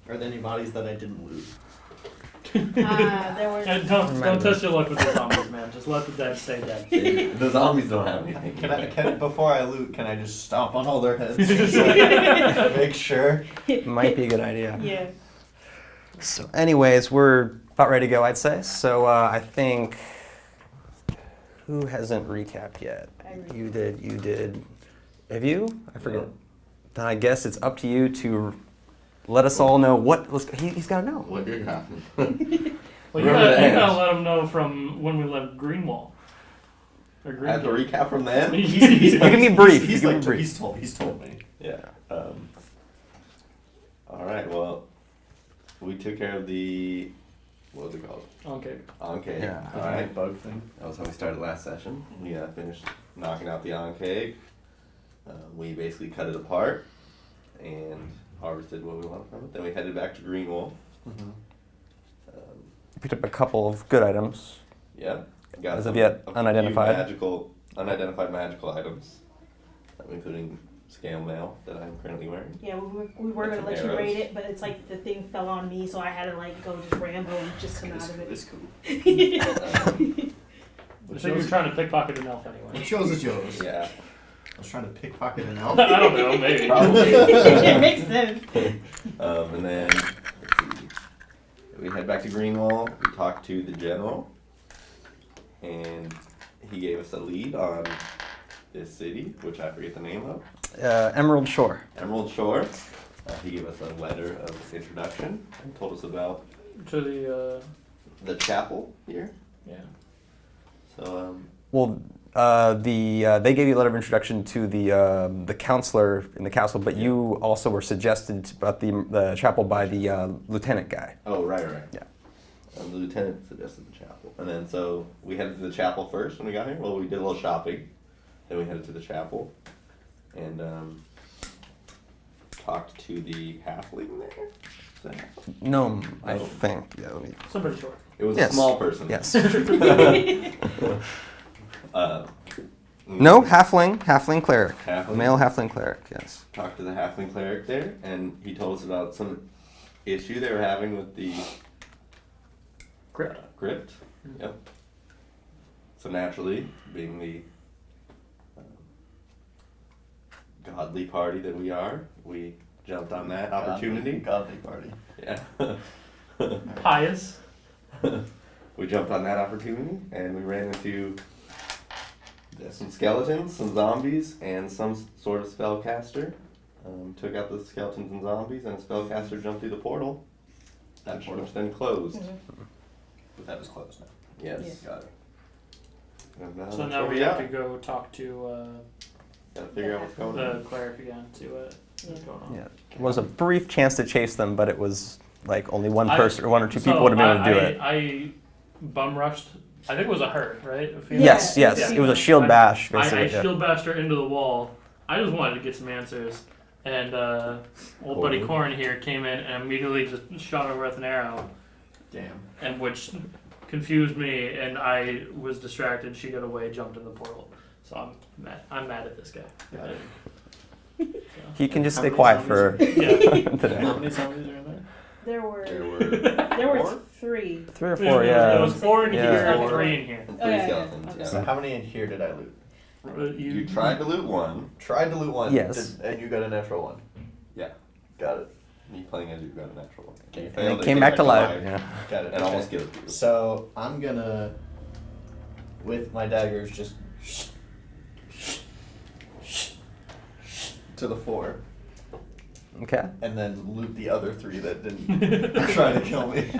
Are there any bodies that I didn't loot? There were. And don't touch your luck with the zombies, man. Just let the dead stay dead. The zombies don't have anything. Before I loot, can I just stomp on all their heads? Just like, make sure. Might be a good idea. Yeah. So anyways, we're about ready to go, I'd say. So I think, who hasn't recapped yet? You did. Have you? I forget. Then I guess it's up to you to let us all know what, he's got to know. What did happen? Well, you gotta let them know from when we left Greenwall. I have to recap from them? You can be brief. He's told me. Yeah. Alright, well, we took care of the, what was it called? Encave. Yeah. Alright. Bug thing. That was how we started last session. We finished knocking out the Encave. We basically cut it apart and harvested what we wanted from it. Then we headed back to Greenwall. Mm-hmm. Picked up a couple of good items. Yeah. As of yet, unidentified. Unidentified magical items, including scale mail that I'm currently wearing. Yeah, we were gonna let you raid it, but it's like the thing fell on me, so I had to like go just ramble and just come out of it. It's cool. So you were trying to pickpocket an elf anyway. It shows it's yours. Yeah. I was trying to pickpocket an elf. I don't know, maybe. Probably. It makes sense. And then, let's see. We head back to Greenwall. We talked to the general, and he gave us a lead on this city, which I forget the name of. Emerald Shore. Emerald Shore. He gave us a letter of introduction and told us about To the chapel here. yeah. So, Well, they gave you a letter of introduction to the counselor in the castle, but you also were suggested about the chapel by the lieutenant guy. oh, right. Yeah. The lieutenant suggested the chapel. And then so we headed to the chapel first when we got here. Well, we did a little shopping. Then we headed to the chapel and talked to the halfling there. Is that halfling? No, I No. think. Yeah, let me. Somebody short. It was Yes. a small person. Yes. No, halfling cleric. Halfling? Male halfling cleric, yes. Talked to the halfling cleric there, and he told us about some issue they were having with the crypt. Yep. So naturally, being the godly party that we are, we jumped on that opportunity. Godly party. Yeah. Pious. We jumped on that opportunity, and we ran into some skeletons, some zombies, and some sort of spellcaster. Took out the skeletons and zombies, and a spellcaster jumped through the portal. That portal then closed. Mm-hmm. But that is closed now. Yes. Yes. Got it. And, So that's now where we have are. to go talk to Gotta figure out what's going the on. cleric again, see what's going on. Yeah. There was a brief chance to chase them, but it was like only one I- person or one or two people So would have been able to do it. I bum rushed. I think it was a her, right? A female? Yes, Yeah, yes. yeah. It was a shield bash, I basically. yeah. shield bashed her into the wall. I just wanted to get some answers. And old buddy Coren here came in and immediately just shot her with an arrow, Damn. and which confused me, and I was distracted. She got away, jumped in the portal. So I'm mad. I'm mad at this guy. Got it. He can just How stay many quiet zombies for Yeah. today. How many zombies are in there? There were There were four? 3. 3 or 4, yeah. There was 4 in Yeah. here and Okay. 3 in here. three Oh, yeah, skeletons. okay. Yeah. So how many in here did I loot? You tried to loot one. Tried to loot one. Yes. And you got a natural one. Yeah. Got it. Me playing as you got a natural one. You And failed It it, came back to life. Yeah. Got it. And okay. almost killed you. So I'm gonna, with my daggers, just to the 4, Okay. and then loot the other 3 that didn't try to kill me.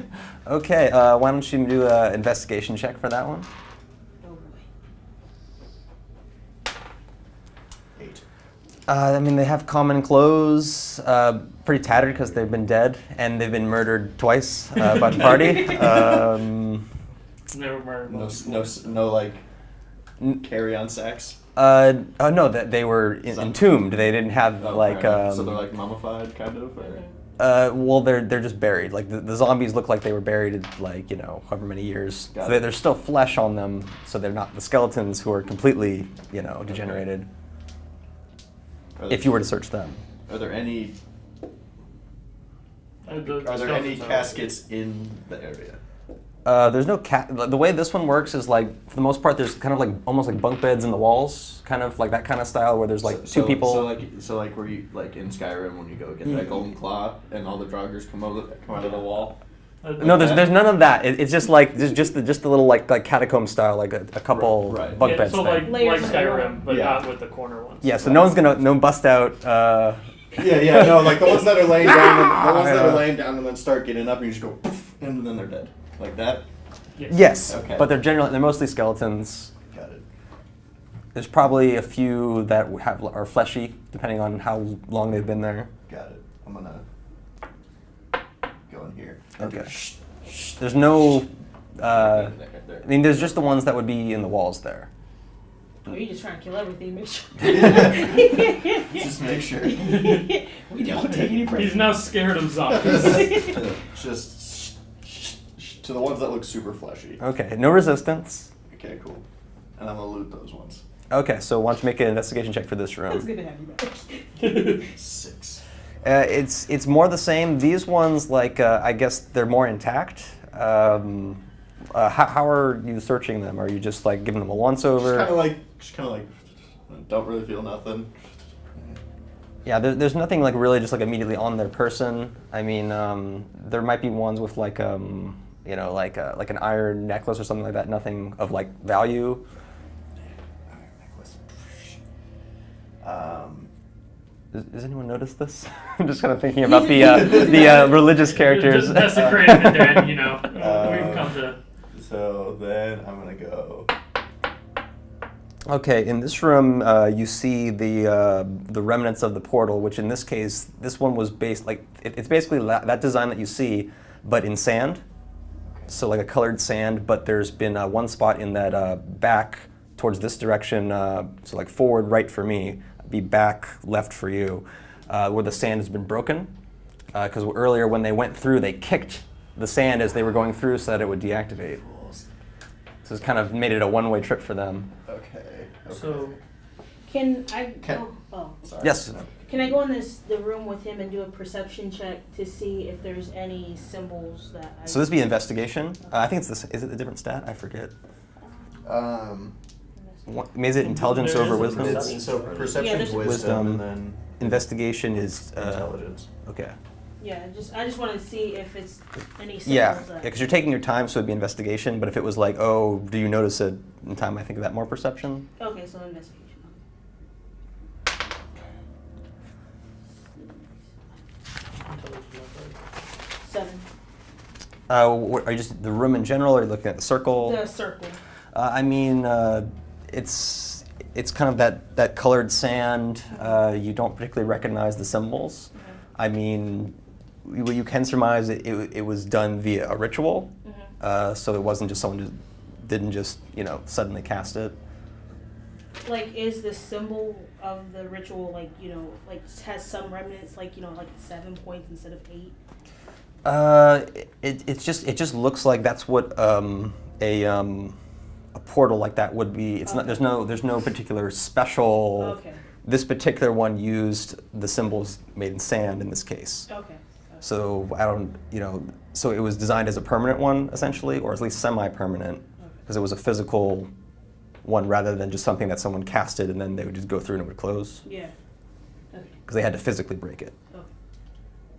Okay, why don't you do an investigation check for that one? Oh boy. 8. I mean, they have common clothes, pretty tattered because they've been dead, and they've been murdered twice by the party. Never murdered. No, like carry-on sacks. No, that they were entombed. They didn't have Oh, like. fair enough. So they're like mummified, kind of. Or? Well, they're just buried. Like the zombies look like they were buried like however many years. Got So it. there's still flesh on them, so they're not the skeletons who are completely degenerated. Are there, If you were to search them. are there any Are there any caskets in the area? There's no the way this one works is like, for the most part, there's kind of like almost like bunk beds in the walls, kind of like that kind of style where there's like two people. So like where you like in Skyrim when you go get that golden claw and all the draugrs come out of the wall. No, there's none of that. It's just like there's just the little like catacomb style, like a couple Right. bunk beds. So thing. like Skyrim, but not with the corner ones. Yeah, so no one's gonna bust out. Yeah, no, like the ones that are laying down, the ones that are laying down and then start getting up, and you just go, poof, and then they're dead, like that. Yes, Okay. but they're mostly skeletons. Got it. There's probably a few that are fleshy, depending on how long they've been there. Got it. I'm gonna go in here. Okay. There's no. Right I there. mean, there's just the ones that would be in the walls there. Oh, you're just trying to kill everything, make sure. Just make sure. We don't take any prisoners. He's now scared of zombies. Just to the ones that look super fleshy. Okay, no resistance. Okay, cool. And I'm gonna loot those ones. Okay, so why don't you make an investigation check for this It's room? good to have you back. 6. It's more the same. These ones, like, I guess they're more intact. How are you searching them? Are you just like giving them a once over? Just kind of like, don't really feel nothing. Yeah, there's nothing like really just like immediately on their person. I mean, there might be ones with like like an iron necklace or something like that. Nothing of like value. Does anyone notice this? I'm just kind of thinking about the religious characters. Just desecrating the dead, you know. We've come to. So then I'm gonna go. Okay, in this room, you see the remnants of the portal, which in this case, this one was based like it's basically that design that you see, but in sand. So like a colored sand, but there's been one spot in that back towards this direction, so like forward right for me, be back left for you, where the sand has been broken. Because earlier when they went through, they kicked the sand as they were going through so that it would deactivate. So it's kind of made it a one-way trip for them. Okay. So, Can I Can- go? Oh, Sorry. Yes. can I go in the room with him and do a perception check to see if there's any symbols that I... So this would be investigation. I think it's this. Is it a different stat? I forget. Is it intelligence There over is a wisdom? perception. So perception's there's- wisdom, and then Investigation is intelligence. Okay. Yeah, I just want to see if it's any symbols Yeah, that... because you're taking your time, so it'd be investigation. But if it was like, oh, do you notice it in time? I think of that more perception. Okay, so investigation. Seven. Are you just the room in general, or are you looking at the circle? The circle. I mean, it's kind of that colored sand. You don't particularly recognize the symbols. Okay. I mean, what you can surmise it was done via a ritual, so it wasn't just someone didn't just suddenly cast it. Like, is the symbol of the ritual like has some remnants like 7 points instead of 8? It just looks like that's what a portal like that would be. It's not. There's no particular special. Okay. This particular one used the symbols made in sand in this case. Okay. So I don't. So it was designed as a permanent one essentially, or at least semi-permanent, because it was a physical one rather than just something that someone casted and then they would just go through and it would close. Yeah. Okay. Because they had to physically break it. Okay.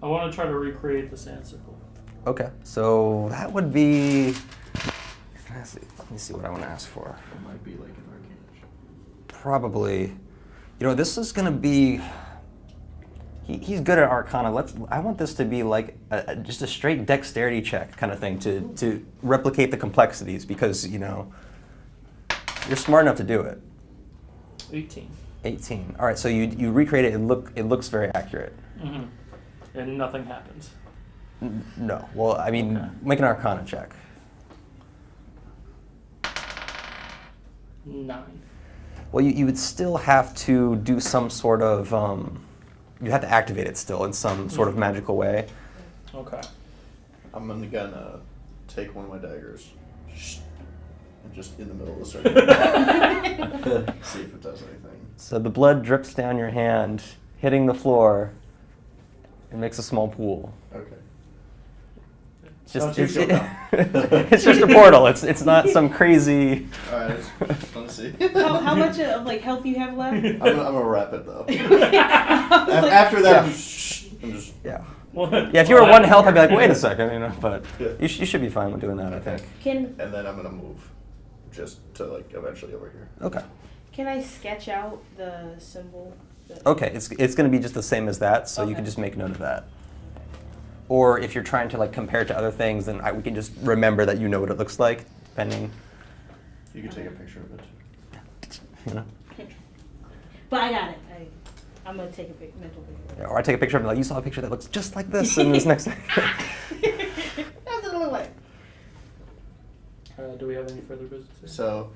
I want to try to recreate the sand circle. Okay, so that would be. Let me see what I want to ask for. It might be like an arcane. Probably, this is gonna be. He's good at Arcana. I want this to be like just a straight dexterity check kind of thing to replicate the complexities because you're smart enough to do it. 18. 18. All right, so you recreate it. It looks very accurate. Mm-hmm. And nothing happens. No, well, I mean, Okay. make an Arcana check. 9. Well, you would still have to do some sort of. You have to activate it still in some sort of magical way. Okay. I'm gonna take one of my daggers, and just in the middle of the circle, see if it does anything. So the blood drips down your hand, hitting the floor. It makes a small pool. Okay. Don't you feel dumb. it's just a portal. It's not some crazy. All right, just want to see. How much of like health you have left? I'm gonna wrap it though. I was like, After that, Yeah. I'm just. Yeah. What? Yeah, if you were one health, I'd be like, wait a second, but Yeah. you should be fine with doing that, I think. can And then I'm gonna move, just to like eventually over here. Okay. can I sketch out the symbol? Okay, it's going to be just the same as that, so you Okay. can just make note of that. Or if you're trying to like compare it to other things, then we can just remember that you know what it looks like, depending. You can take a picture of it. You know. But I got it. I'm gonna take a mental picture. Yeah, or I take a picture of it, like you saw a picture that looks just like this in this next. That's what it look like. Do we have any further business? So,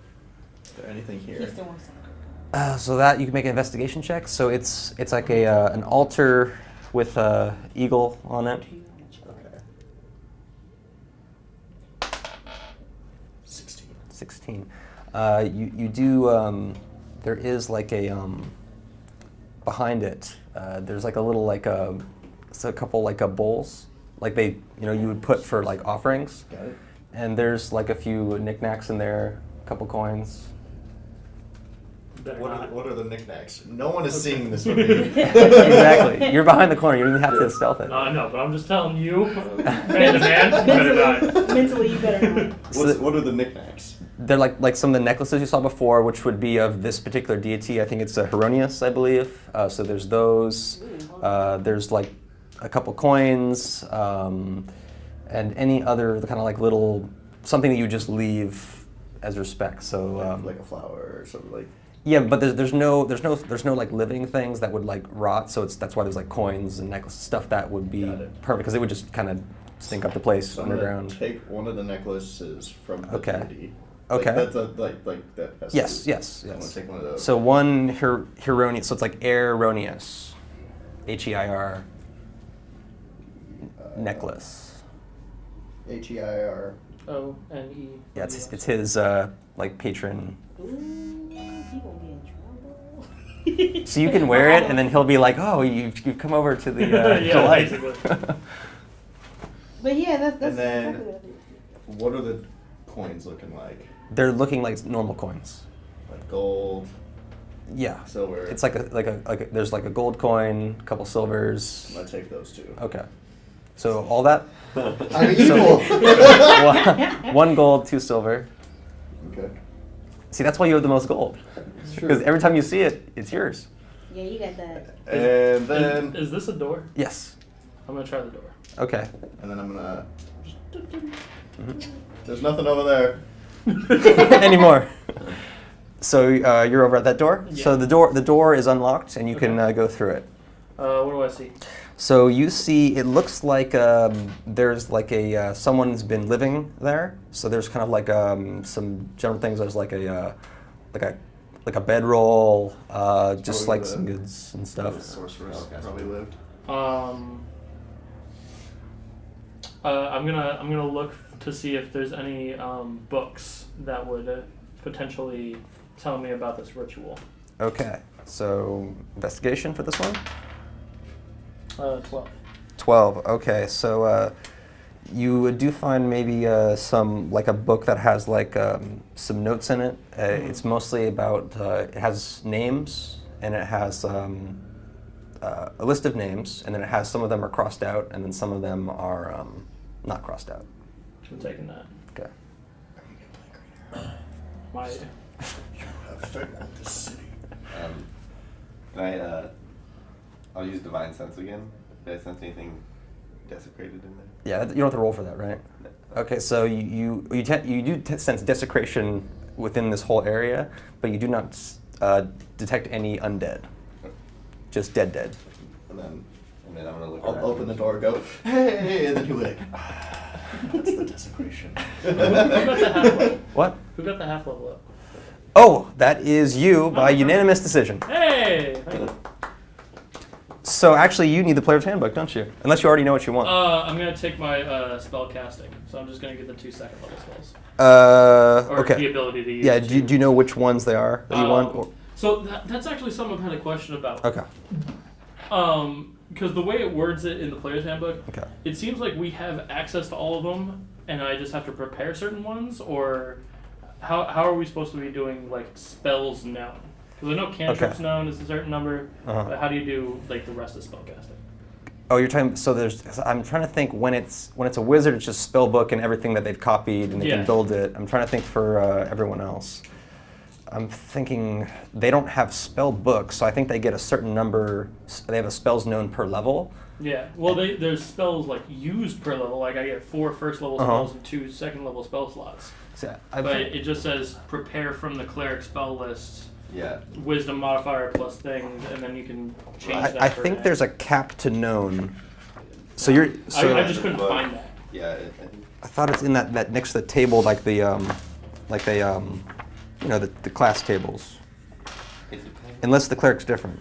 is there anything He here? still wants something. So that you can make an investigation check. So it's like an altar with a eagle on it. Okay. 16. 16. You do. There is like a behind it. There's like a little it's a couple like bowls, like they you would put for like offerings, Got it. and there's like a few knickknacks in there, a couple coins. Better What not. are the knickknacks? No one is seeing this with me. Exactly. You're behind the corner. You don't even have to stealth it. No, I know, but I'm just telling you, man to man, you better not. Mentally, you better not. What are the knicknacks? They're like some of the necklaces you saw before, which would be of this particular deity. I think it's a Heronius, I believe. So there's those. There's like a couple coins, and any other kind of like little something that you just leave as respect. So Like a flower or something like. yeah, but there's no like living things that would like rot. So that's why there's like coins and necklaces, stuff that would be Got it. perfect because it would just kind of stink up the place So I'm gonna underground. take one of the necklaces from the Okay. deity. Okay. Like, that's like that. Has to Yes, be- yes, I'm gonna yes. take one of those. So one Heronius, so it's like Aironius, Heir necklace. Heir. O-N-E. Yeah, it's his like patron. Ooh, people get in trouble. So you can wear it, and then he'll be like, "Oh, you've come over to the Yeah, light." basically. But yeah, that's And then- exactly what I did. What are the coins looking like? They're looking like normal coins. Like gold, Yeah, silver. it's like a there's like a gold coin, a couple silvers. I'm gonna take those two. Okay, so all that. I'm evil. One gold, 2 silver. Okay. See, that's why you have the most gold. Because every time you see it, it's yours. Yeah, you got that. And then Is this a door? Yes. I'm gonna try the door. Okay. and then I'm gonna. There's nothing over there. Anymore. So you're over at that door. Yeah. So the door is unlocked, and you can go through it. What do I see? So you see, it looks like there's like someone's been living there. So there's kind of like some general things. There's like a bedroll, just Probably like some the- goods and The stuff. sorceress Okay. probably lived. I'm gonna look to see if there's any books that would potentially tell me about this ritual. Okay. So investigation for this one. 12. 12. Okay, so you do find maybe some like a book that has like some notes in it. It's mostly about it has names and it has a list of names, and then it has some of them are crossed out, and then some of them are not crossed out. I'm taking that. Okay. My This city. Can I'll use Divine Sense again. Did I sense anything desecrated in there? Yeah, you don't have to roll for that, right? Okay, so you do sense desecration within this whole area, but you do not detect any undead. Just dead. And then And then I'm gonna look I'll around. open the door and go, hey, and then he'll be like, that's the desecration. Who got the half level? What? Who got the half level up? Oh, that is you by unanimous decision. Hey! So actually, you need the player's handbook, don't you? Unless you already know what you want. I'm gonna take my spell casting, so I'm just gonna get the 2 second level spells. Or the Okay. ability to use. Yeah. Do you know which ones they are that you want? So that's actually something I've had a question about. Okay. because the way it words it in the player's handbook, Okay. it seems like we have access to all of them, and I just have to prepare certain ones, or how are we supposed to be doing like spells known? Because I know cantrips known is a certain number, but how do you do like the rest of spellcasting? Oh, you're talking. So I'm trying to think when it's a wizard, it's just spell book and everything that they've copied and they can build it. I'm trying to think for everyone else. I'm thinking they don't have spell books, so I think they get a certain number. They have a spells known per level. Yeah, well, there's spells like used per level. Like I get 4 first level spells and 2 second level spell slots. So but it just says prepare from the cleric spell list. Yeah. Wisdom modifier plus things, and then you can change that. I think there's a cap to known. So you're. So I just couldn't find that. Yeah. I thought it's in that next to the table, like the the class tables. It depends. Unless the cleric's different.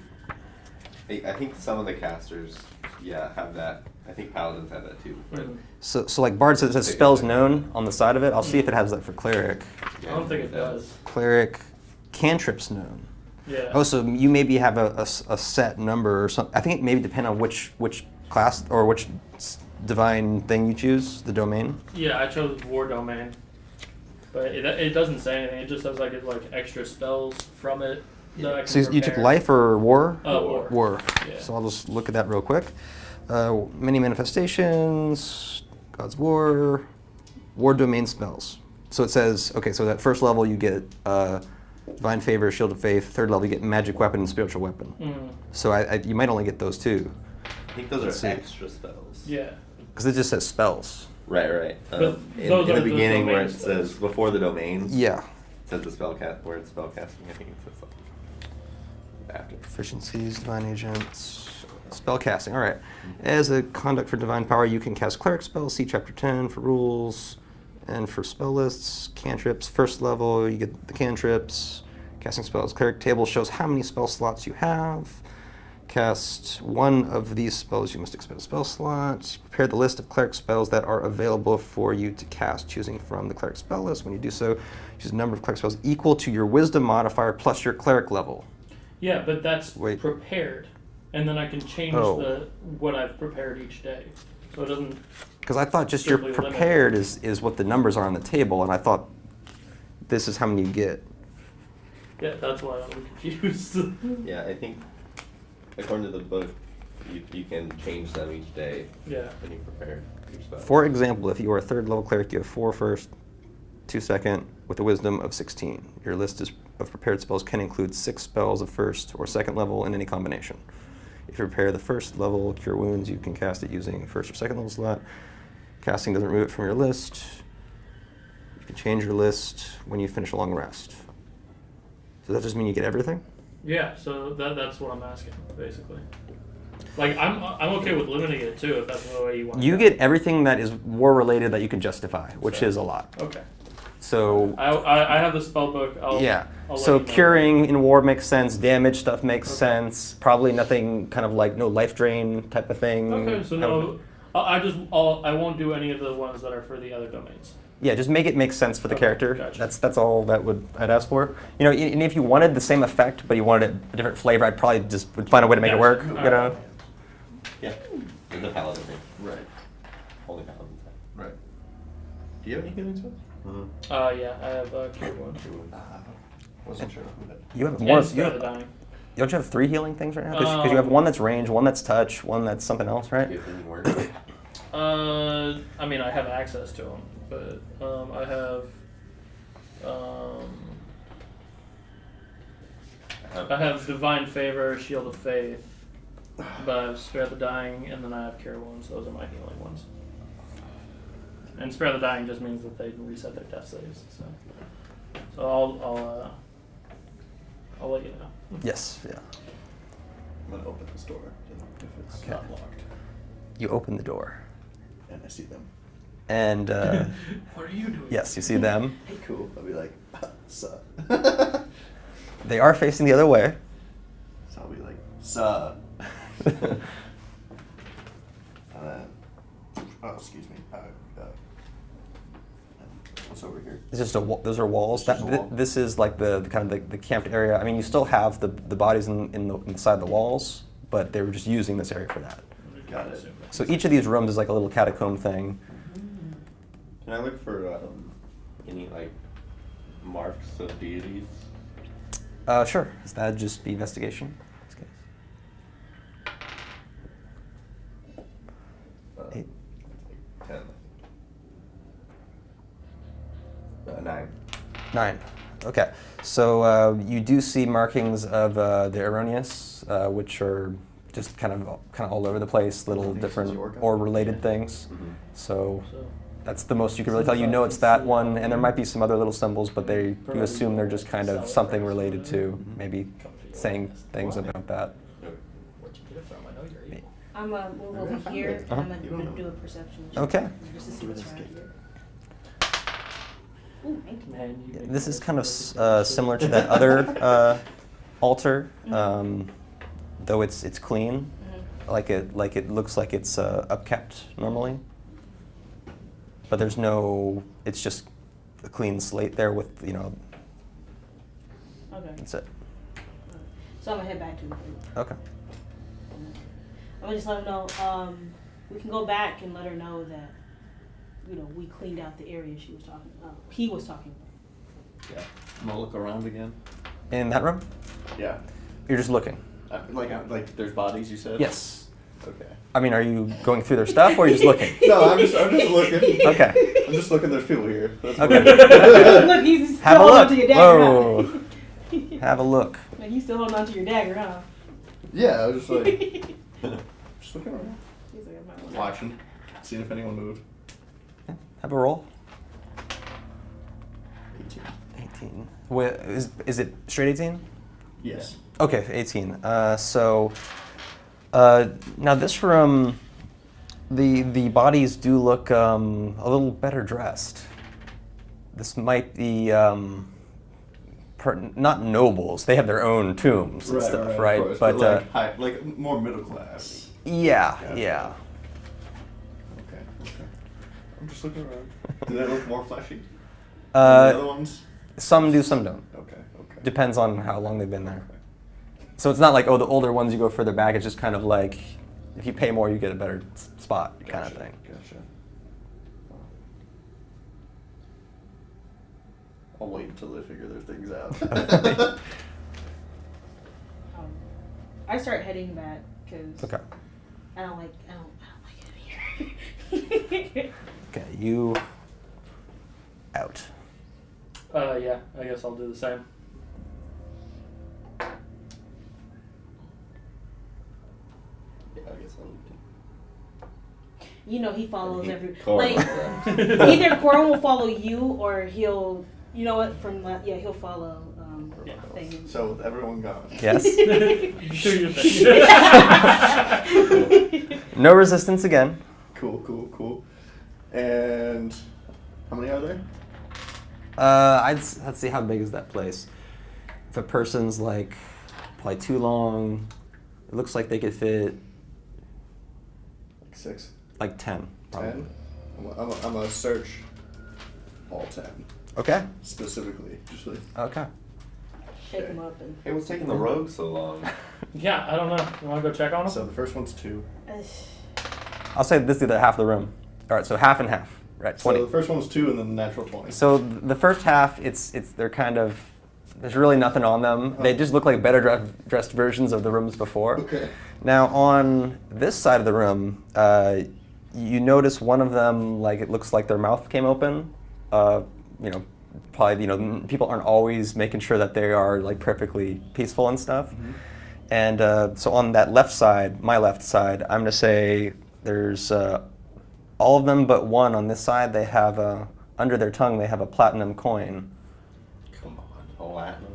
I think some of the casters, have that. I think paladins have that too. But So like Bard says, it says spells known on the side of it. I'll see if it has that for cleric. I don't think it does. Cleric, cantrips known. Yeah. Oh, so you maybe have a set number or something. I think it maybe depend on which class or which divine thing you choose, the domain. Yeah, I chose war domain, but it doesn't say anything. It just says I get like extra spells from it. That I can So you took prepare. life or war? War. War. Yeah. So I'll just look at that real quick. Many manifestations, God's War, war domain spells. So it says, okay, so that first level you get Divine Favor, Shield of Faith. Third level you get Magic Weapon and Spiritual Weapon. So you might only get those two. I think those are extra spells. Yeah. Because it just says spells. Right. But In those the are the beginning where it domain says before the domain, Yeah. it says the word spellcasting. I think it says something after. Proficiencies, Divine Agents, Spellcasting. All right. As a conduct for Divine Power, you can cast Cleric spells. See Chapter 10 for rules. And for spell lists, cantrips, first level, you get the cantrips. Casting spells. Cleric table shows how many spell slots you have. Cast one of these spells, you must expend a spell slot. Prepare the list of cleric spells that are available for you to cast, choosing from the cleric spell list. When you do so, choose a number of cleric spells equal to your wisdom modifier plus your cleric level. Yeah, but that's Wait. prepared, and then I can change what I've prepared each day, so it doesn't. Because I thought just your Simply limit. prepared is what the numbers are on the table, and I thought this is how many you get. Yeah, that's why I'm confused. Yeah, I think according to the book, you can change them each day Yeah. when you prepare your spell. For example, if you are a third level cleric, you have 4 first, 2 second, with a wisdom of 16. Your list of prepared spells can include 6 spells of first or second level in any combination. If you prepare the first level Cure Wounds, you can cast it using a first or second level slot. Casting doesn't remove it from your list. You can change your list when you finish a long rest. Does that just mean you get everything? Yeah, so that's what I'm asking, basically. Like, I'm okay with limiting it, too, if that's the way you want to You go. get everything that is war-related that you can justify, which So- is a lot. Okay. So, I have the spell book. I'll let So you know. curing in war makes sense. Damage stuff makes sense. Probably nothing kind of like no life drain type of thing. Okay, so no, I won't do any of the ones that are for the other domains. Yeah, just make it make sense for the Okay, character. gotcha. That's all I'd ask for. You know, and if you wanted the same effect but you wanted it a different flavor, I'd probably just would find a way to make it work. Gotcha. You know. Yeah, there's a paladin thing. Right. Only paladins have. Right. Do you have any healing spells? Yeah, I have Cure Wound. Wasn't sure who had. You have And more. Spare the Dying. Don't you have 3 healing things right now? Because you have one that's range, one that's touch, one that's something else, right? Do you have any work? I mean, I have access to them, but I have Divine Favor, Shield of Faith, but I have Spare the Dying, and then I have Cure Wounds. Those are my healing ones. And Spare the Dying just means that they reset their death saves. So I'll let you know. Yes. Yeah. I'm gonna open this door if it's Okay. not locked, You open the door, and I see them. and What are you doing? yes, you see them. Hey, cool. I'll be like, sup. They are facing the other way. So I'll be like, sup. Excuse me. What's over here? It's just those are walls. It's just a wall. This is like the kind of the camped area. I mean, you still have the bodies inside the walls, but they were just using this area for that. Got it. So each of these rooms is like a little catacomb thing. Can I look for any like marks of deities? Sure. Does that just be investigation? In this case? 8. 10. 9. 9. Okay. So you do see markings of the erroneous, which are just kind of all over the place, little different or related things. Mm-hmm. So that's the most you can really tell. You know it's that one, and there might be some other little symbols, but you assume they're just kind of something related to maybe saying things about that. Where'd you get it from? I know you're evil. I'm gonna move over here and I'm gonna do a perception check. Okay. Just to see what's around here. Ooh, 19. Man, you make This is me kind of look similar to that other altar, though it's clean. Like it looks like it's upkept normally, but there's no. It's just a clean slate there with Okay. That's it. So I'm gonna head back to the group. Okay. I'm gonna just let them know. We can go back and let her know that, we cleaned out the area she was talking about. He was talking about. Yeah. I'm gonna look around again. In that room, Yeah. you're just looking. Like there's bodies, you said? Yes. Okay. I mean, are you going through their stuff or are you just looking? No, I'm just looking. Okay. I'm just looking. There's people here. That's Okay. Look, he's still Have a holding look. on to your dagger. Whoa. Huh? Have a look. Like you still holding on to your dagger, huh? Yeah, I was just like, just looking around, He's like, I might wanna- watching, seeing if anyone moved. Have a roll. 18. 18. Wait, is it straight 18? Yes. Okay, 18. Now this room, the bodies do look a little better dressed. This might be not nobles. They have their own tombs and stuff, right? Of course, But like, like more middle class. yeah. Okay. I'm just looking around. Do they look more fleshy than the other ones? Some do, some don't. Okay. Depends on how long they've been there. So it's not like, oh, the older ones you go further back. It's just kind of like, if you pay more, you get a better spot kind of thing. Gotcha. I'll wait until they figure their things out. I start heading back because Okay. I don't like it here. Okay, you out. Yeah, I guess I'll do the same. Yeah, I guess I'll He follows every Coren. like either Coren will follow you or he'll he'll follow Thanean. So with everyone gone. Yes. Do your thing. No resistance again. Cool. And how many are there? Let's see, how big is that place? If a person's like probably too long, it looks like they could fit Like 6. like 10. Probably. 10? I'm gonna search all 10 Okay. specifically. Just like Okay. Take him up and. Hey, what's taking the rogue so long? Yeah, I don't know. You want to go check on them? so. The first one's 2. I'll say this is the half of the room. All right, so half and half. Right, 20. So the first one was 2, and then the natural 20. So the first half, they're kind of, there's really nothing on them. They just look like better dressed versions of the rooms before. Okay. Now on this side of the room, you notice one of them, like it looks like their mouth came open. Probably, people aren't always making sure that they are like perfectly peaceful and stuff. Mm-hmm. And so on that left side, my left side, I'm gonna say there's all of them but one on this side. They have under their tongue they have a platinum coin. Come on, Latin.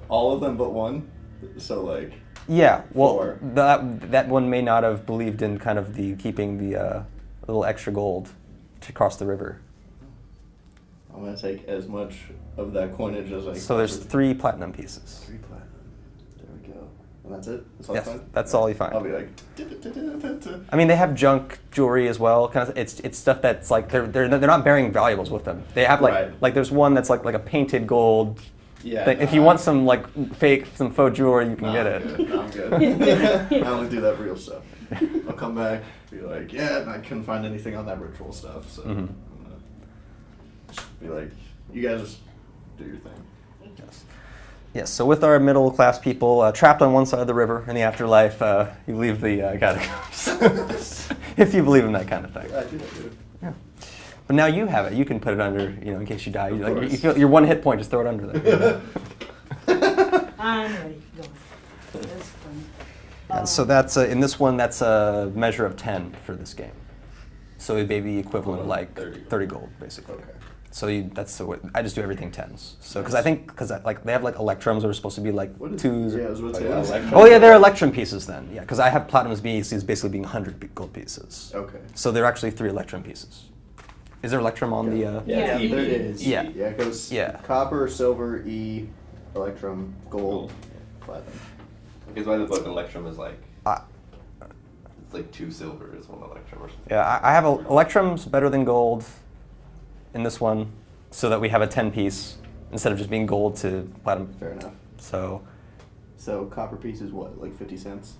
All of them but one. So like. Yeah, well, 4. that one may not have believed in kind of keeping the little extra gold to cross the river. I'm gonna take as much of that coinage as I can. So there's 3 platinum pieces. 3 platinum. There we go. And that's it? That's all Yes, I find? that's all you find. I'll be like. I mean, they have junk jewelry as well. Kind of, it's stuff that's like they're not bearing valuables with them. They have like Right. like there's one that's like a painted gold, Yeah. thing. If you want some like some faux jewelry, you can get it. I'm good. I only do that real stuff. I'll come back, be like, yeah, I couldn't find anything on that ritual stuff, so I'm gonna just be like, you guys do your thing. Yes, so with our middle class people trapped on one side of the river in the afterlife, you leave the catacombs. If you believe in that kind of thing. I do. Yeah. But now you have it. You can put it under, in case you die. Of You course. feel your one hit point, just throw it under there. I'm ready. Go. That's fun. And so that's, in this one, that's a measure of 10 for this game. So it may be equivalent of like 30 gold, basically. Okay. So I just do everything 10s. So because they have like electrums that are supposed to be like What is 2s. Yeah, I was about to Like ask. electrum? Oh yeah, they're electrum pieces then. Yeah, because I have platinum's basically being 100 gold pieces. Okay. So they're actually 3 electrum pieces. Is there electrum on the? Yeah. There is. Yeah. Yeah, it goes Yeah. copper, silver, E, electrum, gold, platinum. Because by the book, electrum is like Uh, it's like 2 silver is 1 electrum or something. Yeah, I have electrum's better than gold in this one, so that we have a 10 piece instead of just being gold to platinum. Fair enough. So So copper piece is what, like 50 cents?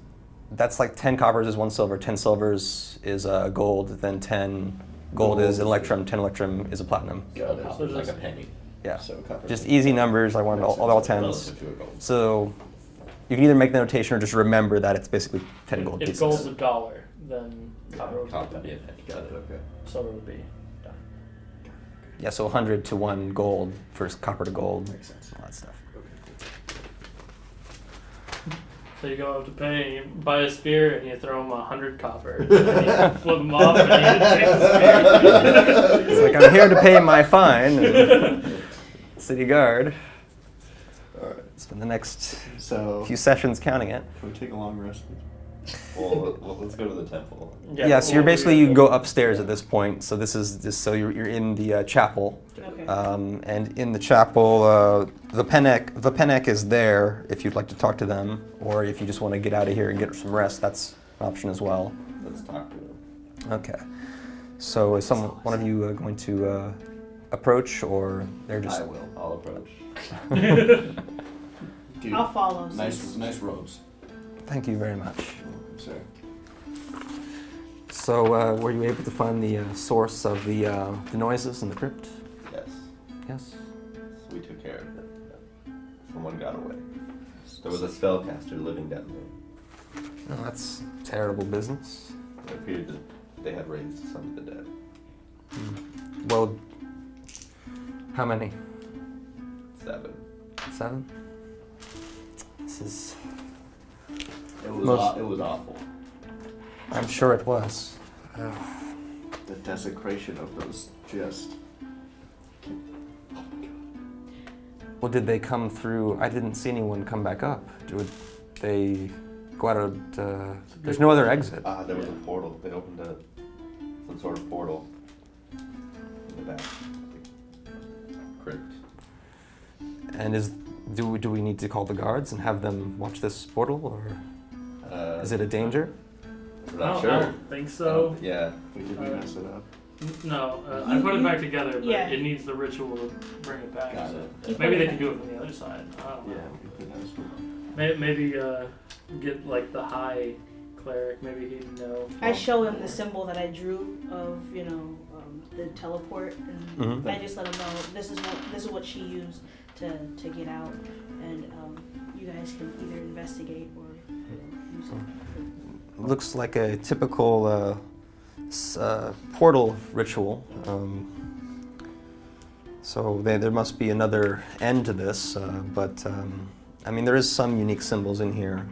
that's like 10 coppers is 1 silver, 10 silvers is gold, then 10 gold is electrum, 10 electrum is a platinum. Got it. So Like just a penny. Yeah, So copper. just easy numbers. I wanted all 10s. Relative to a gold. So you can either make the notation or just remember that it's basically 10 gold If pieces. gold's $1, then copper would Copper be be a a penny. penny. Got it. Okay. Silver would be done. Yeah, so 100 to 1 gold versus copper to gold, Makes sense. all that stuff. So you go up to pay and you buy a spear and you throw them 100 copper. And you flip them off and you take the It's like, I'm here to pay my fine. And city guard. Alright. Spend the next So, few sessions counting it. can we take a long rest? Well, let's go to the temple. Yeah, so you're basically, you can go upstairs at this point. So this is just, so you're in the chapel. Okay. And in the chapel, the Pennek is there if you'd like to talk to them, or if you just want to get out of here and get some rest, that's an option as well. Let's talk to him. Okay. So is one of you going to approach, or they're just? I will. I'll approach. Dude, I'll follow. nice robes. Thank you very much. Sir. So were you able to find the source of the noises in the crypt? Yes. Yes. So we took care of it. Someone got away. There was a spellcaster living down there. Oh, that's terrible business. It appeared that they had raised some of the dead. Well, how many? 7. 7? This is. It was Most- it was awful. I'm sure it was. The desecration of those just. Well, did they come through? I didn't see anyone come back up. Did they go out of? There's no other exit. There was a portal. They opened some sort of portal in the back of the crypt. And do we need to call the guards and have them watch this portal, or is it a danger? We're not I sure. don't think so. Yeah. We did mess it up. No, I put it back together, but Yeah. it needs the ritual to bring it back. Got So it. maybe they can do it from the other side. I don't know. Yeah, we could mess it Maybe get like the high cleric. Maybe he'd know. I show him the symbol that I drew of, the teleport, and Mhm. I just let him know this is what she used to get out, and you guys can either investigate or use it. Looks like a typical portal ritual. So there must be another end to this, but I mean, there is some unique symbols in here.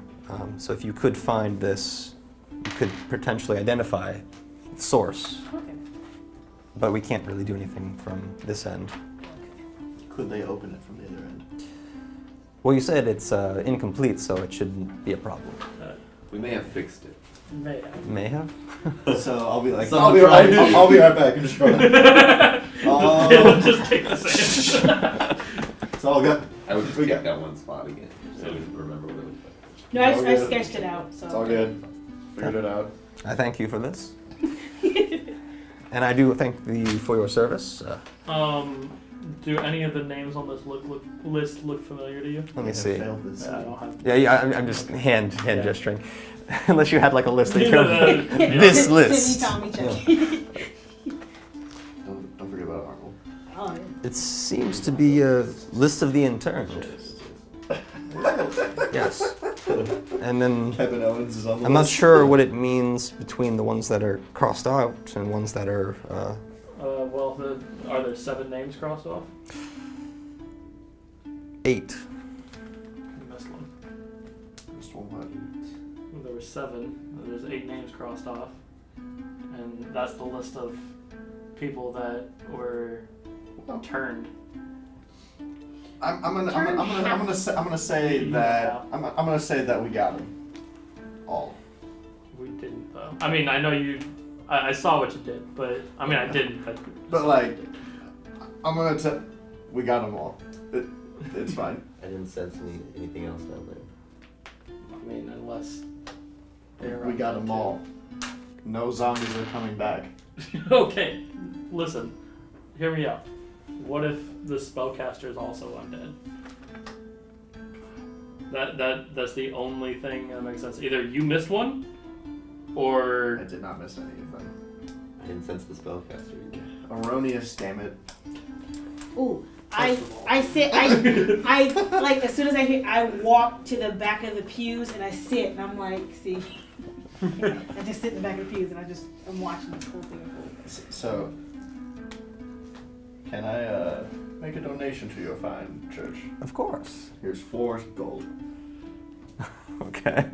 So if you could find this, you could potentially identify the source, Okay. but we can't really do anything from this end. Could they open it from the other end? Well, you said it's incomplete, so it shouldn't be a problem. We may have fixed it. May have? So I'll be like, Someone I'll be right back and just run. Just take the sand. It's all good. I would just get that one spot again, so we remember what it was. No, It's all I good. sketched it out. So It's all good. Figured it out. I thank you for this. And I do thank you for your service. Do any of the names on this list look familiar to you? Let me I see. failed this. I don't have. Yeah, I'm just hand gesturing. Unless you had like a list that you Yeah, could this list. Timmy, check. Don't forget about Arnold. Oh, It seems to be a list of the interned. Yes. And then Kevin Owens is on the I'm not list. sure what it means between the ones that are crossed out and ones that are. Well, are there 7 names crossed off? 8. You missed one. Missed one. There were 7. There's 8 names crossed off, and that's the list of people that were turned. I'm gonna say that I'm gonna say that we got them all. We didn't though. I mean, I know you. I saw what you did, but I mean, I didn't. But like, I'm gonna tell. We got them all. It's fine. I didn't sense anything else down there. I mean, unless they're We got them all. No zombies are coming back. Okay, listen. Hear me out. What if the spellcaster is also undead? That's the only thing that makes sense. Either you missed one, or I did not miss any of them. I didn't sense the spellcaster either. Erroneous, damn it. ooh. First of all. I sit. I like as soon as I hear. I walk to the back of the pews and I sit and I'm like, see. I just sit in the back of the pews and I'm watching this whole thing unfold. So, can I make a donation to your fine church? Of course. Here's 4 gold. Okay.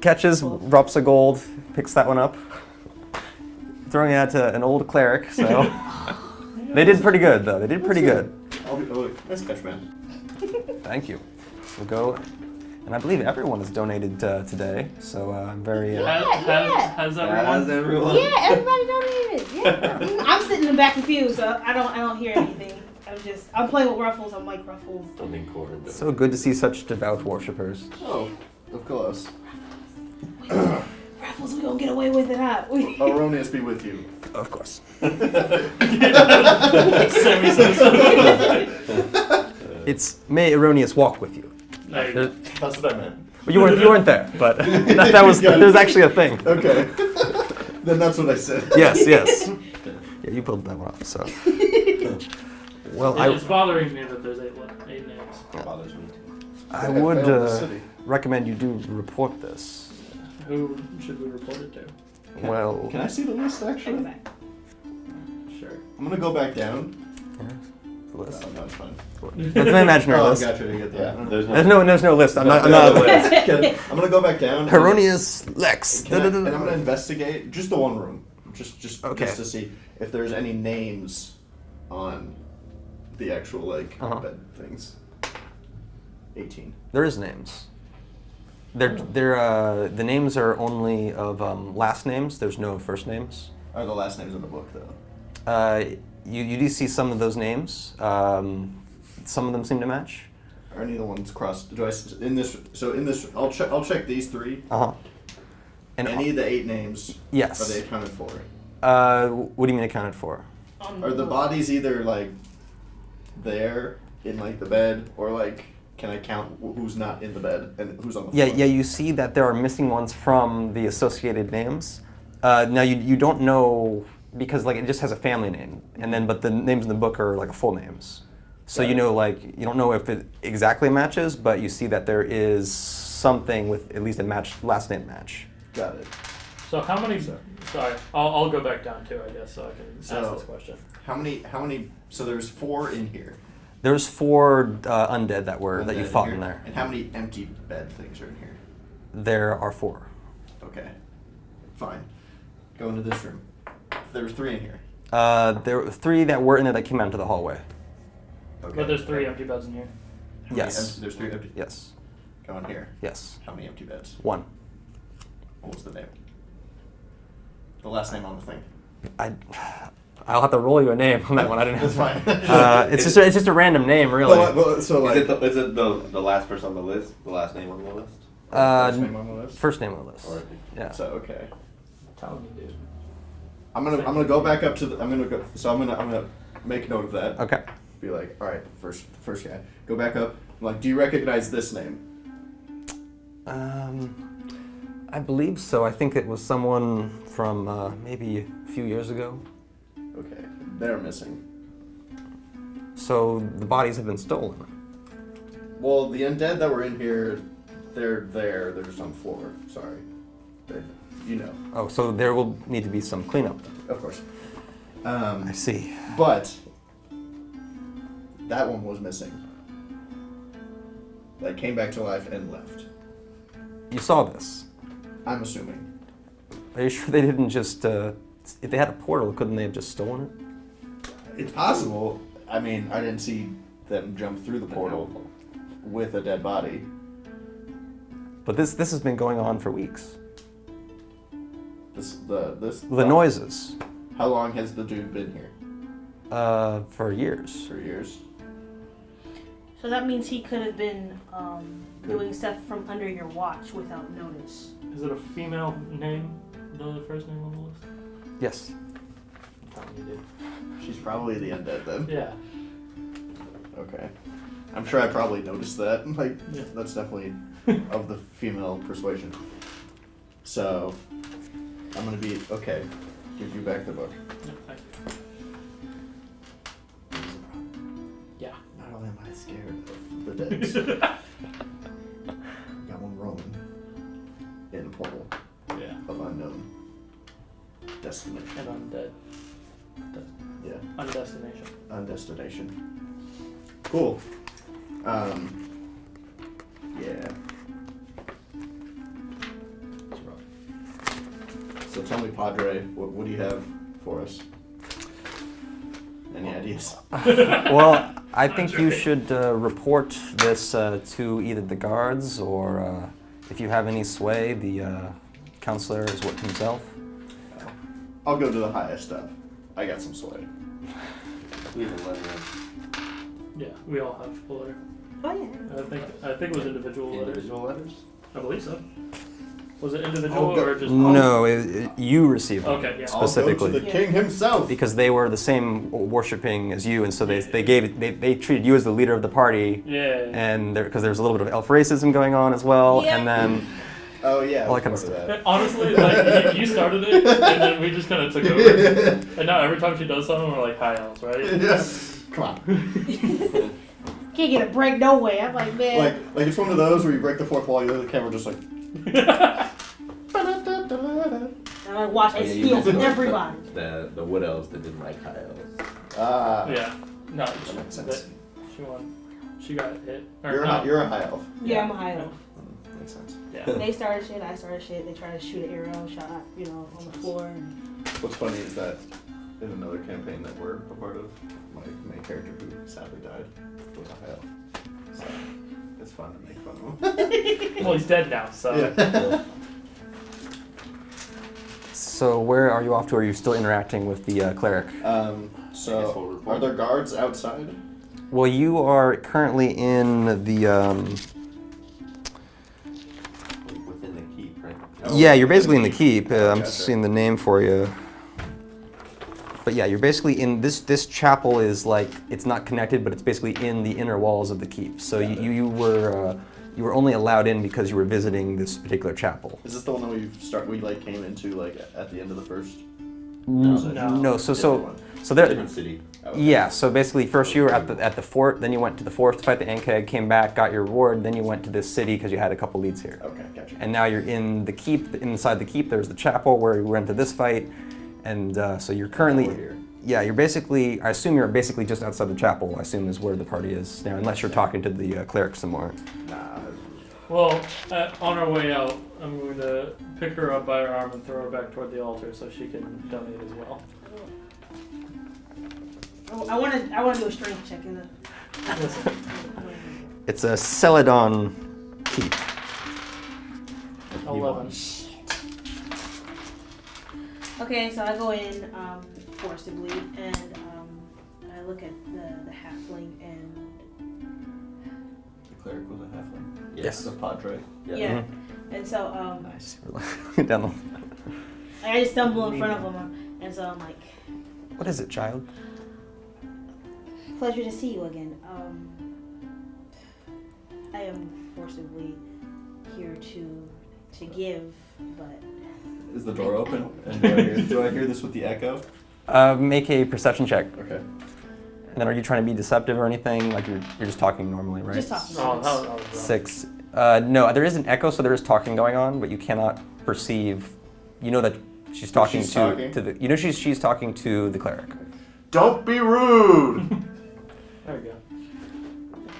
Catches, drops a gold, picks that one up, throwing it out to an old cleric. So they did pretty good, though. They did pretty good. Nice catch, man. Thank you. We'll go, and I believe everyone has donated today. So I'm very. Has everyone? Yeah, everybody donated. Yeah. I'm sitting in the back of the pew, so I don't hear anything. I'm playing with Ruffles. I'm like Ruffles. Don't think Coren does. So good to see such devout worshippers. Oh, of course. Ruffles, we gonna get away with it, huh? Erroneous be with you. Of course. It's may erroneous walk with you. There you There- go. That's what I meant. Well, you weren't there, but that was there's actually a thing. Okay. Then that's what I said. Yes. Yeah, you pulled that one off. So. Well, It's bothering me that there's 8 names. It bothers me too. I would failed the city. recommend you do report this. Who should we report it to? Well, Can I see the list Take it actually? back. Sure. I'm gonna go back down. the list. No, it's fine. That's my imaginary Oh, list. gotcha. To get that. There's There's no list. I'm not. I'm gonna go back down. Erroneous Lex. And I'm gonna investigate just the one room, just Okay. to see if there's any names on the actual Uh-huh. bed things. 18. There is names. The names are only of last names. There's no first names. Are the last names in the book though? You do see some of those names. Some of them seem to match. Are any of the ones crossed? Do I in this? So in this, I'll check these 3. Uh-huh. And Any of the 8 names? yes. Are they accounted for? What do you mean accounted for? Are the bodies either like there in like the bed, or like can I count who's not in the bed and who's on the floor? Yeah. You see that there are missing ones from the associated names. Now you don't know because like it just has a family name, and then but the names in the book are like full names. So Got you it. know like you don't know if it exactly matches, but you see that there is something with at least a last name match. Got it. So how many? Sorry, I'll go back down too, I guess, so I can ask So- this question. How many? So there's 4 in here. There's 4 undead that Undead you in fought here. in there. And how many empty bed things are in here? There are 4. Okay. Fine. Go into this room. There's 3 in here. There were 3 that were in there that came out into the hallway. Okay. But there's 3 empty beds in here. How many Yes. There's 3 empty. Yes. Go in here. Yes. How many empty beds? 1. What was the name? The last name on the thing. I'll have to roll you a name on that one. I don't know. That's fine. It's just a random name, really. So like. Is it the last person on the list? The last name on the list? First name on the list? First name on the list. Or Yeah. So okay. Tell me, dude. I'm gonna go back up to the. I'm gonna make note of that. Okay. Be like, all right, first guy, go back up. I'm like, do you recognize this name? I believe so. I think it was someone from maybe a few years ago. Okay, they're missing. So the bodies have been stolen. Well, the undead that were in here, they're there. They're just on the floor. Sorry, you know. Oh, so there will need to be some cleanup. Of course. I see. But that one was missing. That came back to life and left. You saw this. I'm assuming. Are you sure they didn't just? If they had a portal, couldn't they have just stolen it? It's possible. I mean, I didn't see them jump through the portal with a dead body. But this has been going on for weeks. The Noises. How long has the dude been here? For years. For years. So that means he could have been doing stuff from under your watch without notice. Is it a female name? The first name on the list? Yes. She's probably the undead then. Yeah. Okay. I'm sure I probably noticed that. Like, Yeah. that's definitely of the female persuasion. So, I'm gonna be, okay, give you back the book. Yeah, thank you. Yeah. Not only am I scared of the deads, got one roaming in a portal Yeah. of unknown destination. And undead. Yeah, Undestination. undestination. Cool. Yeah. So tell me, Padre, what do you have for us? Any ideas? Well, I think you should report this to either the guards or, if you have any sway, the counselor is what himself. I'll go to the highest up. I got some sway. We have a letter. Yeah, we all have a letter. Oh yeah. I think it was individual letters. Individual letters? I believe so. Was it individual I'll go- or just? No, you received it. Okay, yeah. Specifically. I'll go to the king himself. Because they were the same worshipping as you, and so they treated you as the leader of the party, Yeah. and because there's a little bit of elf racism going on as well, Yeah. and then Oh yeah. all that kind of part stuff. that. Honestly, like you started it, and then we just kind of took over. And now every time she does something, we're like high elves, right? Yeah. Come on. Can't get a break no way. I'm like, man. Like it's one of those where you break the fourth wall, you look at the camera just like. I'm like, watch, I steal everybody. The wood elves that didn't like high elves. Ah. Yeah. No, That makes sense. she won. She got hit. Or You're no. you're a high elf. Yeah, I'm a high elf. Makes sense. Yeah. They started shit, I started shit. They tried to shoot an arrow, shot, on the floor. And What's funny is that in another campaign that we're a part of, my main character who sadly died was a high elf. So it's fun to make fun of him. Well, he's dead now, so. Yeah. So where are you off to? Are you still interacting with the cleric? I guess we'll So report. are there guards outside? Well, you are currently in the. Within the keep, right? Yeah, you're basically in the keep. I'm Gotcha. just seeing the name for you. But yeah, you're basically in this chapel is like it's not connected, but it's basically in the inner walls of the keep. So you were only allowed in because you were visiting this particular chapel. Is this the one that we like came into like at the end of the first? No, so Different there. Different city. Yeah, so basically first you were at the fort, then you went to the fort to fight the Ankeg, came back, got your reward, then you went to this city because you had a couple leads here. Okay, gotcha. And now you're in the keep. Inside the keep, there's the chapel where you went to this fight, and so you're currently. We're here. Yeah, you're basically. I assume you're basically just outside the chapel. I assume is where the party is now, unless you're talking to the cleric some more. Nah. Well, on our way out, I'm going to pick her up by her arm and throw her back toward the altar so she can donate as well. I want to do a strength check in the. Listen, It's a Celadon keep. 11. Okay, so I go in forcibly and I look at the halfling and The cleric was a halfling. Yes. The padre. yeah. And so Nice. Down the. I just stumble in front of him and And so I'm like, What is it, child? pleasure to see you again. I am forcibly here to give, but Is the door open? And do I hear this with the echo? Make a perception check. Okay. And then are you trying to be deceptive or anything? Like you're just talking normally, right? just talking. Oh, that was wrong. 6. No, there is an echo, so there is talking going on, but you cannot perceive. You know that she's talking to the. You know she's talking to the cleric. Don't be rude! There we go.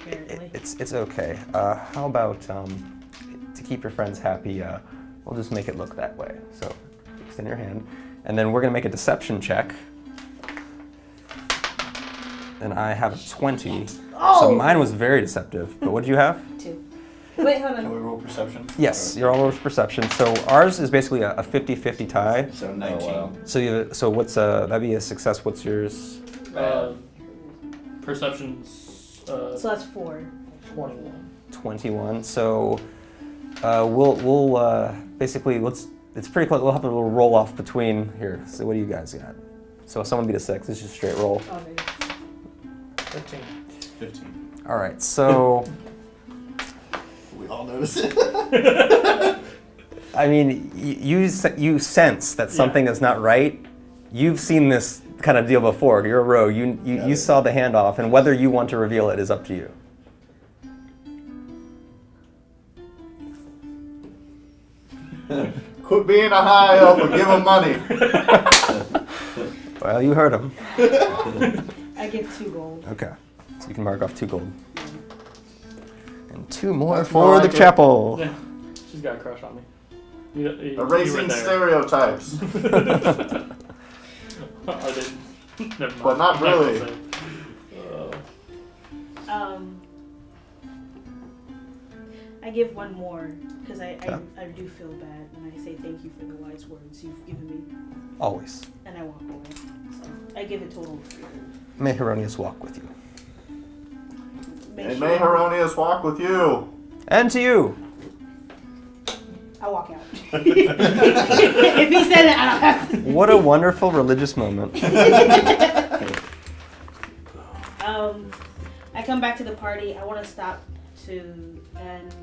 Apparently. It's okay. How about to keep your friends happy? We'll just make it look that way. So extend your hand, and then we're gonna make a deception check. And I have a 20. Oh! So mine was very deceptive. But what did you have? 2. Wait, hold Can on. we roll perception? Yes, you're all over perception. So ours is basically a 50-50 tie. So 19. wow. So what's that'd be a success? What's yours? Perception's So that's 4. 21. 21. So we'll basically it's pretty close. We'll have a little roll off between here. So what do you guys got? So if someone beat a 6, it's just straight roll. Oh, maybe. 15. 15. All right. So We all notice it. I mean, you sense that something is not right. You've seen this kind of deal before. You're a rogue. You saw the handoff, and whether you want to reveal it is up to you. Quit being a high elf and give him money. Well, you heard him. I give 2 gold. Okay. So you can mark off 2 gold. And 2 more That's for more the like it. chapel. Yeah, she's got a crush on me. You were Erasing there. stereotypes. I didn't. Never mind. But not I'm gonna really. say. I give 1 more because I do feel bad, and I say thank you for the wise words you've given me, Always. and I walk away. So I give a total of 3. May Heronius walk with you. And may Heronius walk with you. And to you. I walk out. If he said it, I don't have to. What a wonderful religious moment. I come back to the party. I want to stop and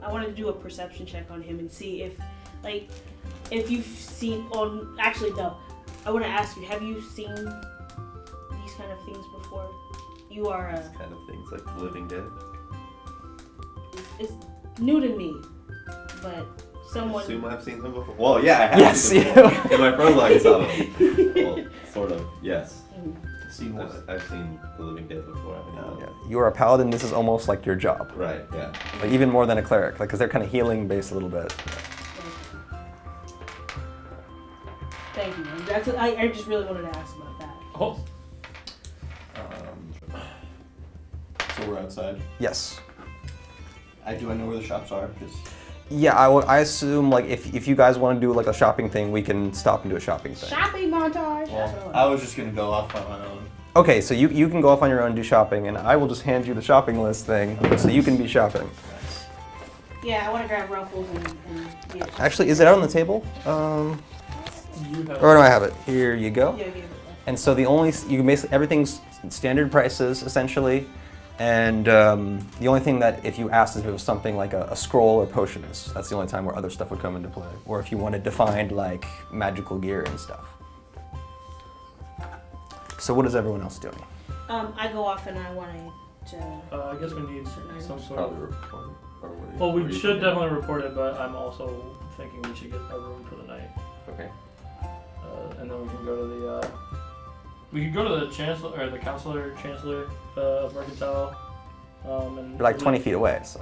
I want to do a perception check on him and see if you've seen on. Actually, no. I want to ask you: have you seen these kind of things before? You are Kind of things like the Living Dead. it's new to me, but someone. I assume I've seen them before. Well, yeah, I have Yes, seen them before. In my prologue, I saw them. Well, sort of, yes. See what? I've seen the Living Dead before. I think. Yeah. You are a paladin. This is almost like your job. Right, yeah. Like even more than a cleric. Because they're kind of healing based a little bit. Thank you. That's I just really wanted to ask about that. Oh, So we're outside. Yes. Do I know where the shops are? 'Cause Yeah, I assume like if you guys want to do like a shopping thing, we can stop and do a shopping thing. Shopping montage. That's what I was just gonna go off on my own. Okay, so you can go off on your own and do shopping, and I will just hand you the shopping list thing, so you can be shopping. Yeah, I want to grab Ruffles and get. Actually, is it out on the table? you have. Or do I have it? Here you go. Yeah, yeah. And so you can basically everything's standard prices essentially, and the only thing that if you asked if it was something like a scroll or potions, that's the only time where other stuff would come into play, or if you wanted to find like magical gear and stuff. So what is everyone else doing? I go off and I want to. I guess we need some sort Probably of. report it. Or what do you- Well, what we do you should think? definitely report it, but I'm also thinking we should get a room for the night, Okay. and then we can go to the. We could go to the chancellor or the chancellor of Mercantile. And You're like 20 feet away, so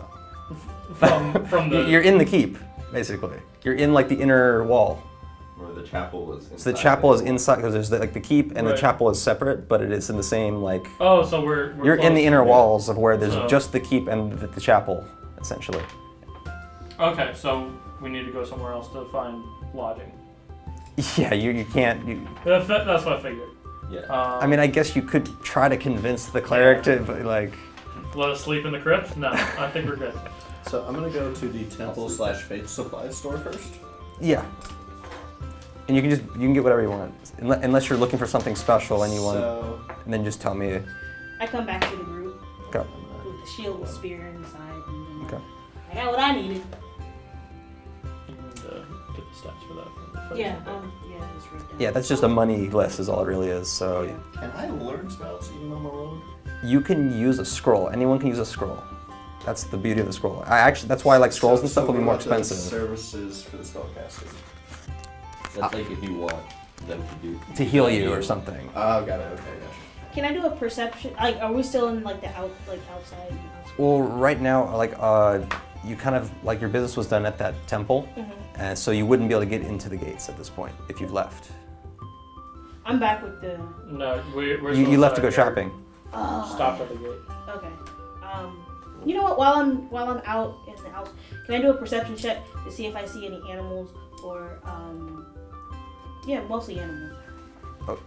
from the. you're in the keep basically. You're in like the inner wall. Where the chapel was inside. So the chapel is inside because there's like the keep and the Right. chapel is separate, but it is in the same like. Oh, so we're You're in the close. inner walls of where there's So- just the keep and the chapel, essentially. Okay, so we need to go somewhere else to find lodging. Yeah, you can't. That's what I figured. Yeah. I mean, I guess you could try to convince the cleric to like. Let us sleep in the crypt? No, I think we're good. So I'm gonna go to the temple/faith supply store first. Yeah. And you can get whatever you want, unless you're looking for something special and you want, So, and then just tell me. I come back to the group Okay. with the shield with spear inside. And then Okay. I got what I needed. And get the stats for that. From the first Yeah, one. yeah, just wrote down. Yeah, that's just a money list is all it really is. So Yeah. can I learn spells even on my own? you can use a scroll. Anyone can use a scroll. That's the beauty of the scroll. That's why like scrolls and stuff will be more what about the expensive. Services for the spellcaster. That's like if you want them to do. To heal you or something. Oh, got it. Okay, gotcha. Can I do a perception? Like, are we still in like the outside? Well, right now, like you kind of like your business was done at that temple, and so you wouldn't be able to get into the gates at this point if you've left. I'm back with the. No, we're You still left to go inside here. shopping. Stopped at the gate. Okay. You know what? While I'm out in the house, can I do a perception check to see if I see any animals or yeah, mostly animals.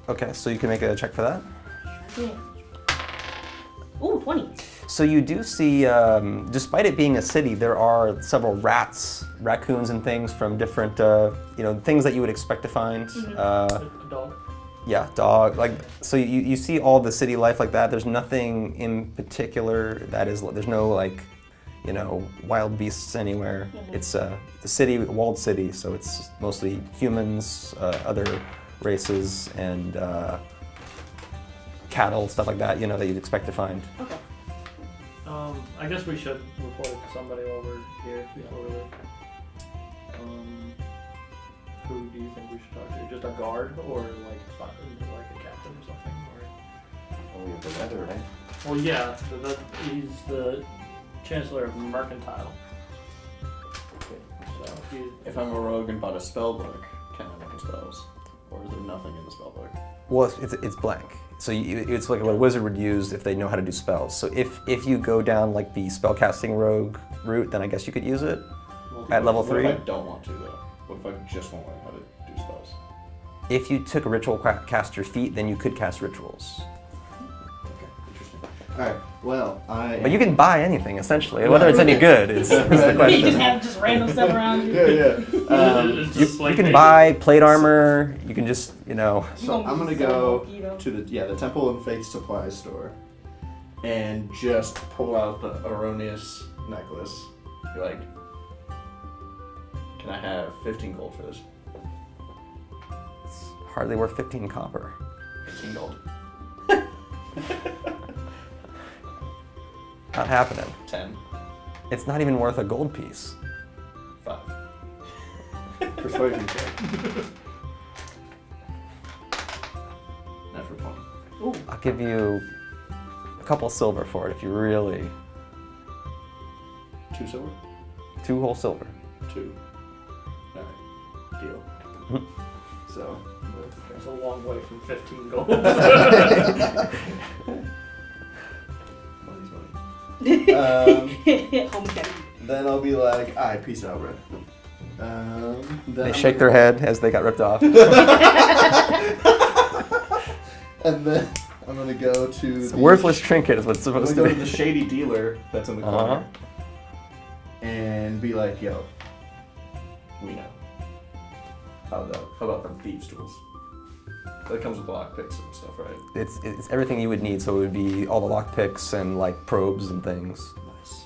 Okay, so you can make a check for that. Yeah. Ooh, 20. So you do see, despite it being a city, there are several raccoons and things from different, things that you would expect to find. A dog. Yeah, dog. Like, so you see all the city life like that. There's nothing in particular there's no like, wild beasts anywhere. It's the city, walled city, so it's mostly humans, other races, and cattle, stuff like that. That you'd expect to find. Okay. I guess we should report it to somebody over here before we leave. Who do you think we should talk to? Just a guard or like a captain or something? Oh, we have the weather, right? Well, yeah, he's the Chancellor of Mercantile. So If I'm a rogue and bought a spell book, can I learn spells? Or is there nothing in the spell book? Well, it's blank. So it's like what a wizard would use if they know how to do spells. So if you go down like the spellcasting rogue route, then I guess you could use it at level 3. What if I don't want to though? What if I just want to learn how to do spells? If you took a ritual caster feat, then you could cast rituals. Okay, interesting. Alright, well, But you can buy anything essentially. Whether it's any good is the You question. just have just random stuff around you. Yeah. It's You just like can they- buy plate armor. You can just So I'm gonna go to the Temple and Faith supply store and just pull out the erroneous necklace. Be like, can I have 15 gold for this? It's hardly worth 15 copper. 15 gold. Not happening. 10. It's not even worth a gold piece. 5. Persuasion check. Natural 20. Ooh. I'll give you a couple silver for it if you really 2 silver? 2 whole silver. 2. Alright. Deal. So. It's a long way from 15 gold. Money's money. Homestead. Then I'll be like, alright, peace out, bro. Then They shake their head as they got ripped off. And then I'm gonna go to It's a worthless trinket is what it's I'm gonna supposed go to to be. the shady dealer that's in the corner Uh-huh. and be like, yo, we know. How about them thieves' tools? That comes with lockpicks and stuff, right? It's everything you would need, so it would be all the lockpicks and like probes and things. Nice.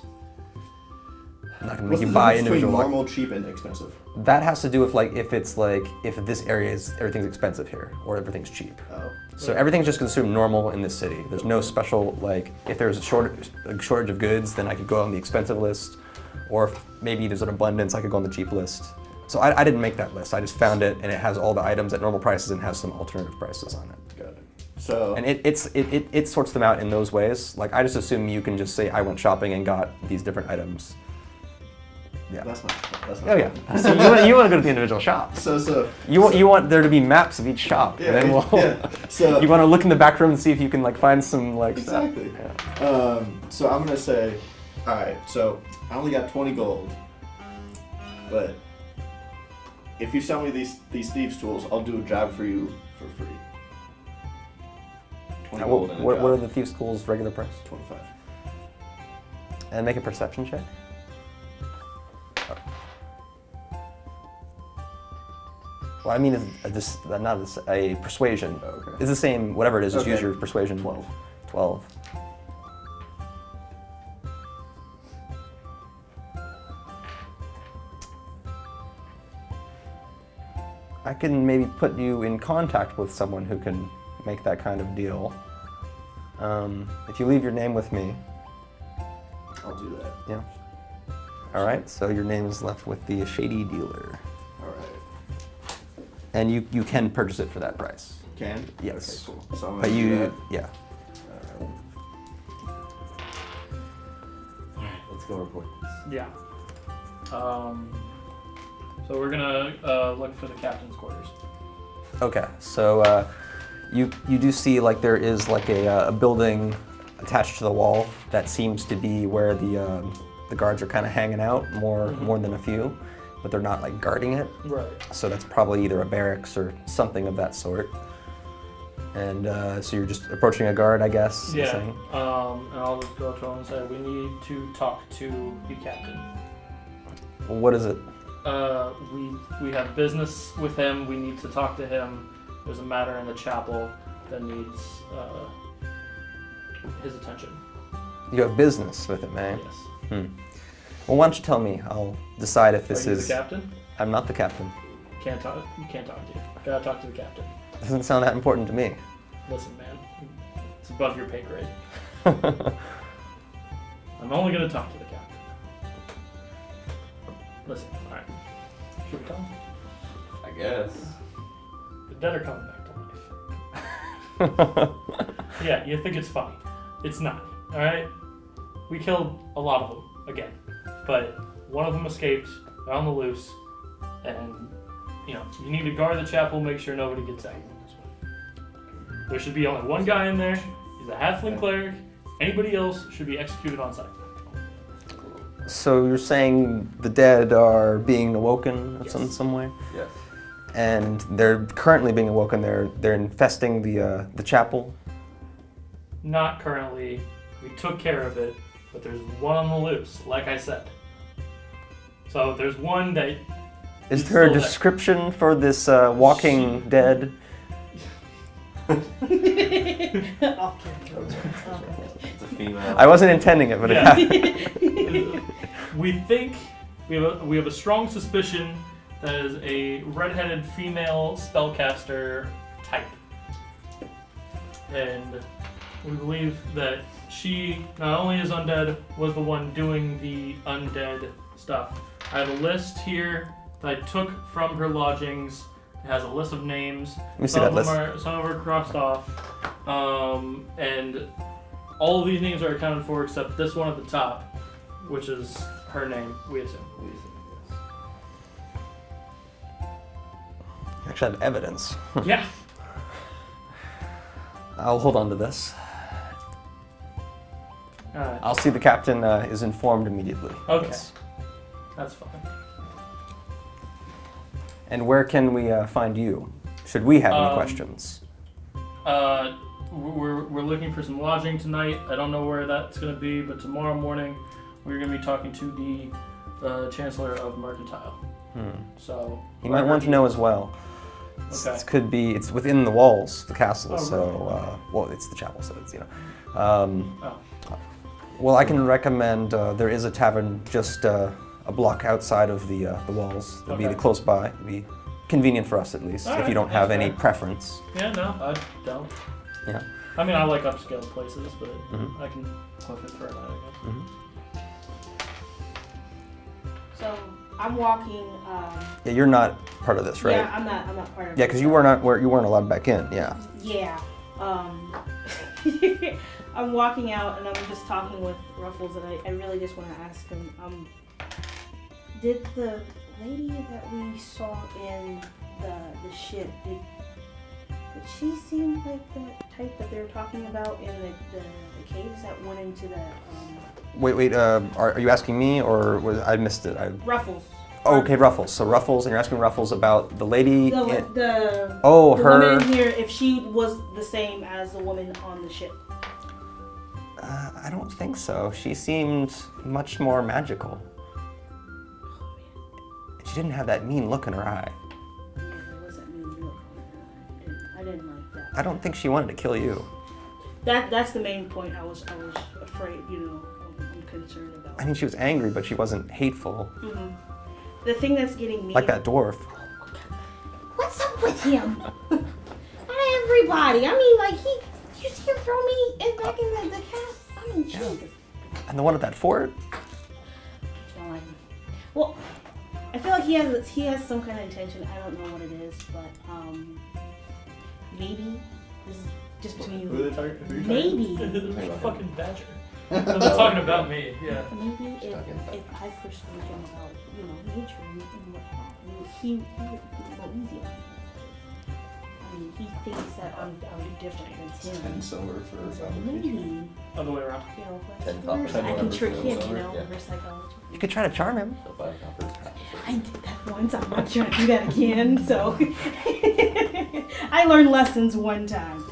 I'm not gonna make What's you the buy difference between individual normal, cheap, and expensive? That has to do with like if this area is everything's expensive here or everything's cheap. Oh. So everything's just consumed normal in this city. There's no special like if there's a shortage of goods, then I could go on the expensive list, or if maybe there's an abundance, I could go on the cheap list. So I didn't make that list. I just found it, and it has all the items at normal prices and has some alternative prices on it. Got it. So. And it sorts them out in those ways. Like I just assume you can just say I went shopping and got these different items. Yeah. That's not. Oh yeah. So you want to go to the individual shops. So. You want there to be maps of each shop, Yeah. and then we'll. Yeah. So. You want to look in the back room and see if you can like find some like Exactly. stuff. Yeah. So I'm gonna say, all right. So I only got 20 gold, but if you sell me these thieves' tools, I'll do a job for you for free. 20 gold and a What job. are the thieves' schools regular price? 25. And make a perception check. Well, I mean, not a persuasion. Oh, okay. It's the same, whatever it is, just use Okay. your persuasion. 12. 12. I can maybe put you in contact with someone who can make that kind of deal. If you leave your name with me. I'll do that. Yeah. All right, so your name is left with the Shady Dealer. All right. And you can purchase it for that price. Can? Yes. Okay, cool. So I'm But gonna do you, that. yeah. Alright, let's go report this. Yeah. So we're gonna look for the captain's quarters. Okay, so you do see like there is like a building attached to the wall that seems to be where the guards are kind of hanging out, more than a few, but they're not like guarding it. Right. So that's probably either a barracks or something of that sort. And so you're just approaching a guard, I guess. you're Yeah. saying? And I'll just go to him and say, we need to talk to the captain. Well, what is it? We have business with him. We need to talk to him. There's a matter in the chapel that needs his attention. You have business with him, eh? Yes. Well, why don't you tell me? I'll decide if this Are you is. the captain? I'm not the captain. Can't talk. You can't talk to you. Gotta talk to the captain. Doesn't sound that important to me. Listen, man. It's above your pay grade. I'm only gonna talk to the captain. Listen. All right. Should we come? I guess. The dead are coming back to life. Yeah, you think it's funny. It's not, alright? We killed a lot of them, again. But one of them escaped, they're on the loose, and, you need to guard the chapel, make sure nobody gets out. There should be only one guy in there, he's a halfling cleric, anybody else should be executed on sight. So you're saying the dead are being awoken Yes. in some way? Yes. And they're currently being awoken. They're infesting the chapel. Not currently, we took care of it, but there's one on the loose, like I said. So there's one that Is He's there a still there. description for this walking dead? Okay. It's a female. I wasn't intending it, but it Yeah. happened. We think we have a strong suspicion that is a redheaded female spellcaster type, and we believe that she not only is undead, was the one doing the undead stuff. I have a list here that I took from her lodgings. It has a list of names. Let me see that list. Some of them are crossed off, and all of these names are accounted for except this one at the top, which is her name, we assume. I actually have evidence. Yeah. I'll hold on to this. Alright, I'll see the captain is informed immediately. Okay. Yes. that's fine. And where can we find you? Should we have any questions? We're looking for some lodging tonight. I don't know where that's going to be, but tomorrow morning we're going to be talking to the Chancellor of Mercantile. So You might want to know as well. Okay. It could be, it's within the walls, the castle, Oh, so, really? well, it's the chapel, so it's, Oh. Well, I can recommend, there is a tavern just a block outside of the walls. It'll be Okay. close by. It'll be convenient for us at least, if Alright, you don't have that's any fair. preference. Yeah, no, I don't. Yeah. I mean, I like upscale places, but Mhm. I can clip it for a night, I guess. So I'm walking. Yeah, you're not part of this, right? Yeah, I'm not part of. Yeah, it. because you weren't allowed back in. Yeah. Yeah. I'm walking out and I'm just talking with Ruffles, and I really just want to ask him. Did the lady that we saw in the ship did she seem like the type that they were talking about in the caves that went into the Wait. Are you asking me, or I missed it? Ruffles? Oh, okay, Ruffles. So Ruffles, and you're asking Ruffles about the lady. The Oh, the her. woman in here, if she was the same as the woman on the ship. I don't think so. She seemed much more magical. She didn't have that mean look in her eye. Yeah, there was I don't think she wanted to kill you. That's the main point. I was afraid. I'm concerned about. I mean, she was angry, but she wasn't hateful. Mm-hmm. The thing that's getting me. Like that dwarf. What's up with him? Everybody. I mean, like you see him throw me back in the cast. I mean, Jesus. And the one at that fort? Don't like him. Well, I feel like he has some kind of intention. I don't know what it is, but maybe this is just between you. Who are they talking? Who are you Maybe. There's a fucking badger. No, they're talking about me. Yeah. Maybe if I persuade him about nature and whatnot, he would go easy on me. I mean, he thinks that I'm different than him. 10 silver for So maybe, Other way around. for 10 first, copper, I can 10 trick him, silver, yeah. reverse psychology. You could try to charm him. So 5 coppers. I did that once. I'm not trying to do that again. So I learned lessons one time.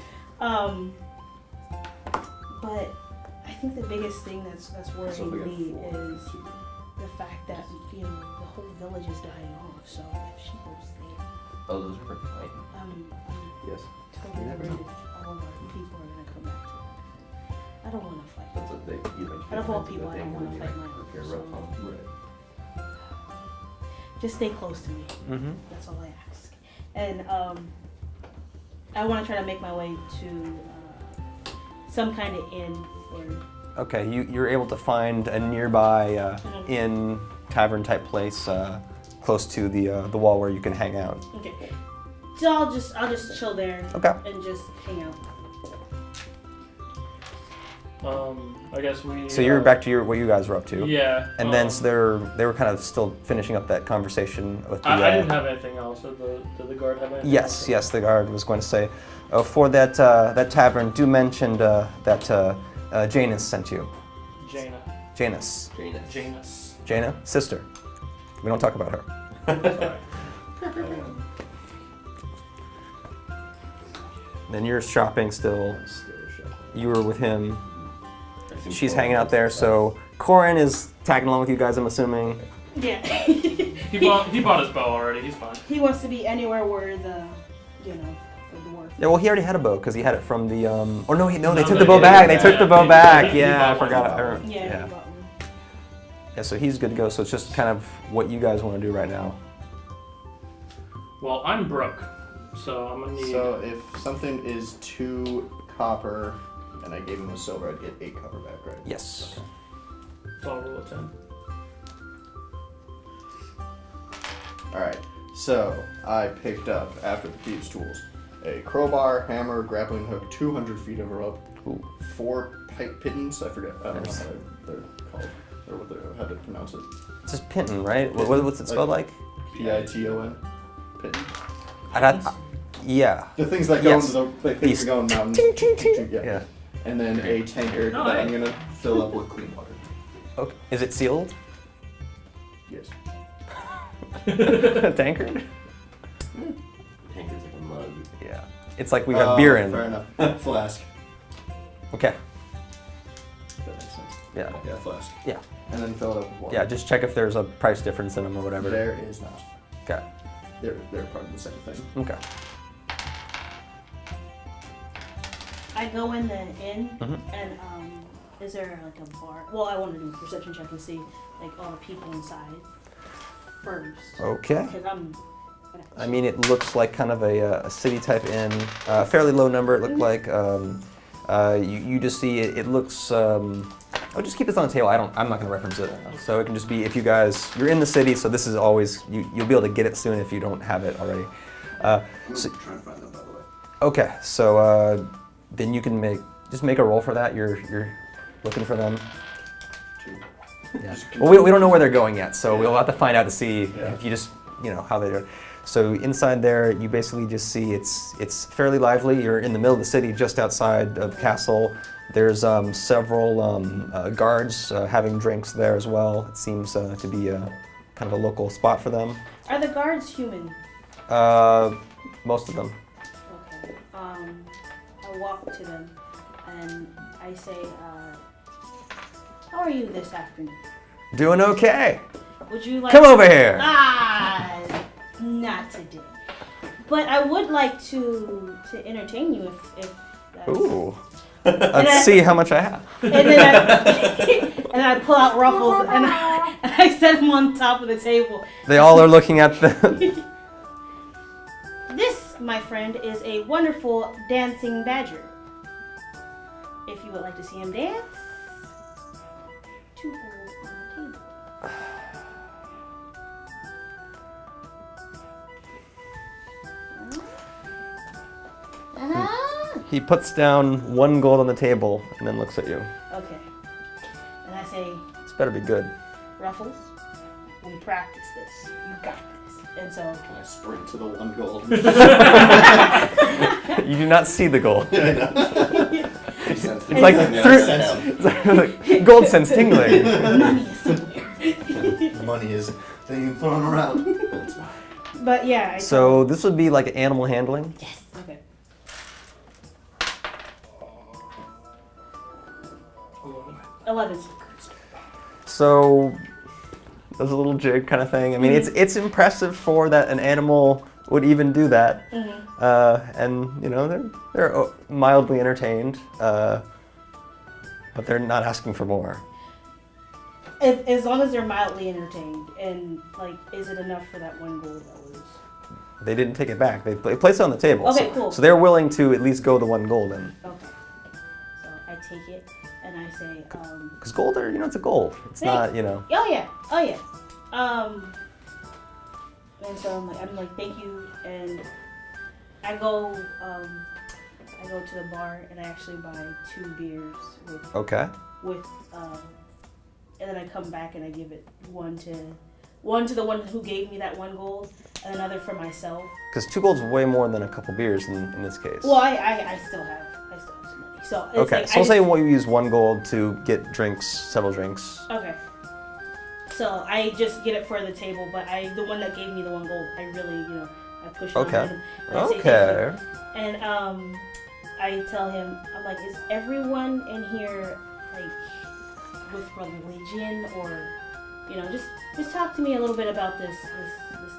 But I think the biggest thing that's worrying me is the fact that the whole village is dying off. So if she goes there, Oh, those are pretty fine. I'm Yes. totally worried if all of our people are gonna come back to life. I don't want to fight. That's what they even. Out of all people, I don't want to fight my repair own. rope on. So Right. just stay close to me. Mm-hmm. That's all I ask. And I want to try to make my way to some kind of inn or Okay, you're able to find a nearby Mhm. inn, tavern type place close to the wall where you can hang out. okay. So I'll just chill there Okay. and just hang out. I guess we. So you're back to what you guys were up to. Yeah. And then so they were kind of still finishing up that conversation with the. I didn't have anything else. Did the guard have anything? Yes, yes. The guard was going to say, for that that tavern, do mention that Janus sent you. Jaina. Janus. Janus. Jaina, sister. We don't talk about her. Sorry. Then you're shopping still. You were with him. She's hanging out there. So Coren is tagging along with you guys, I'm assuming. Yeah. He bought his bow already. He's fine. He wants to be anywhere where the dwarf. Yeah, well, he already had a bow because he had it from the. Or no, they No, took they the bow did. back. They Yeah, took the yeah. bow He back. bought Yeah, I one. forgot. Yeah, Yeah. he bought one. Yeah, so he's good to go. So it's just kind of what you guys want to do right now. Well, I'm broke, so I'm gonna need. So if something is 2 copper and I gave him a silver, I'd get 8 copper back, right? Yes. So I'll roll a 10. Alright, so I picked up, after the thieves' tools, a crowbar, hammer, grappling hook, 200 feet of rope, Ooh. 4 pipe pittons, I forget, I don't know how they're called, or how to pronounce it. It's just Pinton, right? What's it spelled like? Piton? Piton? Yeah. The things that go Yes. into the things These- that go in mountains. Ting, ting, ting. Yeah. Yeah. And then a tankard Oh, that hey. I'm gonna fill up with clean water. Okay. Is it sealed? Yes. A tankard? Tanker's like a mug. Yeah. It's like we have beer in. Fair enough. Flask. Okay. That makes sense. Yeah. Yeah, flask. Yeah. And then fill it up with water. Yeah. Just check if there's a price difference in them or whatever. There is not. Okay. They're part of the same thing. Okay. I go in the inn Mhm. and is there like a bar? Well, I want to do a perception check and see like all the people inside first. Okay. Because I'm. I mean, it looks like kind of a city type inn. Fairly low number. It looked like. You just see it. It looks. I'll just keep this on the table. I'm not going to reference it. So it can just be if you guys. You're in the city, so this is always. You'll be able to get it soon if you don't have it already. So, Trying to find them, by the way. okay. So then you can make a roll for that. You're looking for them. 2. Yeah. Just Well, we don't know where they're going yet, so we'll have to find out to see Yeah. if you just how they are. So inside there, you basically just see it's fairly lively. You're in the middle of the city, just outside of the castle. There's several guards having drinks there as well. It seems to be kind of a local spot for them. Are the guards human? Most of them. Okay. I walk to them and I say, "How are you this afternoon? Doing okay. Would you like?" Come over here. Ah, not today. But I would like to entertain you if that's... Ooh. Let's see how much I have. And then and I pull out Ruffles and I set him on top of the table. They all are looking at the. This, my friend, is a wonderful dancing badger. If you would like to see him dance, 2 gold on the table. He puts down 1 gold on the table and then looks at you. Okay. And I say, This better be good. Ruffles, we practice this. You got this. And so Can I sprint to the 1 gold? You do not see the gold. It's It's like gold sense tingling. money is somewhere. The money is being thrown around. That's fine. But yeah. So this would be like animal handling. Yes. Okay. 11. So there's a little jig kind of thing. I mean, it's impressive for that an animal would even do that. And you know they're mildly entertained, but they're not asking for more. As long as they're mildly entertained, and like, is it enough for that 1 gold that was? They didn't take it back. They placed it on the table. Okay, so, cool. So they're willing to at least go the 1 gold in. Okay. So I take it and I say, Because gold, it's a gold. It's not, Oh yeah. And so I'm like, thank you, and I go to the bar and I actually buy 2 beers Okay. with and then I come back and I give it one to the one who gave me that 1 gold, and another for myself. Because 2 gold's way more than a couple beers in this case. Well, I still have some money, so it's Okay, like, so we'll say you use 1 gold to get several drinks. Okay. So I just get it for the table, but the one that gave me the 1 gold, I really, I push it on him. And I say thank Okay. you. And I tell him, I'm like, is everyone in here like with religion, or just talk to me a little bit about this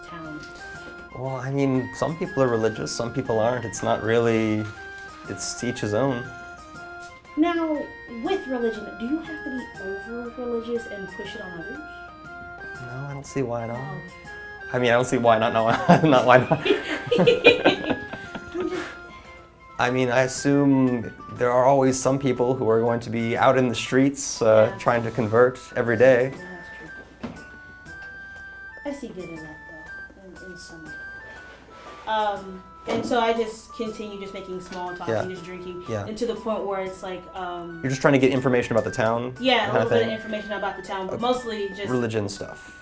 town. Well, I mean, some people are religious, some people aren't. It's not really, it's to each his own. Now, with religion, do you have to be over religious and push it on others? No, I don't see why not. Oh. I mean, I don't see why not. No, not why not. I mean, I assume there are always some people who are going to be out in the streets trying to convert every day. Yeah, that's true. I see good in that, though, in some way. And so I just continue just making small talk and just drinking, and to the point where it's like... You're just trying to get information about the town? Yeah, a little bit of information about the town, but mostly just... Religion stuff?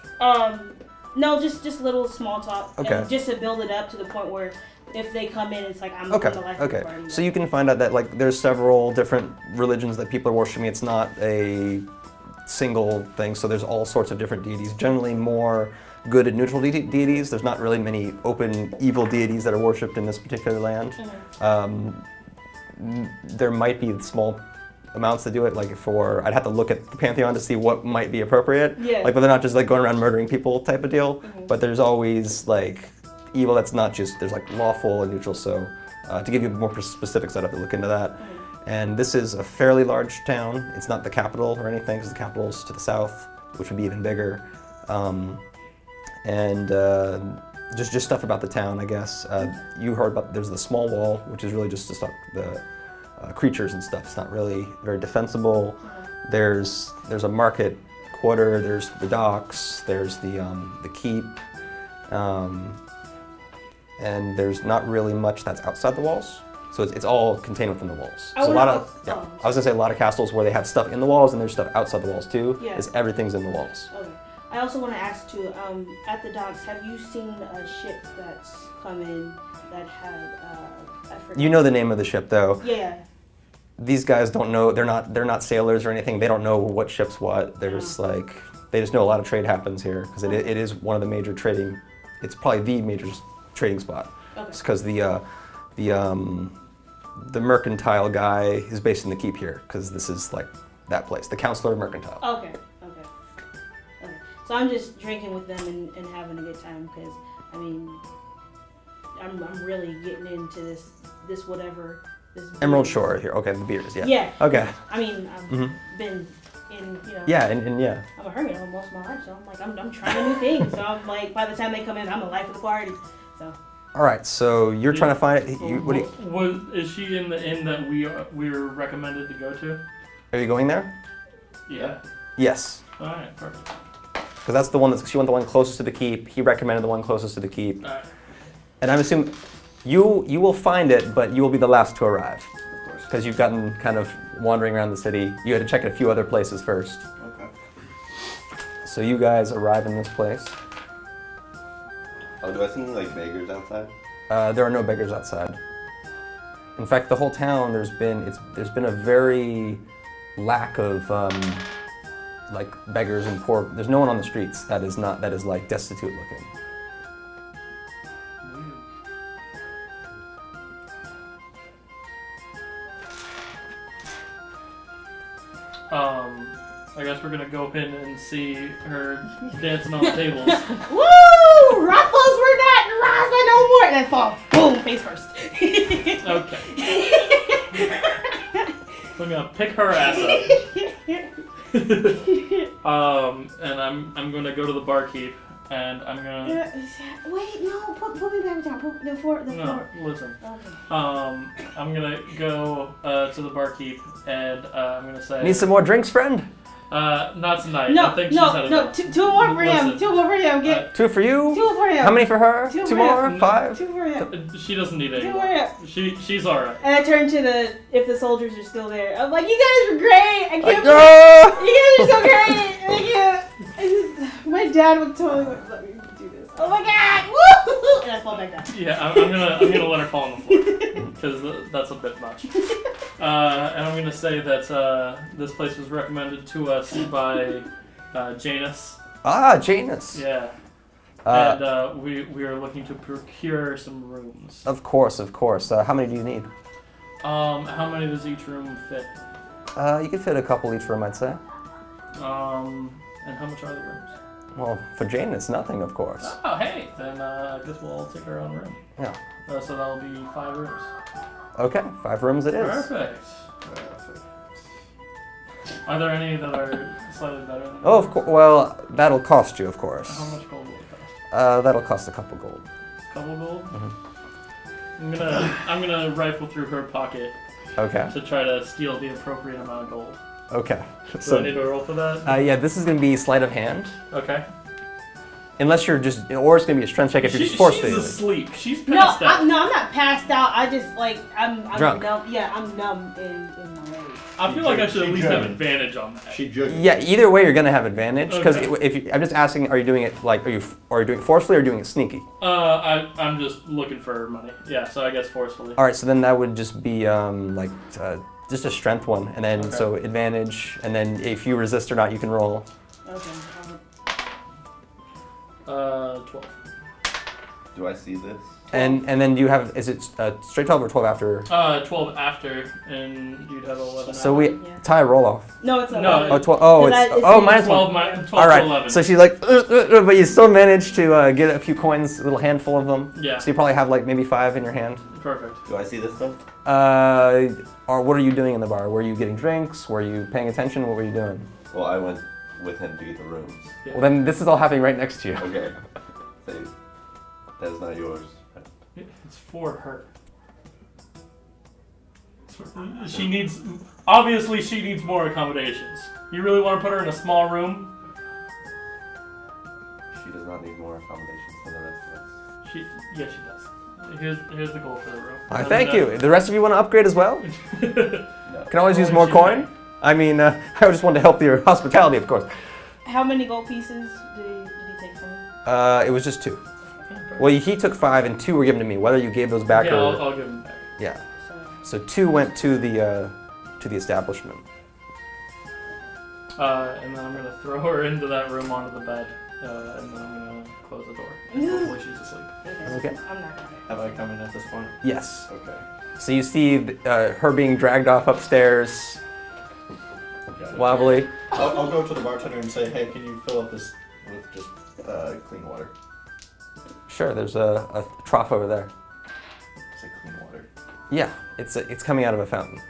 No, just little small talk, Okay. and just to build it up to the point where if they come in, it's like I'm the life of the party. So you can find out that like there's several different religions that people are worshiping. It's not a single thing, so there's all sorts of different deities. Generally more good and neutral deities. There's not really many open evil deities that are worshipped in this particular land. There might be small amounts to do it, like I'd have to look at the Pantheon to see what might be appropriate. Yeah. Like, but they're not just like going around murdering people type of deal. But there's always like evil that's not just, there's like lawful and neutral. So to give you more specifics, I'd have to look into that. And this is a fairly large town. It's not the capital or anything, because the capital's to the south, which would be even bigger. Just stuff about the town, I guess. You heard about, there's the small wall, which is really just to stop the creatures and stuff. It's not really very defensible. There's a market quarter, there's the docks, there's the keep, and there's not really much that's outside the walls. So it's all contained within the walls. So I was gonna say a lot of castles where they have stuff in the walls and there's stuff outside the walls too. Yeah. Is everything's in the walls. Okay. I also want to ask too, at the docks, have you seen a ship that's come in that had, I forget. You know the name of the ship though. Yeah. These guys don't know, they're not sailors or anything. They don't know what ship's what. They're just like, they just know a lot of trade happens here because it is one of the major trading, it's probably the major trading spot. Okay. It's because the mercantile guy is based in the keep here because this is like that place, the Counselor of Mercantile. Okay. So I'm just drinking with them and having a good time because, I mean, I'm really getting into this whatever. This Emerald beer. Shore here. Okay, the beers. Yeah. Yeah. Okay. I mean, I've Mhm. been in, Yeah, and yeah. I'm a hermit most of my life, so I'm like, I'm trying new things. So I'm like, by the time they come in, I'm the life of the party. So. All right. So you're trying to find it. What do you, Is she in the inn that we were recommended to go to? are you going there? Yeah. Yes. All right. Perfect. Because that's the one she went the one closest to the keep. He recommended the one closest to the keep. All right. And I'm assuming you will find it, but you will be the last to arrive. Of course. Because you've gotten kind of wandering around the city. You had to check a few other places first. Okay. So you guys arrive in this place. Oh, do I see any like beggars outside? There are no beggars outside. In fact, the whole town there's been a very lack of like beggars and poor. There's no one on the streets that is like destitute looking. I guess we're gonna go up in and see her dancing on the tables. Woo! Ruffles, we're not Raza no more. And then fall. Boom, face first. Okay. So I'm gonna pick her ass up. And I'm gonna go to the barkeep and I'm gonna. Wait, no, put me back down. Put the floor. No, listen. Okay. I'm gonna go to the barkeep and I'm gonna say. Need some more drinks, friend? Not tonight. No, I think she's had enough. two more for him. Listen. Two more for him. Get Two for you? two for him. How many for her? Two Two for more? him. 5? Two for him. She doesn't need any Two more. for him. She's alright. And I turn to if the soldiers are still there. I'm like, you guys are great. I can't Ah! You guys are so great. My dad would totally let me do this. Oh my god! Woo! And I fall back down. Yeah, I'm gonna let her fall on the floor because that's a bit much. And I'm gonna say that this place was recommended to us by Janus. Ah, Janus. Yeah. Uh, And we are looking to procure some rooms. Of course. How many do you need? How many does each room fit? You could fit a couple each room, I'd say. And how much are the rooms? Well, for Janus, nothing, of course. Oh, hey, then I guess we'll all take our own room. Yeah. So that'll be 5 rooms. Okay, 5 rooms it is. Perfect. Are there any that are slightly better than Oh, of course. Well, that'll cost you, of course. How much gold will it cost? That'll cost a couple gold. Couple gold? Mhm. I'm gonna rifle through her pocket Okay. to try to steal the appropriate amount of gold. Okay. So I need to roll for that? Yeah, this is gonna be sleight of hand, Okay. unless you're just, or it's gonna be a strength check if you're just forced she's to. asleep. She's No, passed out. I'm not passed out. I just I'm Drunk. numb. Yeah, I'm numb in my rage. I feel like I should at She least have jugged. advantage on that. She jugged. Yeah, either way you're gonna have advantage because Okay. if you, I'm just asking, are you doing it like, are you doing it forcefully or doing it sneaky? I'm just looking for money. Yeah, so I guess forcefully. All right, so then that would just be just a strength one, and then Okay. so advantage, and then if you resist or not, you can roll. Okay. 12. Do I see this? And then do you have, is it straight 12 or 12 after? 12 after, and you'd have 11. So we Yeah. tie a roll off. No, it's No, not. Oh, 12. Oh, Because it's I- it's oh in minus 12, one. 12 All to right. 11. So she's like, but you still managed to get a few coins, a little handful of them. Yeah. So you probably have like maybe 5 in your hand. Perfect. Do I see this though? Or what are you doing in the bar? Were you getting drinks? Were you paying attention? What were you doing? Well, I went with him to get the rooms. Yeah. Well, then this is all happening right next to you. Okay. Say, that is not yours. It's for her. She needs, obviously she needs more accommodations. You really want to put her in a small room? She does not need more accommodations than the rest of us. She does. Here's the goal for the room. I thank you. The rest of you want to upgrade as well? No. Can always use Oh, more she coin. might. I mean, I just wanted to help your hospitality, of course. How many gold pieces did he take from me? It was just 2. Well, he took 5 and 2 were given to me. Whether you gave those back Yeah, or I'll give him back. yeah. So, So 2 went to the establishment. And then I'm gonna throw her into that room onto the bed, and then I'm gonna close the door. And hopefully she's asleep. Okay. I'm not gonna. Have I come in at this point? Yes. Okay. So you see her being dragged off upstairs, Got it. wobbly. I'll go to the bartender and say, hey, can you fill up this with just clean water? Sure, there's a trough over there. Yeah, it's coming out of a fountain.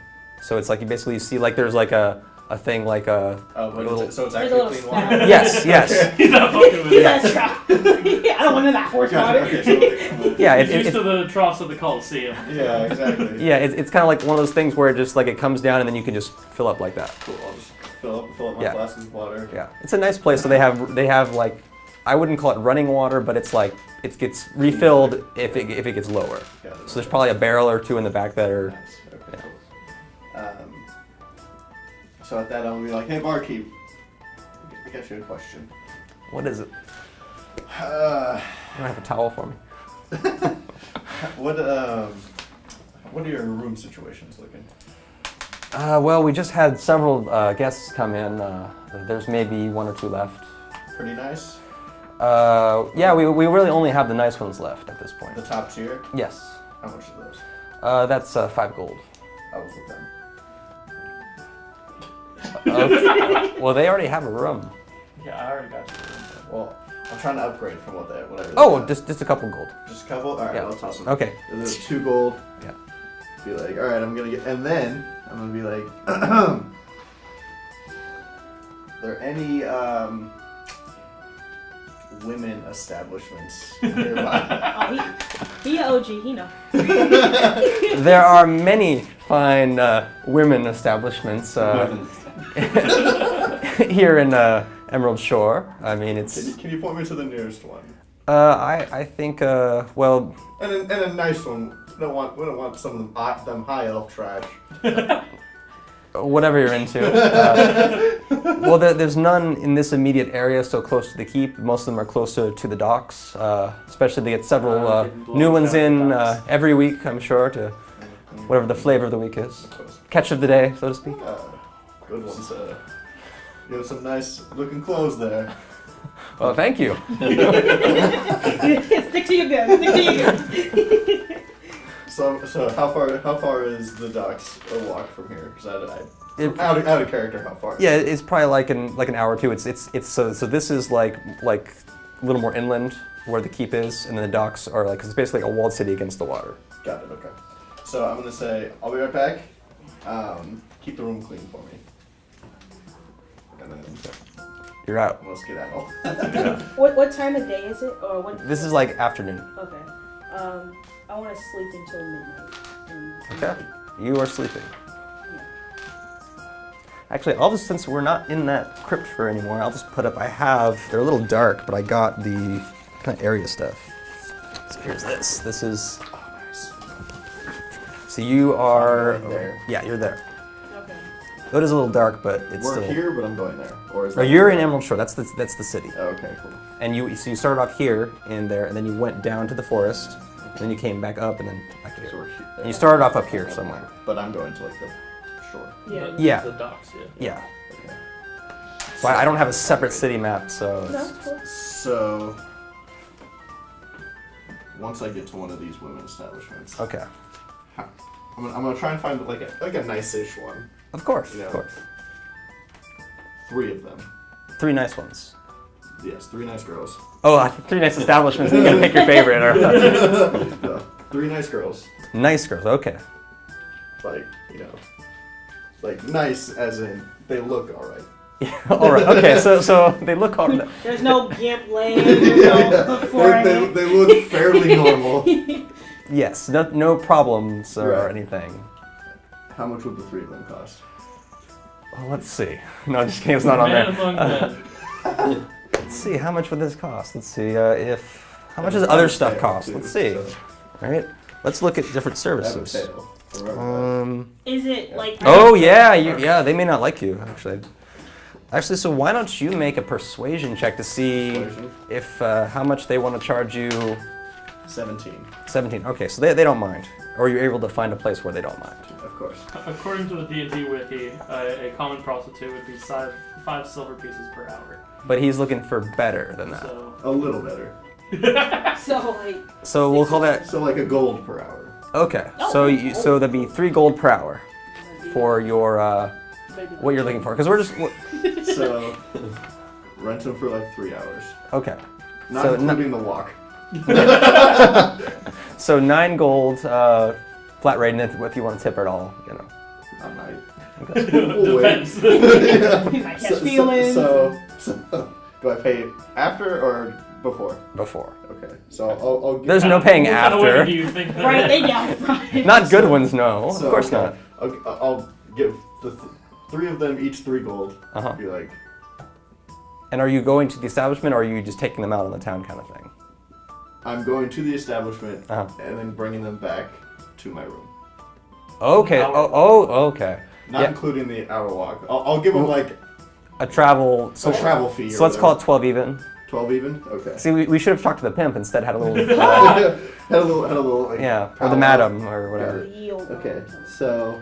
So it's like you basically see like there's like a thing like a Oh, but little. so it's There's a actually little clean spout. water? Yes, yes. He's not fucking with it. That's trap. I don't want to that horse Got water. it, okay, so Yeah, He's used to the troughs of the Coliseum. yeah, exactly. Yeah, it's kind of like one of those things where it just like it comes down and then you can just fill up like that. Cool, I'll just fill up my Yeah. flask with water. Yeah, it's a nice place. So they have like, I wouldn't call it running water, but it's like it gets refilled if it gets lower. Got it. So there's probably a barrel or two in the back that are. Nice. Okay, cool. So at that, I'll be like, hey, barkeep, I got you a question. What is it? Uh, You don't have a towel for me. what are your room situations looking? Well, we just had several guests come in. There's maybe one or two left. Pretty nice. Yeah, we really only have the nice ones left at this point. The top tier. Yes. How much are those? That's 5 gold. I was with them. Well, they already have a room. Yeah, I already got you. Well, I'm trying to upgrade from whatever. they Oh, got. just a couple gold. Just a couple. All right, Yeah. I'll toss them. Okay. There's 2 gold. Yeah. Be like, all right, I'm gonna get, and then I'm gonna be like, there any women establishments nearby? Oh, he a OG, he know. There are many fine women establishments here in Emerald Shore. I mean, it's. Can you point me to the nearest one? I think well. And a nice one. We don't want some of them high elf trash. Whatever you're into. Well, there's none in this immediate area so close to the keep. Most of them are closer to the docks. Especially they get several new ones in every week, I'm sure, to whatever the flavor of the week is. Catch of the day, so to speak. Good ones. You have some nice looking clothes there. Well, thank you. Stick to your guns. Stick to your guns. So how far is the docks a walk from here? Because out of character, how far? Yeah, it's probably like an hour or two. It's so this is like a little more inland where the keep is, and then the docks are like, 'cause it's basically a walled city against the water. Got it. Okay. So I'm gonna say I'll be right back. Keep the room clean for me. And then You're out. let's get out. What time of day is it? Or what? This is like afternoon. Okay. I want to sleep until midnight. Okay. You are sleeping. Actually, I'll just, since we're not in that crypt for anymore, I'll just put up, they're a little dark, but I got the kind of area stuff. So here's this. This is, Nice. so you are, I'm going there. yeah, you're there. Okay. It is a little dark, but it's We're still. here, but I'm going there. Or is Oh, that you're in Emerald Shore. That's the city. Oh, okay, cool. And so you started off here and there, and then you went down to the forest, and then you came back up, and then back So here. we're here. And you started off up here somewhere. But I'm going to like the shore. Yeah. Yeah. The docks, yeah. Yeah. Okay. So I don't have a separate city map, so. No, it's cool. So once I get to one of these women establishments, Okay. I'm gonna try and find like a nice-ish one. Of course. Yeah. Of course. 3 of them. 3 nice ones. Yes, 3 nice girls. Oh, 3 nice establishments. You're gonna pick your favorite. Or... No, 3 nice girls. Nice girls. Okay. Like, like nice as in they look all right. All right. Okay. So they look hard. There's no gimp leg. There's no forehead. They look fairly normal. Yes. No problems or Right. anything. How much would the 3 of them cost? Well, let's see. No, just kidding. It's not on Man there. among men. Let's see. How much would this cost? Let's see. How much does other stuff cost? Too, Let's see. so All right. Let's look at different I have a services. tail. Remember Is it like? Oh yeah. Yeah. They may not like you actually. Actually, so why don't you make a persuasion check to see Persuasion? if how much they want to charge you? 17, 17. Okay, so they don't mind, or you're able to find a place where they don't mind. of course. According to the D&D wiki, a common prostitute would be 5 silver pieces per hour. But he's looking for better than that. So A little better. So like. So we'll call that. So like a gold per hour. Okay. Oh. So that'd be 3 gold per hour for your what you're looking for, because we're just So rent them for like 3 hours, okay. not So including the walk. So 9 gold flat rate, and if you want to tip at all, you know. I might. Depends. Yeah. You might catch feelings. So, do I pay after or before? Before. Okay. So I'll give. There's no paying What kind of after. way do you think that Right, is? they down front. Not good ones, no. So, Of course okay. not. I'll give the three of them each 3 gold. Uh-huh. Be like, And are you going to the establishment, or are you just taking them out on the town kind of thing? I'm going to the establishment Uh-huh. and then bringing them back to my room. Okay. Hour Okay. Not Yeah. including the hour walk. I'll give them like A travel. a So, travel fee. so let's call it 12 even. 12 even. Okay. See, we should have talked to the pimp instead. Had a little. had a little. Like, Yeah, or the powwow. madam or whatever. Yield. Okay. So,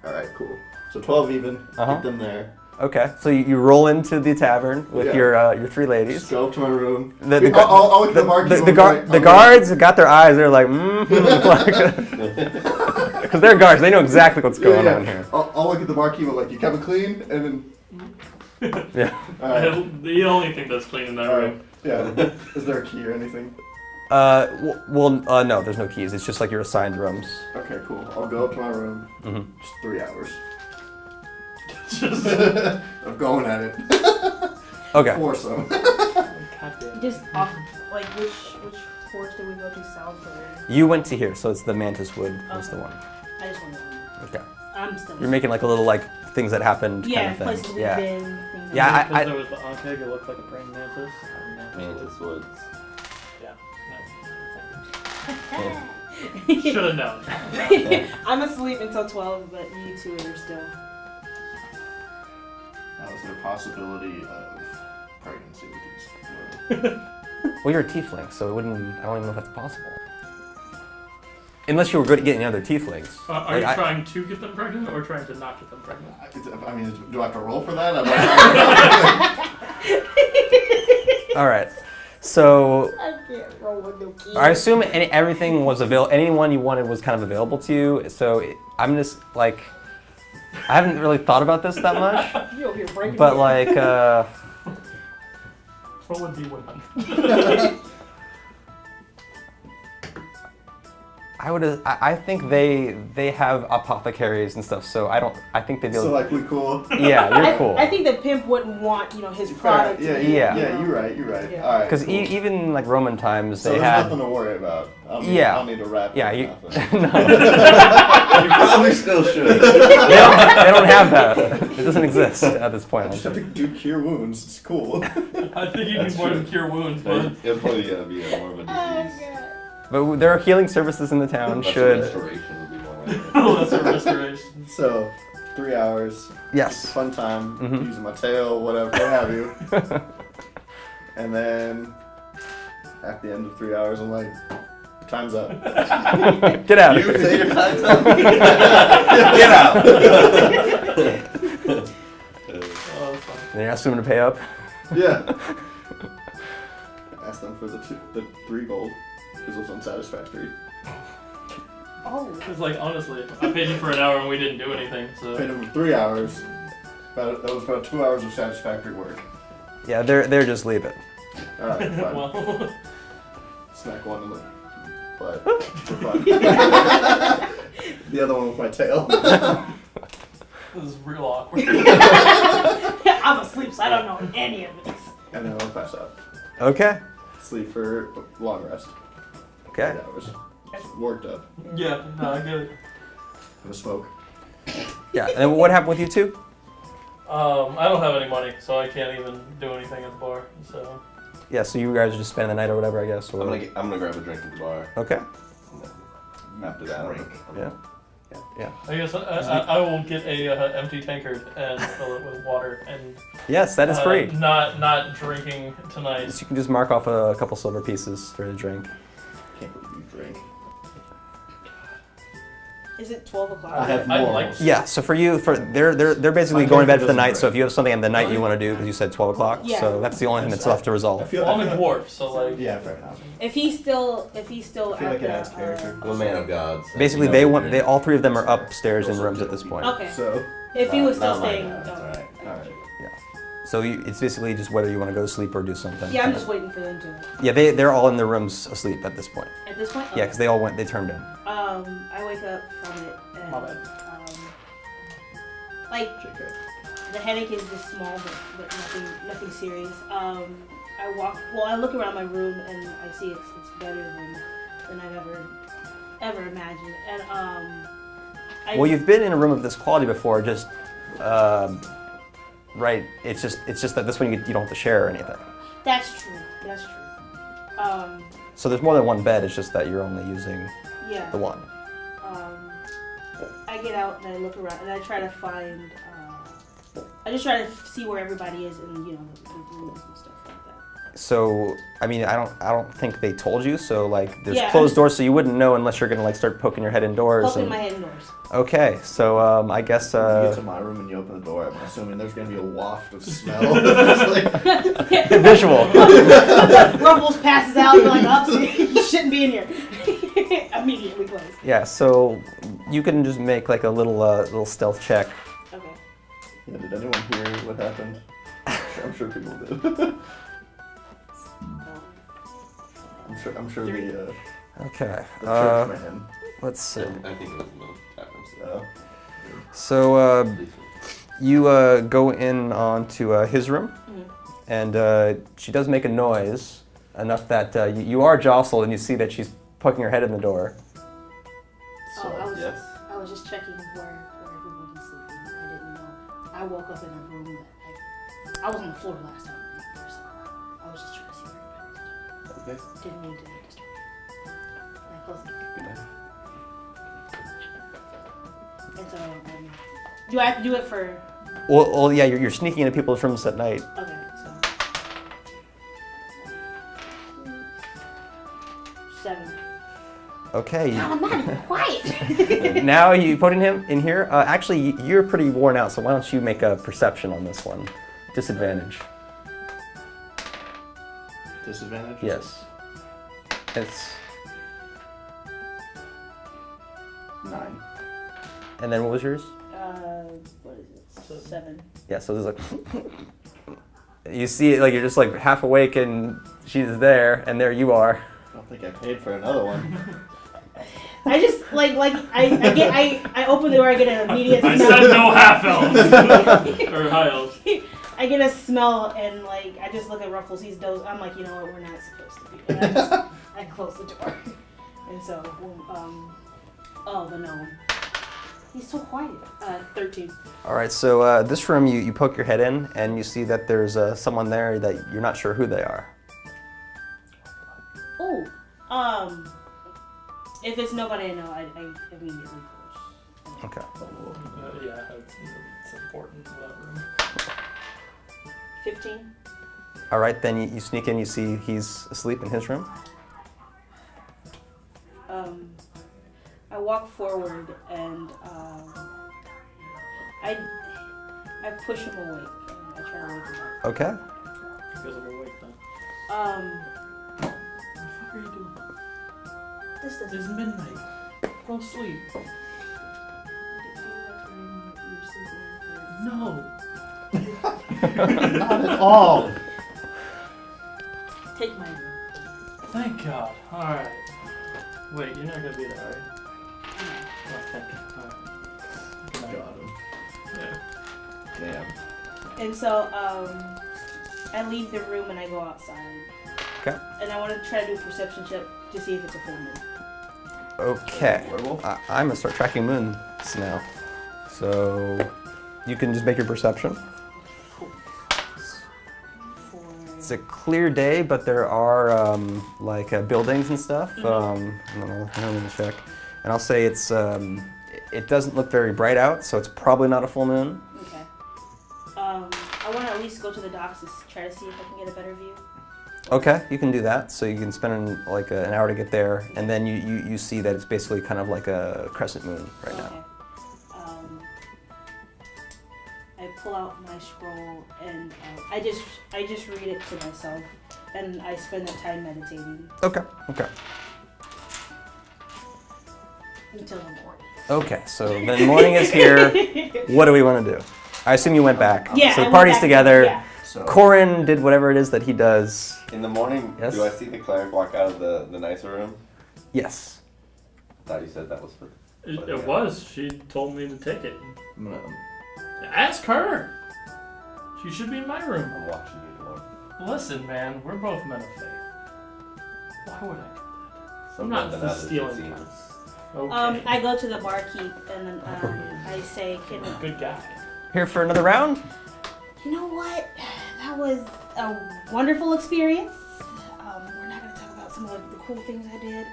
all right, cool. So 12 even. Uh-huh. Get them there. Okay, so you roll into the tavern with Yeah. your 3 ladies. Just go up to my room. The I'll look at the barkeep. the guards got their eyes. They're like, because they're guards. They know exactly what's going on here. I'll look at the barkeep. I'm like, you coming clean? And then. Yeah. All right. The only thing that's clean in that All room. right. Yeah. Is there a key or anything? No, there's no keys. It's just like your assigned rooms. Okay, cool. I'll go up to my room. Mm-hmm. Just 3 hours. Just I'm going at it. Okay. Foursome. goddamn. Just off, like, which force did we go to south or? You went to here, so it's the Mantis Wood was the one. I just want to know. Okay. I'm still. You're making like a little like things that happened yeah, kind of places thing. we've Yeah. been. Things Yeah, Because I- there was the Ankeg, it looked like a praying mantis. Mantis Woods. Yeah. that Should have known. I'm asleep until 12, but you two are still. Now, is there a possibility of pregnancy with these? Well, you're a tiefling, so it wouldn't. I don't even know if that's possible. Unless you were good at getting other tieflings. Are you trying to get them pregnant or trying to not get them pregnant? I mean, do I have to roll for that? All right. So I can't roll with no key. I assume everything was available. Anyone you wanted was kind of available to you. So I'm just like, I haven't really thought about this that much, You over here breaking but me. like, Roll a D100. I think they have apothecaries and stuff. So I think they'd be So able. like we cool. Yeah, you're cool. I think the pimp wouldn't want, his product. Yeah, to be, Yeah. Yeah, you're right. Yeah. All right. Because cool. even like Roman times, So they there's had. nothing to worry about. I'll need a wrap. Yeah, or you. nothing. No, You probably still should. they don't have that. It doesn't exist at this I point. just have to do cure wounds. It's cool. I think you need more than cure wounds, but It'll probably be more of a disease. But there are healing services in the town. Lesser Should restoration would be more like it. lesser restoration. So 3 hours. yes. Fun time. Mhm. Using my tail, whatever, what have you. And then at the end of 3 hours, I'm like, time's up. Get out. You say your time's up. Get out. Oh, that's funny. And you ask them to pay up. Yeah. Ask them for the 3 gold because it was unsatisfactory. Oh. It's like, honestly, I paid you for an hour and we didn't do anything, Paid so. them for 3 hours. That was about 2 hours of satisfactory work. Yeah, they're just leave it. All right, fine. Well, Smack one in the butt for fun. The other one with my tail. this is real awkward. I'm asleep, so I don't know any of this. And then I'll pass out. Okay. Sleep for long rest. Okay. 8 hours. Worked up. Yeah, no, I get it. Have a smoke. Yeah. And then what happened with you two? I don't have any money, so I can't even do anything at the bar, so. Yeah. So you guys are just spending the night or whatever, I guess. Or... I'm gonna grab a drink at the bar. Okay. After that, Yeah. I guess I will get a empty tankard and fill it with water and. Yes, that is free. Not drinking tonight. So you can just mark off a couple silver pieces for the drink. Can't believe you drink. Is it 12 o'clock? I have I'd more. like to. Yeah. So for you, they're basically My going to bed character for the night. doesn't So if you have something at the night you want to do, because you said 12 o'clock, Yeah. so that's the only thing that's left to I resolve. feel, Well, I'm I a feel dwarf, so like. Yeah, fair enough. If he's still I feel at like it the, adds character. I'm a man of God. So Basically, you they know want. what They you're all 3 of them are upstairs in rooms at this point. Okay. So, If he was still not my staying. bad, it's oh, alright. alright. So it's basically just whether you want to go to sleep or do something. Yeah, I'm just waiting for them to. Yeah, they're all in their rooms asleep at this point. At this point? Yeah, because they turned in. I wake up from it and My bad. like JK. the headache is just small, but nothing serious. I look around my room and I see it's better than I've ever imagined. And Well, you've been in a room of this quality before, just right. It's just that this one you don't have to share or anything. That's true. So there's more than one bed. It's just that you're only using Yeah. the one. I get out and I look around and I try to find. I just try to see where everybody is in the rooms and stuff like that. So I mean, I don't think they told you. So like, there's Yeah, closed doors, so you wouldn't know unless you're gonna like start poking your head indoors. Poking my head indoors. Okay, so I guess. When you get to my room and you open the door, I'm assuming there's gonna be a waft of smell. Just like, Visual. Ruffles passes out. You're like, oh, you shouldn't be in here. Immediately close. Yeah, so you can just make like a little stealth check. Okay. yeah, did anyone hear what happened? I'm sure people did. I'm sure the Okay. churchman. Let's see. I think it was most happens. So you go in onto his room, and she does make a noise enough that you are jostled, and you see that she's poking her head in the door. So yes. I was just checking where everyone was sleeping. I didn't know. I woke up in a room that I was on the floor last time. So I was just trying to see where everybody was. Okay. Didn't mean to disturb you. And I closed the door. Good night. And so, do I have to do it for? Well, yeah, you're sneaking into people's rooms at night. Okay, so 7. Okay. I'm not even quiet. Now you putting him in here. Actually, you're pretty worn out, so why don't you make a perception on this one? Disadvantage. Disadvantage? Yes. It's 9. and then what was yours? What is it? 7. Yeah. So there's like you see it like you're just like half awake and she's there and there you are. I don't think I paid for another one. I just I open the door. I get an immediate I smell. said no half elves or high elves. I get a smell and like I just look at Ruffles. He's dozing. I'm like, you know what? We're not supposed to be. And I close the door. And so, the gnome. He's so quiet. 13. All right. So this room you poke your head in and you see that there's someone there that you're not sure who they are. Oh, if it's nobody I know, I immediately close. Okay. Yeah, it's important in that room. 15. All right. Then you sneak in. You see he's asleep in his room. I walk forward and I push him awake. And I try to wake him up. Okay. He feels like awake then. Um, What the fuck are you doing? this doesn't. It's midnight. Go sleep. No. Not at all. Take my room. Thank God. Alright. Wait, you're not gonna be there, right? Oh, thank you. Alright. Good night. Got him. Yeah. Damn. And so I leave the room and I go outside. Okay. And I want to try to do a perception check to see if it's a full moon. Okay. Werewolf? I'm gonna start tracking moons now. So you can just make your perception. It's a clear day, but there are buildings and stuff. I don't know. I'm gonna check, and I'll say it's it doesn't look very bright out, so it's probably not a full moon. Okay. I want to at least go to the docks to try to see if I can get a better view. Okay, you can do that. So you can spend an hour to get there, and then you see that it's basically kind of like a crescent moon right now. I pull out my scroll and I just read it to myself, and I spend that time meditating Okay. until the morning. Okay, so then morning is here. What do we want to do? I assume you went back. Yeah, So I the went party's back, together. yeah. So Coren did whatever it is that he does. In the morning, Yes? do I see the cleric walk out of the nicer room? Yes. I thought you said that was for. It was. She told me to take it. I'm gonna. Ask her. She should be in my room. I'm watching you, Lord. Listen, man, we're both men of faith. Why would I do that? I'm not Sometimes others, it stealing. seems. Okay. I go to the barkeep and then I say, "Can Good guy. Here for another round? you know what? That was a wonderful experience. We're not gonna talk about some of the cool things I did.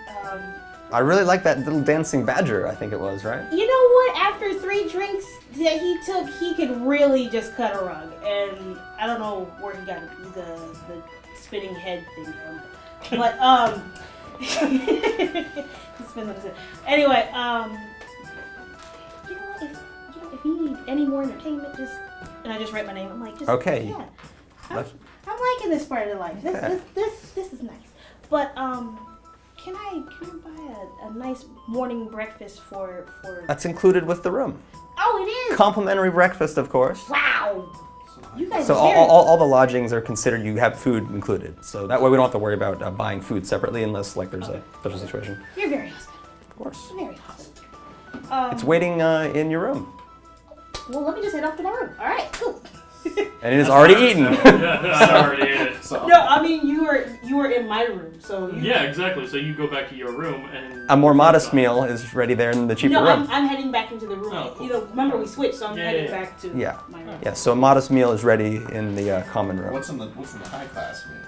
I really like that little dancing badger, I think it was, right? You know what? After 3 drinks that he took, he could really just cut a rug, and I don't know where he got the spinning head thing from, but he's spinning his head. Anyway, you know what? If you need any more entertainment, just and I just write my name. I'm like, just Okay. Yeah, Left- I'm liking this part of life. Okay. This is nice. But can I buy a nice morning breakfast for? That's included with the room. Oh, it is. Complimentary breakfast, of course. Wow. You guys So are very- all the lodgings are considered, you have food included. So that way we don't have to worry about buying food separately unless like there's a special situation. You're very hospitable. Of course. Very hospitable. It's waiting in your room. Well, let me just head off to my room. All right, cool. And it is already eaten. Yeah, I already ate it. So No, I mean you were in my room, so you. Yeah, exactly. So you go back to your room and. A more modest meal is ready there in the cheaper No, room. I'm heading back into the room. Oh, cool. You know, remember we switched, so I'm Yeah, heading yeah, back to Yeah. my room. Yeah, so a modest meal is ready in the common room. what's in the high class meal?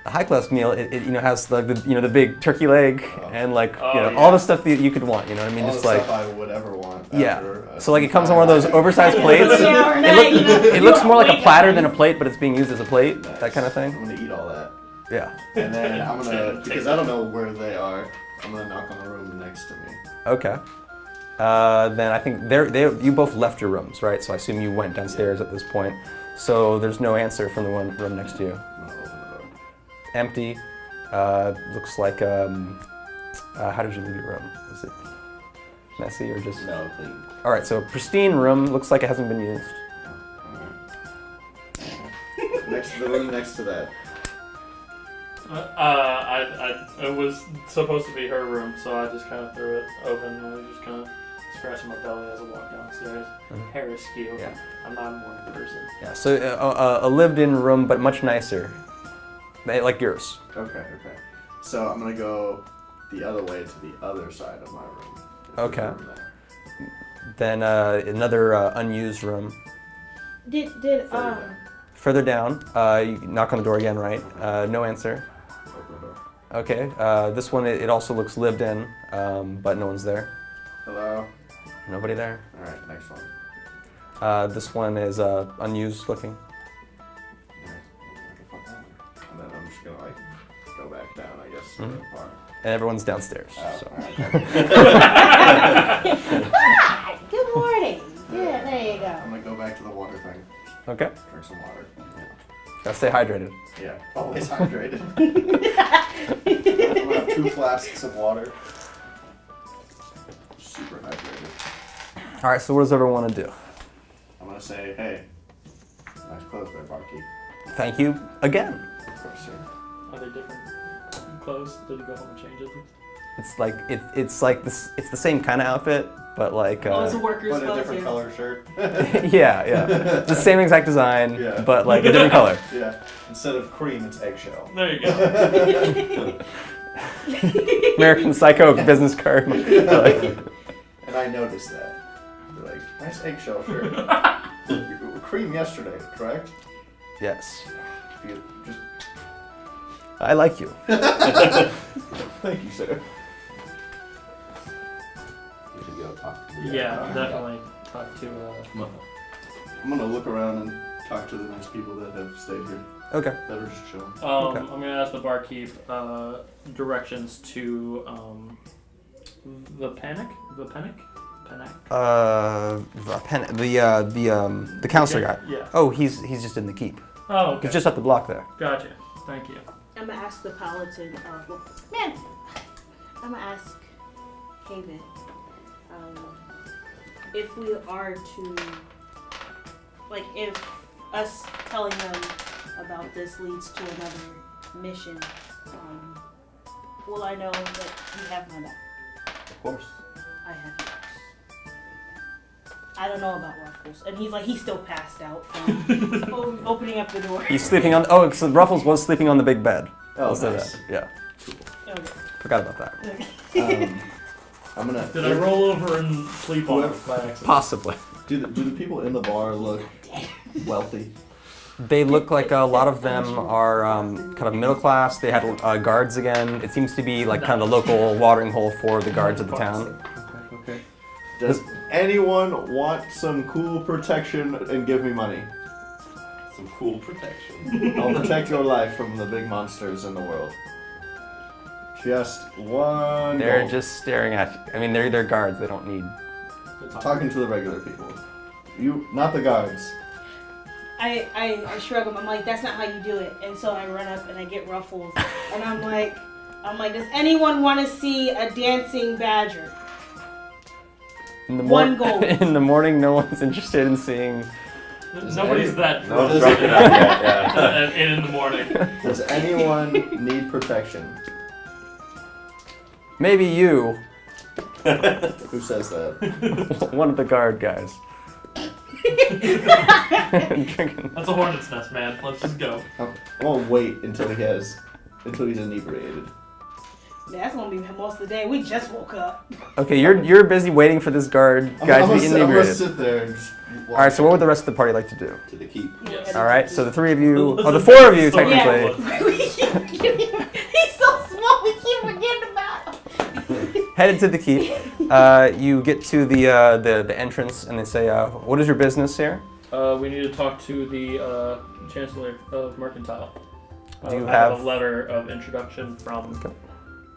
The high class meal, it has like the big turkey leg and like Oh, yeah. all the stuff that you could want. You know what I mean? All Just the like stuff I would ever want. yeah. After, So like it comes on one of those oversized plates. Yeah, or It, not, you know, it looks more like a wake platter up than a and- plate, but it's being used as a plate. Nice. That kind of thing. I'm gonna eat all that, Yeah. and then I'm gonna because I don't know where they are. I'm gonna knock on the room next to me. Okay. Then I think you both left your rooms, right? So I assume you went downstairs at this point. So there's no answer from the one room next to you. I'm gonna open the door. Empty. Looks like how did you leave your room? Was it messy or just? No, clean. All right. So pristine room. Looks like it hasn't been used. Next to the room next to that. It was supposed to be her room, so I just kind of threw it open and I just kind of scratching my belly as I walked downstairs. Hair askew. Yeah. I'm not a morning person. Yeah. So a lived-in room, but much nicer. Like yours. Okay. So I'm gonna go the other way to the other side of my room. There's Okay. a room there. Then another unused room. Did Further down, you knock on the door again, right? No answer. Open the door. Okay. This one, it also looks lived in, but no one's there. Hello. Nobody there. All right. Next one. This one is unused looking. And then I'm just gonna like go back down, I guess. To Mhm. the bar. And everyone's downstairs. Oh, So. all right. Hi, good morning. Yeah, there you go. I'm gonna go back to the water thing. Okay. Drink some water. Gotta stay hydrated. Yeah. Always hydrated. I'm gonna have 2 flasks of water. Super hydrated. All right. So what does everyone want to do? I'm gonna say, hey, nice clothes there, barkeep. Thank you again. Of course, sir. Are they different clothes? Did you go home and change it? It's like it's like this. It's the same kind of outfit, but like Oh, it's a worker's But a clothes, different yeah. color shirt. yeah. It's the same exact design, Yeah. but like a different color. Yeah. Instead of cream, it's eggshell. There you go. American Psycho business card. Like, And I noticed that. They're like, nice eggshell shirt. You were cream yesterday, correct? yes. You just I like you. thank you, sir. You should go talk to Yeah, definitely. Talk to. I'm gonna look around and talk to the nice people that have stayed here. Okay. That are just chilling. Okay. I'm gonna ask the barkeep directions to the panic. The panic. The counselor guy. Yeah. Oh, he's just in the keep. Oh, okay. He's just up the block there. Gotcha. Thank you. I'm gonna ask the paladin. Man, I'm gonna ask Heiveth if we are to, like, if us telling them about this leads to another mission, will I know that you have my back? Of course. I have yours. I don't know about Ruffles, and he's still passed out from opening up the door. He's sleeping on. Oh, so Ruffles was sleeping on the big bed. Oh, I'll say nice. that. Yeah, Okay. forgot about that. I'm gonna. Did I roll over and sleep on it by accident? Possibly. Do the people in the bar look wealthy? They look like a lot of them are kind of middle class. They had guards again. It seems to be like kind of the local watering hole for the guards of the town. Okay. Does anyone want some cool protection and give me money? Some cool protection. I'll protect your life from the big monsters in the world. Just one. They're gold. just staring at you. I mean, they're guards. They don't need. Talking to the regular people. You, not the guards. I shrug him. I'm like, that's not how you do it. And so I run up and I get Ruffles, and I'm like, does anyone want to see a dancing badger? In the One gold. In the morning, no one's interested in seeing. Nobody's that No one's drunk enough yet, yeah. in the morning. Does anyone need protection? Maybe you, Who says that? one of the guard guys. Drinking. That's a hornet's nest, man. Let's just go. I'm gonna wait until he's inebriated. That's gonna be most of the day. We just woke up. Okay, you're busy waiting for this guard guy to be I'm gonna inebriated. sit there and just All right, so what would the rest of the party like to do? To the keep. Yes. All right, so the three of you, the four of you So technically. He's so small. We keep forgetting about him. Headed to the keep. You get to the entrance, and they say, "What is your business here?" We need to talk to the Chancellor of Mercantile. Do you I have- a letter of introduction from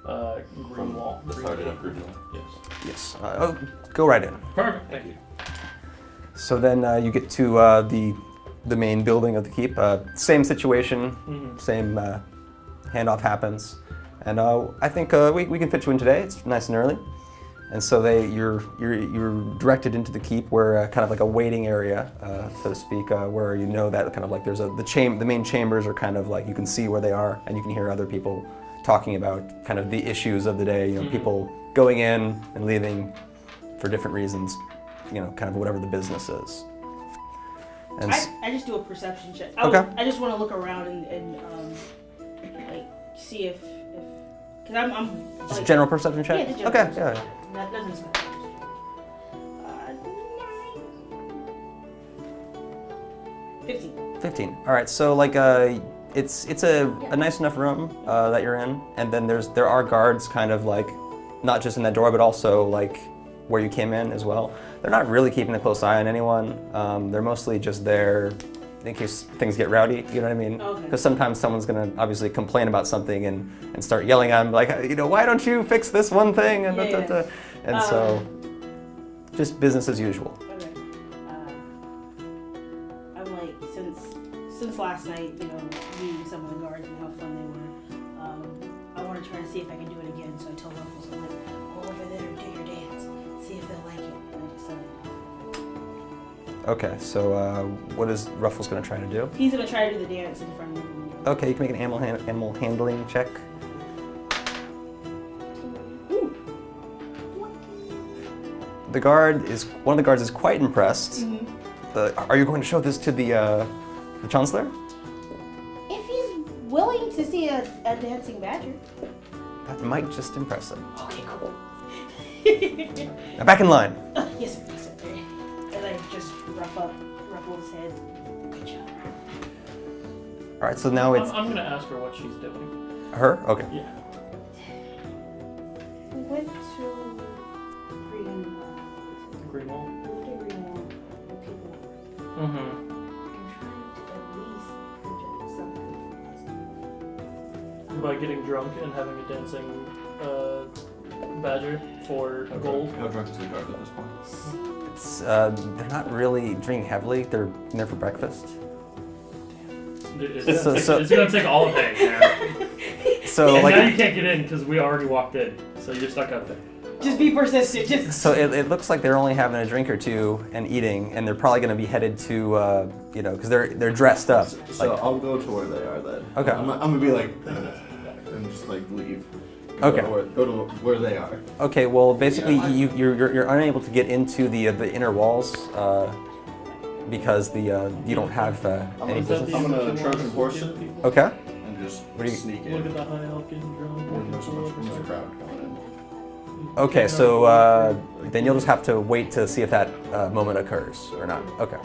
Greenwall? The sergeant of Greenwall. Yes. Yes. Go right in. Perfect. Thank you. So then you get to the main building of the keep. Same situation, Mm-hmm. same handoff happens, and I think we can fit you in today. It's nice and early, and so you're directed into the keep, where kind of like a waiting area, so to speak, where you know that kind of like there's the main chambers are kind of like you can see where they are, and you can hear other people talking about kind of the issues of the day. You know, people going in and leaving for different reasons. You know, kind of whatever the business is. And I just do a perception check. Okay. I just want to look around and like see if because I'm just a like, general perception check? Yeah, just general Okay, perception yeah. check. That doesn't sound 15. 15. All right, so like it's a nice enough room that you're in, and then there are guards kind of like not just in that door, but also like where you came in as well. They're not really keeping a close eye on anyone. They're mostly just there in case things get rowdy, you know what I mean? Okay. Because sometimes someone's gonna obviously complain about something and start yelling at them like, why don't you fix this one thing? And, Yeah. and so just business as usual. Okay. I'm like since last night, meeting some of the guards and how fun they were. I want to try to see if I can do it again. So I tell Ruffles, I'm like, go over there and do your dance, see if they'll like it. And I just Okay, so what is Ruffles gonna try to do? he's gonna try to do the dance in front of me. Okay, you can make an animal handling check. One of the guards is quite impressed. Are you going to show this to the Chancellor? If he's willing to see a dancing badger. That might just impress him. Okay, cool. Now back in line. Yes, sir. Yes, sir. And I just ruffle his head. Good job. All right, so now it's I'm gonna ask her what she's doing. her. Okay. Yeah. We went to Greenwall. Greenwall with people. Mm-hmm. I'm trying to at least project something. By getting drunk and having a dancing badger for gold. How drunk is the guard at this point? It's they're not really drinking heavily. They're there for breakfast. It's So- gonna take all day, man. So And like now you can't get in because we already walked in, so you're stuck out there. Just be persistent. Just. So it looks like they're only having a drink or two and eating, and they're probably going to be headed to, because they're dressed up. So I'll go to where they are then. Okay. I'm gonna be like, and just like leave. Okay. Go to where they are. Okay. Well, basically, you're unable to get into the inner walls because you don't have any business. I'm gonna Trojan horse it Okay. and just What do you- sneak in. Look at the high elf getting When there's drunk. a crowd coming in. Okay. So then you'll just have to wait to see if that moment occurs or not. Okay.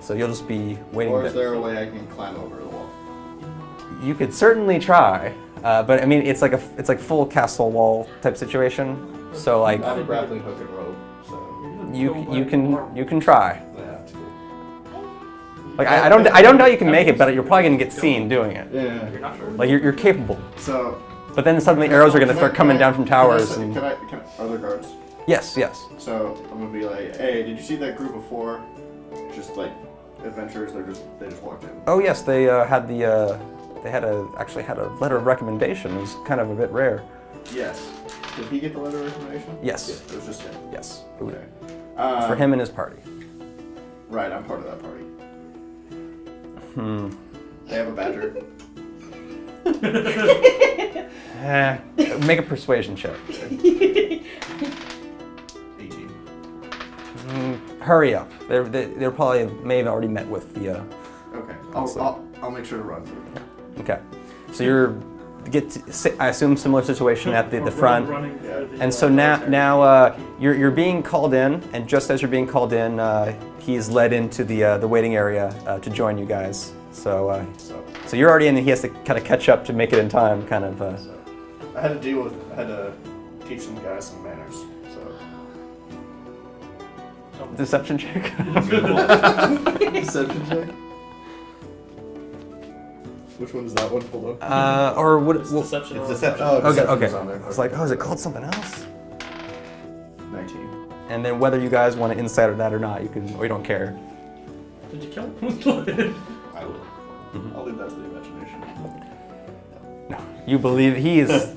So you'll just be waiting. Or is there a way I can climb over the wall? You could certainly try, but I mean it's like full castle wall type situation. So like I have a grappling hook and rope, so you can try. yeah. Like I don't know you can make it, but you're probably gonna get seen doing it. Yeah, you're not sure. Like you're capable. So. But then suddenly arrows are gonna start coming down from towers. Can I, are there guards? Yes. So I'm gonna be like, hey, did you see that group of 4? Just like adventurers. They just walked in. Oh yes, they actually had a letter of recommendation. It was kind of a bit rare. Yes. Did he get the letter of recommendation? Yes. It was just him. Yes. Okay. For him and his party. Right, I'm part of that party. Hmm. They have a badger. Make a persuasion check. 18. Hurry up. They're probably may have already met with the. Okay. Awesome. I'll make sure to run through. Okay. So you're I assume similar situation at the front. And so now you're being called in, and just as you're being called in, he's led into the waiting area to join you guys. So you're already in, and he has to kind of catch up to make it in time, kind of. So I had to teach some guys some manners. So Deception check. deception check. Which one is that one? Hold on. Or what? It's deception. It's deception. Oh, Okay. deception's on there. It's like, is it called something else? 19. And then whether you guys want to insider that or not, you can, or you don't care. Did you kill him? I will. I'll leave that to the imagination. You believe he is.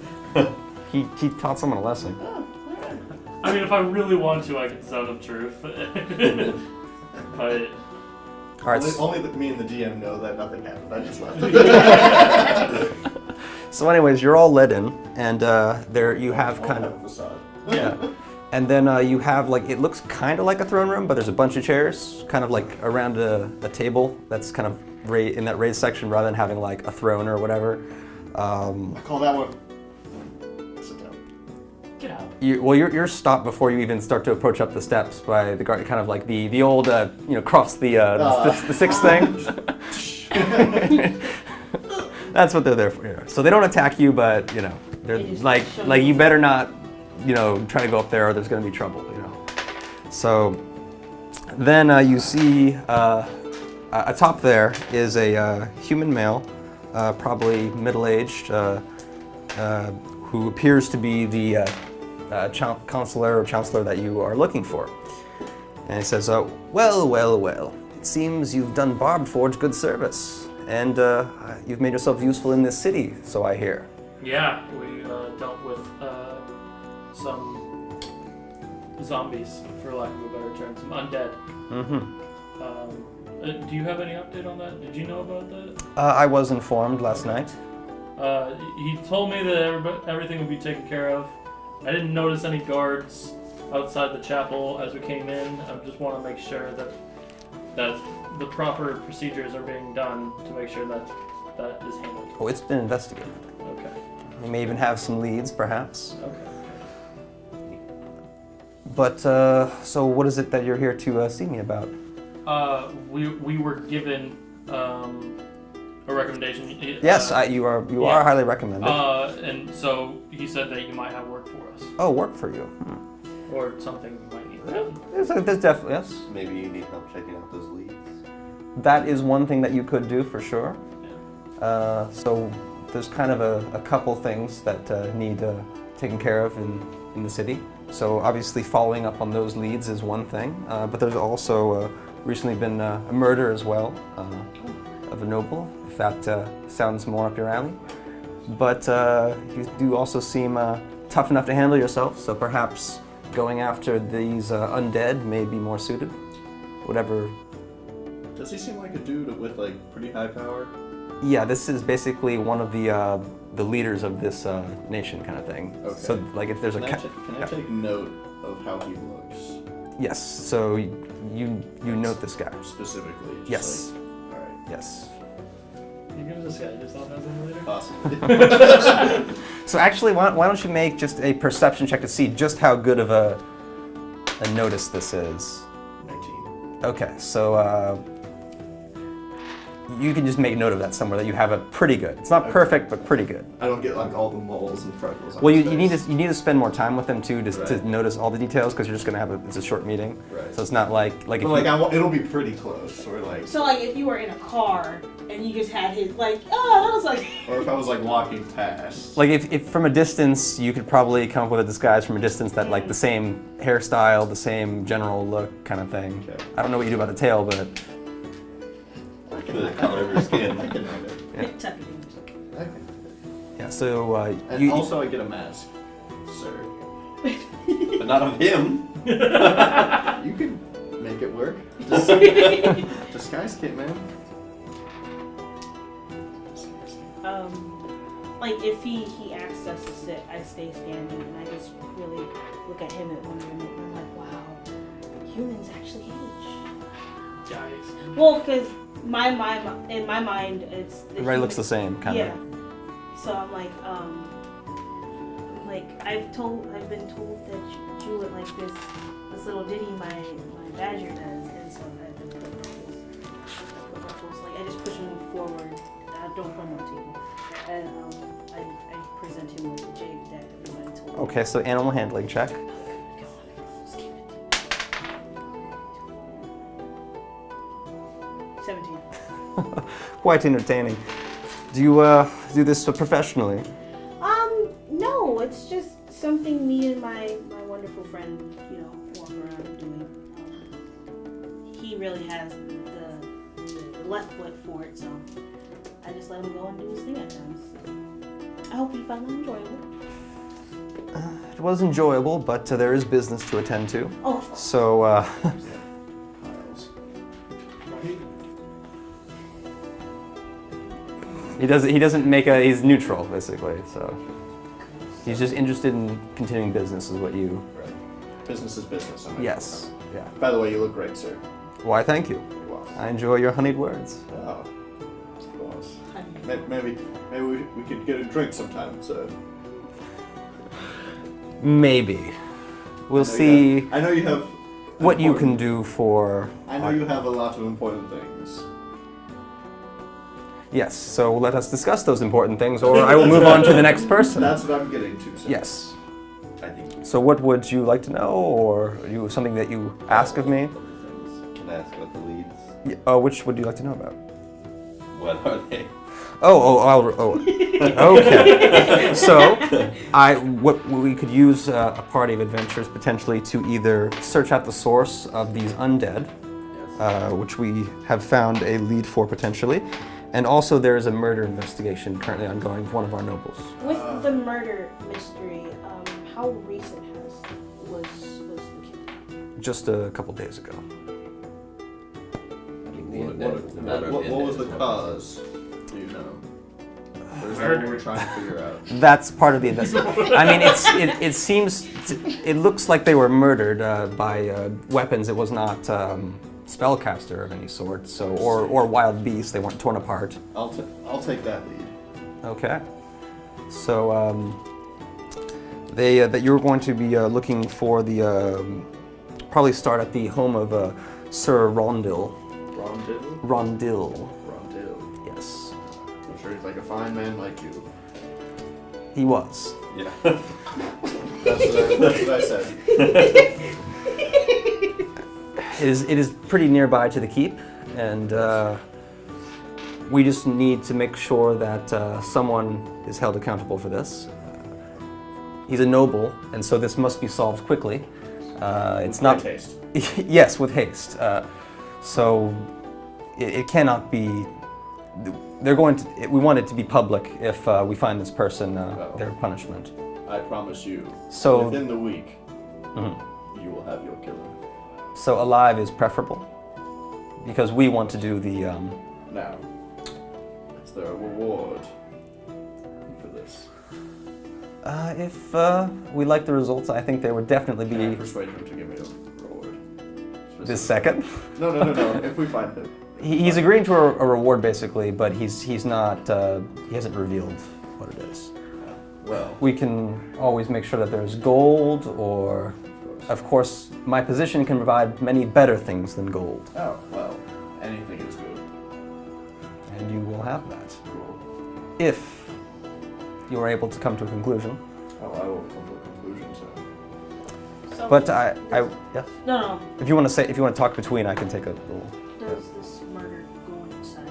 he taught someone a lesson. I mean, if I really want to, I can tell the truth. But All right. Only me and the GM know that nothing happened. I just left. So, anyways, you're all led in, and there you have kind of. Facade. Yeah. And then you have like, it looks kind of like a throne room, but there's a bunch of chairs kind of like around a table that's kind of in that raised section rather than having like a throne or whatever. I call that one. Sit down. get out. You're stopped before you even start to approach up the steps by the guard, kind of like the old, cross the six thing. That's what they're there for. Yeah. So they don't attack you, but they're They just like show you you. better not, try to go up there or there's going to be trouble. So then you see atop there is a human male, probably middle-aged, who appears to be the counselor or chancellor that you are looking for. And he says, well, it seems you've done Barbed Forge good service, and you've made yourself useful in this city, so I hear. Yeah, we dealt with some zombies, for lack of a better term, some undead. Mm-hmm. Do you have any update on that? Did you know about that? I was informed last night. He told me that everything would be taken care of. I didn't notice any guards outside the chapel as we came in. I just want to make sure that the proper procedures are being done to make sure that is handled. Oh, it's been investigated. Okay. We may even have some leads, perhaps. Okay. But, so what is it that you're here to see me about? We were given a recommendation. Yes, you are highly recommended. And so he said that you might have work for us. Oh, work for you. Or something you might need done. There's definitely, yes. Maybe you need help checking out those leads. That is one thing that you could do for sure. Yeah. So there's kind of a couple things that need taken care of in the city. So obviously following up on those leads is one thing, but there's also recently been a murder as well of a noble, if that sounds more up your alley. But you do also seem tough enough to handle yourself, so perhaps going after these undead may be more suited. Whatever. Does he seem like a dude with like pretty high power? Yeah, this is basically one of the leaders of this nation kind of thing. Okay. So like if there's Can a I take note of how he looks yes. So you note this guy. specifically? Just Yes. Like, all right. Yes. You give this guy yourself as a leader? Possibly. So actually, why don't you make just a perception check to see just how good of a notice this is? 19. Okay, so you can just make note of that somewhere that you have a pretty good. It's not Okay. perfect, but pretty good. I don't get like all the moles and freckles. On Well, his you need face. to spend more time with them too to Right. notice all the details because you're just gonna have it's a short meeting. Right. So it's not like But if like you, it'll be pretty close, or like, So like if you were in a car and you just had his like, oh, that was like. or if I was like walking past. like if from a distance you could probably come up with a disguise from a distance that like the same hairstyle, the same general look kind of thing. Okay. I don't know what you do about the tail, but The color of your skin. I can have it. Yeah. Tuck it in. I can. yeah. So And you also, I get a mask, sir. But not of him. You can make it work. Disguise kit, man. Like if he asks us to sit, I stay standing and I just really look at him and wonder and I'm like, wow, humans actually age. Yikes. Well, because in my mind, it's the everybody looks the same kind yeah. of. So I'm like, I've been told that you look like this little ditty my badger does, and so I put ruffles. Like I just push him forward. I don't put him on the table, and I present him with the jig that everybody told me. Okay, so animal handling check. Come on, ruffles, give it. 17. Quite entertaining. Do you do this professionally? No, it's just something me and my wonderful friend, walk around doing. He really has the left foot for it, so I just let him go and do his thing at times. I hope you found it enjoyable. It was enjoyable, but there is business to attend to. Oh, of course. So Piles. he doesn't make he's neutral basically. So he's just interested in continuing business is what you. Right. Business is business. I'm Yes. Yeah. By the way, you look great, sir. Why, thank you. You're welcome. I enjoy your honeyed words. Oh, of course. Maybe we could get a drink sometime, sir. Maybe. We'll see I know you have. what you can important- do for. I know you have a lot of important things. Yes. So let us discuss those important things, or I will move on to the next person. That's what I'm getting to, sir. Yes. I think. So what would you like to know, or something that you ask of me? Can I ask about the leads? Which would you like to know about? What are they? Okay. So, what we could use a party of adventurers potentially to either search out the source of these undead, Yes. which we have found a lead for potentially, and also there is a murder investigation currently ongoing with one of our nobles. With the murder mystery, how recent was the killing? Just a couple days ago. What was the cause? Do you know? Or is that what we're trying to figure out? That's part of the investigation. I mean, it looks like they were murdered by weapons. It was not spellcaster of any sort, so or wild beasts. They weren't torn apart. I'll take that lead. Okay. So that you're going to be looking for the probably start at the home of Sir Rondil. Rondil? Rondil. Rondil. Yes, I'm sure he's like a fine man like you. he was. Yeah. That's what I said. It is pretty nearby to the keep, and we just need to make sure that someone is held accountable for this. He's a noble, and so this must be solved quickly. It's not. Taste. Yes, with haste. So it cannot be. They're going to. We want it to be public if we find this person their punishment. I promise you, So- within the week, Mhm. you will have your killer. So alive is preferable, because we want to do the. Now, is there a reward for this? If we like the results, I think there would definitely Can I be persuade him to give me a reward? this second. No. If we find him. He's agreeing to a reward basically, but he's not. He hasn't revealed what it is. Well, We can always make sure that there's gold, or, of course, my position can provide many better things than gold, oh, well, anything is good. and you will have that Cool. if you are able to come to a conclusion. Oh, I will come to a conclusion, so. So But I yes. No. If you want to talk between, I can take a little. Does this murder go inside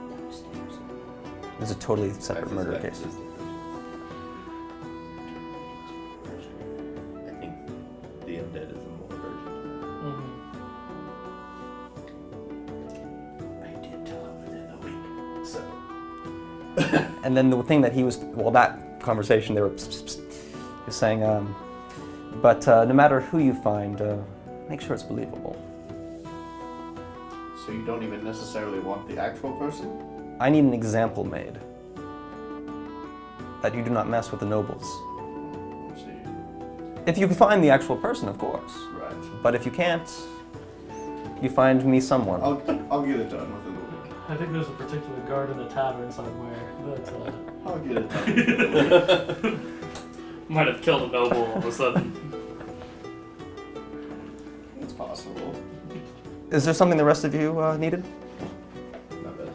downstairs? It's a totally separate I murder suspect case. it's the first. I think the undead is the more urgent. I did tell him within the week, so. And then the thing that he was, that conversation, they were he was saying, but no matter who you find, make sure it's believable. So you don't even necessarily want the actual person? I need an example made that you do not mess with the nobles. Let's see. If you can find the actual person, of course. Right. But if you can't, you find me someone. I'll get it done within the week. I think there's a particular guard in a tavern somewhere that I'll get it done. might have killed a noble all of a sudden. It's possible. Is there something the rest of you needed? Not bad.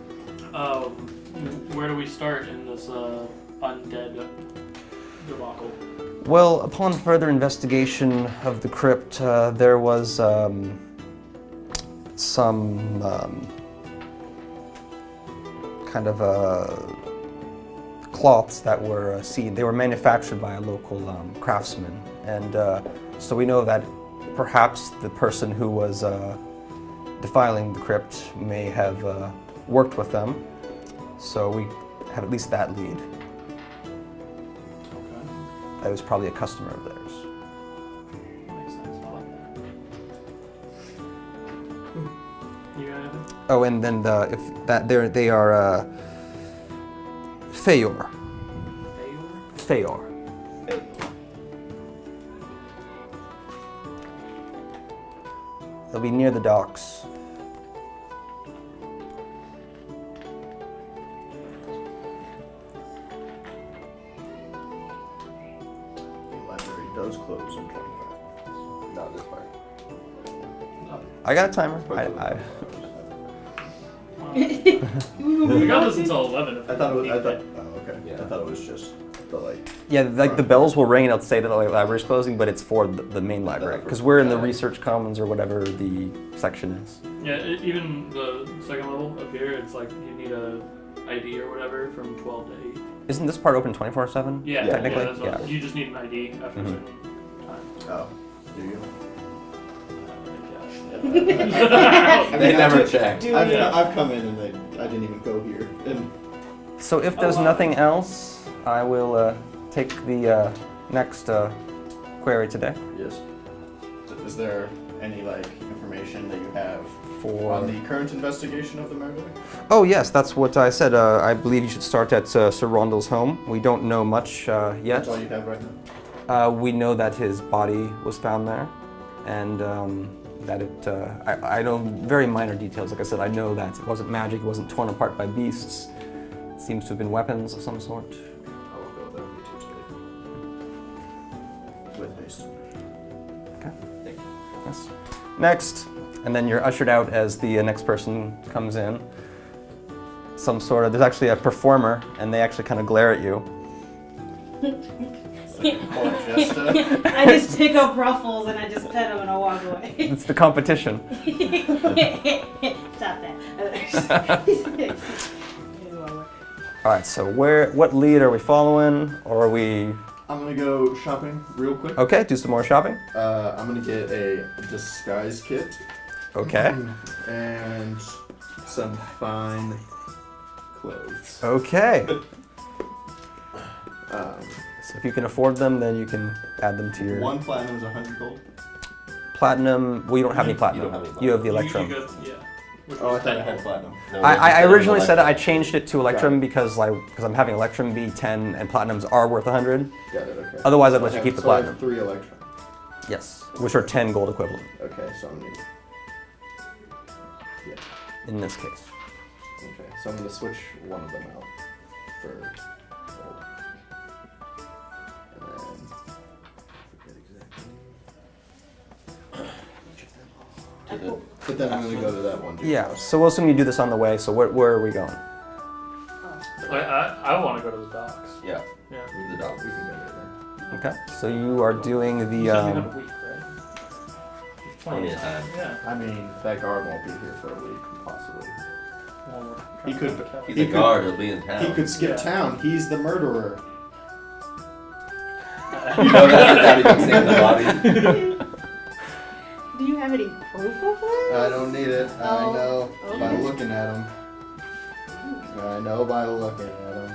Where do we start in this undead debacle? Well, upon further investigation of the crypt, there was some kind of cloths that were seen. They were manufactured by a local craftsman, and so we know that perhaps the person who was defiling the crypt may have worked with them. So we have at least that lead. Okay. That was probably a customer of theirs. Makes sense. I like that. You got anything? Oh, and then if that they are Feyor. Feyor. They'll be near the docks. The library does close in 25. Not this part. I got a timer. We got this until 11. I thought it was. Oh, okay. Yeah. I thought it was just the like. Yeah, like the bells will ring and it'll say that the library's closing, but it's for the main library because we're in the research commons or whatever the section is. Yeah, even the second level up here, it's like you need a ID or whatever from 12 to 8. Isn't this part open 24/7? Yeah, technically. that's what, you just need an ID after a certain time. Oh, do you? They never checked. I've come in and I didn't even go here. And So if there's nothing else, I will take the next query today yes. Is there any like information that you have for. on the current investigation of the murder? Oh yes, that's what I said. I believe you should start at Sir Rondel's home. We don't know much yet. That's all you have right now. We know that his body was found there, and that it. I know very minor details. Like I said, I know that it wasn't magic. It wasn't torn apart by beasts. It seems to have been weapons of some sort. I will go there with you today. With haste. Okay. Yes. Next, and then you're ushered out as the next person comes in. Some sort of. There's actually a performer, and they actually kind of glare at you. I just pick up Ruffles and I just pet him and I walk away. It's the competition. Stop that. All right. So what lead are we following, or are we? I'm gonna go shopping real quick. Okay. Do some more shopping. I'm gonna get a disguise kit Okay. and some fine clothes. Okay. So if you can afford them, then you can add them to your 1 platinum is 100 gold. platinum. Well, you don't have any You platinum. don't have any You have the You electrum. go, yeah. Which Oh, I was thought I 10 had gold. platinum. No, I it's originally said I electrum. changed it to electrum because I'm having electrum be 10 and platinums are worth 100. Got it, okay. Otherwise, I'd So let I you have- keep the so I have platinum. 3 electrum. Yes, which are 10 gold equivalent Okay, so I'm gonna. Yeah. in this case. Okay, so I'm gonna switch one of them out for gold. And then. Forget exactly. To the, But then I'm gonna go to that one. Yeah, so we'll assume you do this on the way, so where are we going? I want to go to the docks. yeah, Yeah. the dog. We can go there then. Okay, so you are doing You the, said you have a week, right? It's Plenty of time. Yeah. I mean, that guard won't be here for a week, possibly. Well, we're He trying could- to kill He's He a could- guard. He'll be in town. He could skip Yeah. town. He's the murderer. You know that's not even saving the body. Do you have any proof of this? I don't need it. I Oh, know by okay. looking at him. I know by looking at him.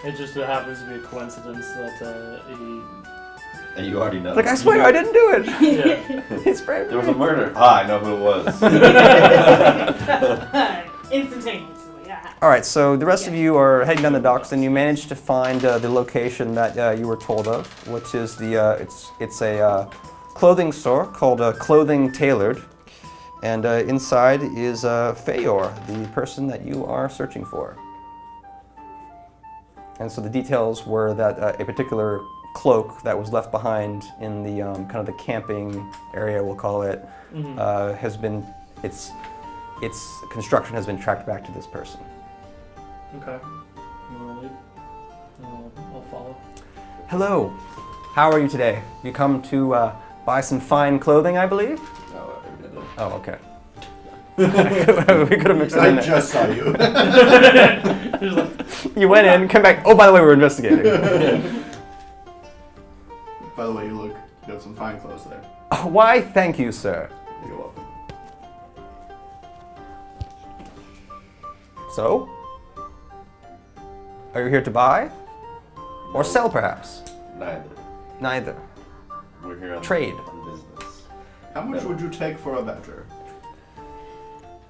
It just happens to be a coincidence that he. And you already know. like, I swear I didn't do it. Yeah. It's very There was a murder. Ah, I know who it was. Instantaneously, yeah. All right, so the rest of you are heading down the docks, and you managed to find the location that you were told of, which is the it's a clothing store called Clothing Tailored, and inside is Feyor, the person that you are searching for. And so the details were that a particular cloak that was left behind in the kind of the camping area, we'll call it, has been its construction has been tracked back to this person. Okay. You want to leave? I'll follow. Hello, how are you today? You come to buy some fine clothing, I believe? No, I didn't. Oh, okay. We could have mixed it in I there. just saw you. Just like, You went in, come back. Oh, by the way, we're investigating. By the way, you have some fine clothes there. Oh, why, thank you, sir. You're welcome. So, are you here to buy or sell, perhaps? Neither. Neither. We're here on Trade. on business. How much would you take for a badger?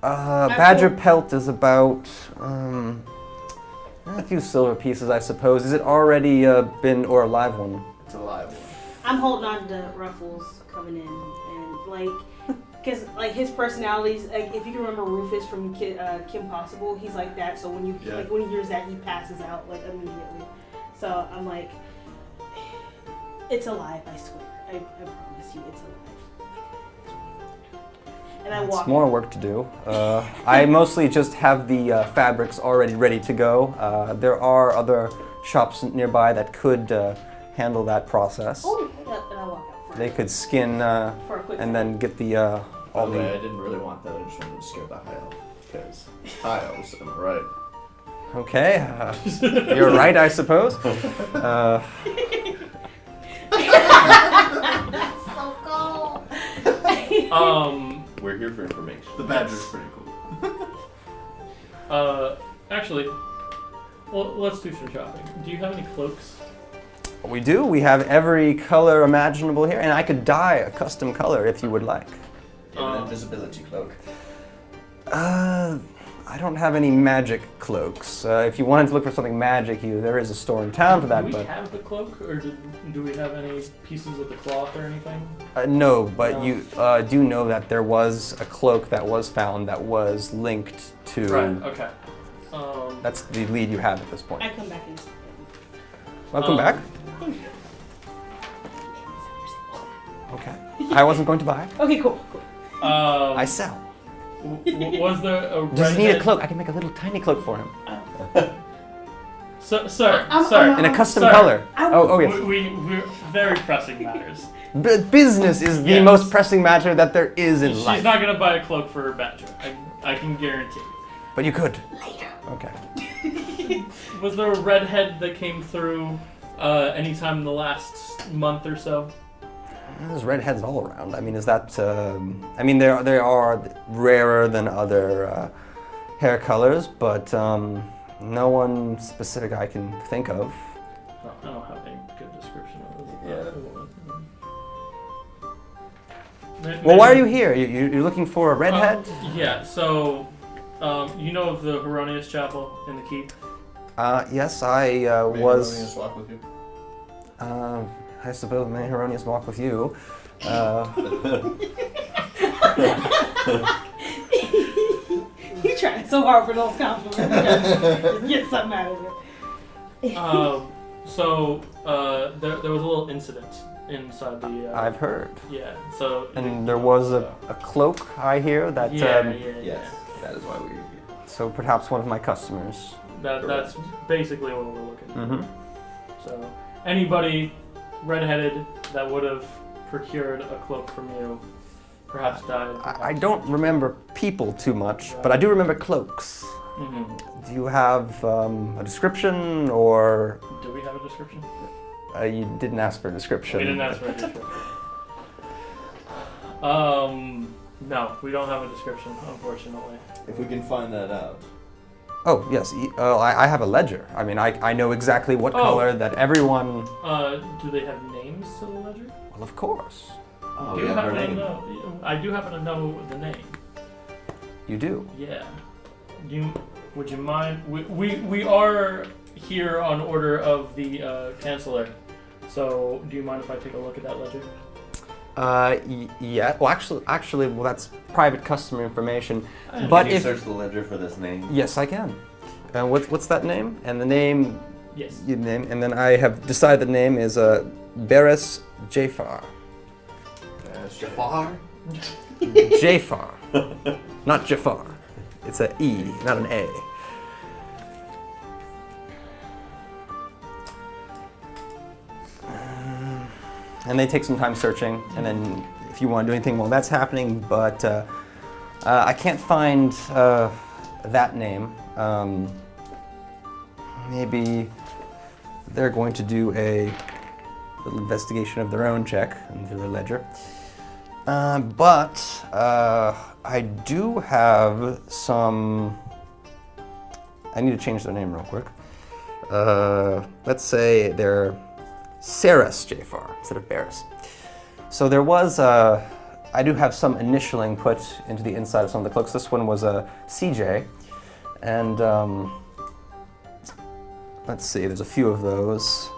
Badger pelt is about a few silver pieces, I suppose. Is it already been, or a live one? It's a live one. I'm holding on to Ruffles coming in, and because his personality's like, if you can remember Rufus from Kim Possible, he's like that. So when when he hears that, he passes out like immediately. So I'm like, it's alive. I swear. I promise you, it's alive. And I walk. It's more work to do. I mostly just have the fabrics already ready to go. There are other shops nearby that could handle that process. Oh, and I walk out. They could skin For a quick and then get the By all the way, I the. didn't really want that. I just wanted to scare the high elf. Because high elves, am I right? Okay, you're right, I suppose. That's so cool. We're here for information. The badger's pretty cool. Actually, well, let's do some shopping. Do you have any cloaks? We do. We have every color imaginable here, and I could dye a custom color if you would like. An invisibility cloak. I don't have any magic cloaks. If you wanted to look for something magic, there is a store in town for that. Do we But have the cloak, or do we have any pieces of the cloth or anything? no. But No. you do know that there was a cloak that was found that was linked to. Right. Okay. That's the lead you have at this point. I come back and. Welcome back. Thank you. Okay. I wasn't going to buy. Okay, cool. I sell. Was there a Does he need a redhead- cloak? I can make a little tiny cloak for him. Sir, I'm- sir. I'm- In a custom Sir, color. I Oh yes. We're very pressing matters. Business is the Yes. most pressing matter that there is in She's life. not gonna buy a cloak for her badger. I can guarantee. But you could. Later. Okay. Was there a redhead that came through anytime in the last month or so? There's redheads all around. I mean, is that? I mean, they are rarer than other hair colors, but No one specific I can think of. No, I don't have any good description of this. Well, why are you here? You're looking for a redhead? Yeah, so, you know of the Heronius Chapel in the keep? Yes, I was. Heronius walk with you? I suppose may Heronius walk with you. You trying so hard for those compliments. Just get something out of it. There was a little incident inside the. I've heard. Yeah. So. And there was a cloak, I hear, that. Yes, that is why we're here. So perhaps one of my customers. That's basically what we're looking for. Mm-hmm. So anybody redheaded that would have procured a cloak from you, perhaps died. I don't remember people too much, but I do remember cloaks. Mm-hmm. Do you have a description, or Do we have a description? you didn't ask for a description? We didn't ask for a description. No, we don't have a description, unfortunately. If we can find that out. Oh yes, I have a ledger. I mean, I know exactly what color that everyone. Do they have names to the ledger? Well, of course, Oh, Do we you have her happen to name. know? I do happen to know the name. you do. Yeah. Would you mind? We are here on order of the chancellor. So do you mind if I take a look at that ledger? Yeah. Well, actually, well, that's private customer information. Can But Can you if search the ledger for this name? yes, I can. What's that name? And the name. Yes. Your name, and then I have decided the name is Beres Jafar. Jafar? Jafar, not Jafar. It's a E, not an A. And they take some time searching, and then if you want to do anything while that's happening, but I can't find that name. Maybe they're going to do a little investigation of their own check into their ledger. But I do have some. I need to change their name real quick. Let's say they're Saras Jafar instead of Barris. So there was I do have some initialing put into the inside of some of the cloaks. This one was a CJ, and let's see. There's a few of those.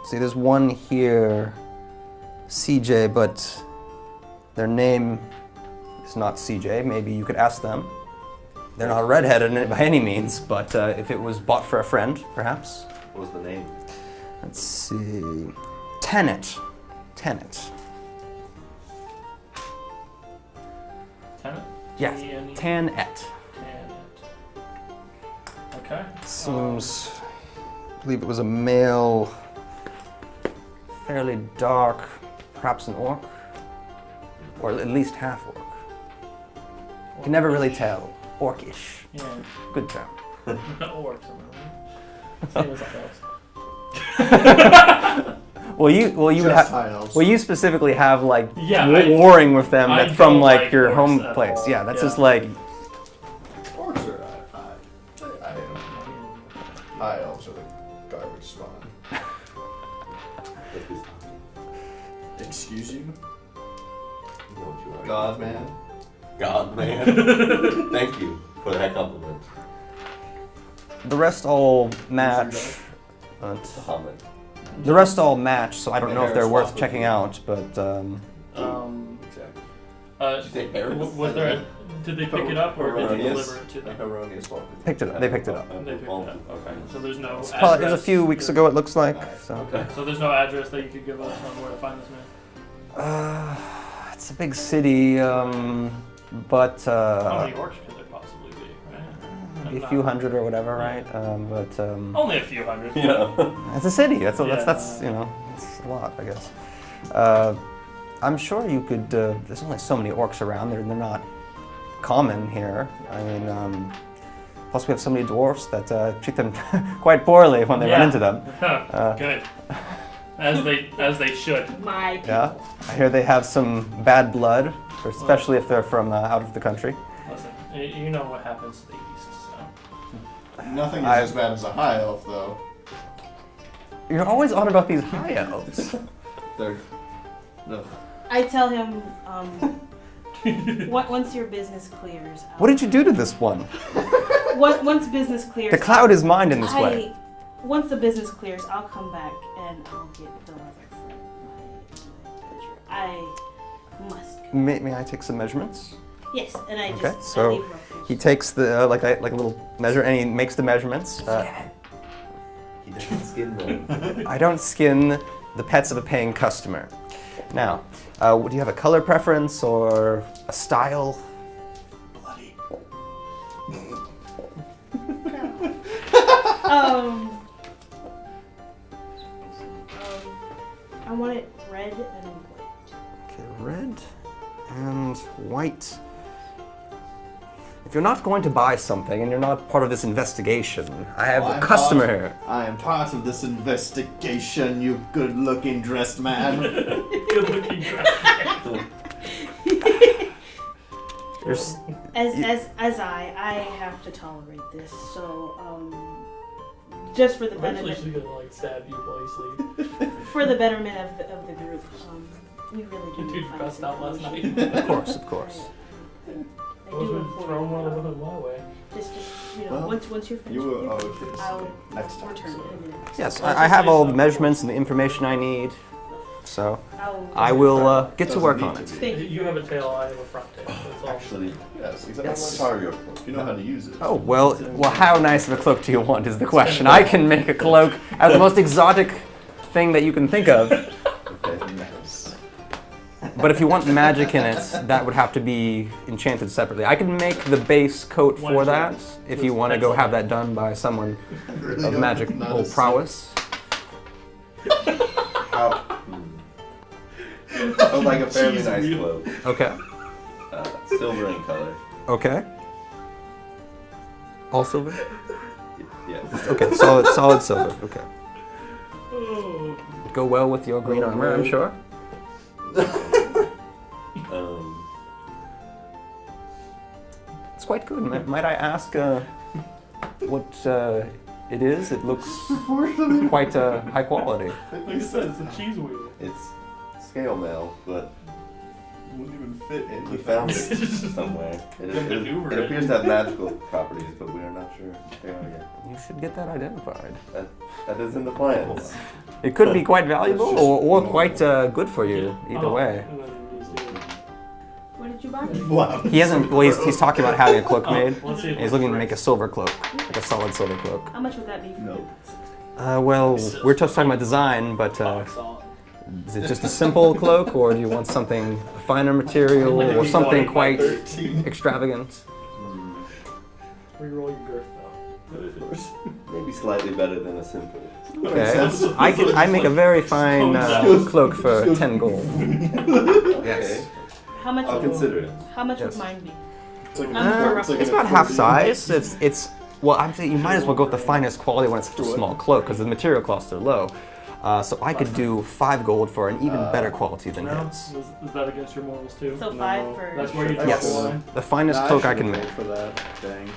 See, there's one here, CJ, but their name is not CJ. Maybe you could ask them. They're not redheaded by any means, but if it was bought for a friend, perhaps. What was the name? Let's see. Tenet. Tenant? Yes. T-N-E? Tanet. Tenant. Okay. Seems, I believe it was a male, fairly dark, perhaps an orc, or at least half orc. You can never really tell. Orcish. Yeah. Good term. Orcs, Same as elves. Well, you would Just have. high elves. Well, you specifically have like Yeah, I- warring with them I that from don't like like your orcs home at place. all. Yeah, that's Yeah. just like Orcs are high elves are the garbage spawn. Excuse you? God, man. God, man. Thank you for that compliment. the rest all match. But Comment. the rest all match, so I don't know if they're worth Harris checking out. But Exactly. Did you say Harris? Was there? Did they pick it up or did you Erroneous. deliver it to them? Erroneous walk. picked it up. They picked it up. They picked it up. Okay. So there's no. It's probably, it was a address few weeks to- ago. It looks like. So. Okay. So there's no address that you could give us on where to find this man. It's a big city, but How many orcs could there possibly be? Right? maybe a few hundred or whatever, right? But Only a few hundred. Yeah. it's a city. That's Yeah. that's you know, it's a lot, I guess. I'm sure you could. There's only so many orcs around. They're not common here. I mean, plus we have so many dwarfs that treat them quite poorly when they run Yeah. into them. Good. As they should. My people. Yeah, I hear they have some bad blood, especially if they're from out of the country. Listen, You know what happens to the east, so. Nothing is as bad as a high elf, though. You're always on about these high elves. They're no. I tell him, once your business clears. What did you do to this one? Once business clears. The cloud is mined in this way. Once the business clears, I'll come back and I'll get the leather for my picture. I must. May I take some measurements? Yes, and I Okay, just I so leave roughly. he takes the like a little measure and he makes the measurements. He doesn't skin them. I don't skin the pets of a paying customer. Now, do you have a color preference or a style? Bloody. I want it red and white. Okay, red and white. If you're not going to buy something and you're not part of this investigation, I have a customer here. I am part of this investigation, you good-looking dressed man. Good looking dress. There's, As I have to tolerate this. So just for the Eventually benefit she's gonna like stab you while you sleep. for the betterment of the group, we really do The need dude to find passed some out last information. night. of course. I Those do would throw one of them my way. just Well, once you're finished, You will with it, okay, I'll next time. return it in a minute. Yes, I have all the measurements and the information I need, so I will get to work on it. Thank you. You have a tail, I have a front tail. That's all. Actually, Yes, exactly. Yes. what are your If you know how to use it. Oh, well, how nice of a cloak do you want is the question. I can make a cloak out of the most exotic thing that you can think of, okay. Nice. but if you want magic in it, that would have to be enchanted separately. I can make the base coat for that, if you want to go have that done by someone Really of not magical a prowess. How? Oh, like a fairly She's nice real. cloak. Okay, Silver in color. okay. All silver? Yes. Okay, solid silver, okay. Oh. Go well with your green armor, I'm sure. Um, It's quite good. Might I ask what it is? It looks quite high quality. Like I said, it's a cheese wheel. it's scale mail, but Wouldn't even fit in. we found it somewhere. It appears to have magical properties, but we are not sure what they are yet. You should get that identified. That is in the plans. It could be quite valuable or quite good for you, either way. Where did you buy it? Wow. He hasn't, well, he's talking about having a cloak made. Let's see if And he's looking to make a silver cloak, like a solid silver cloak. How much would that be for No. you? Well, we're just talking about design, but is it just a simple cloak, or do you want something finer material, or something quite 13. extravagant? Reroll your girth though. Maybe slightly better than a simple. Okay, I make a very fine cloak for 10 gold. Yes. How much? I'll consider it. How much Yes. would mine be? It's like It's about half size. It's well, I'm saying you might as well go with the finest quality when it's such a small cloak, because the material costs are low. So I could do 5 gold for an even better quality than No? his. Is that against your morals too? So 5 for. That's where you draw Yes, the line. the finest Nah, cloak I should've can make. paid for that. Dang.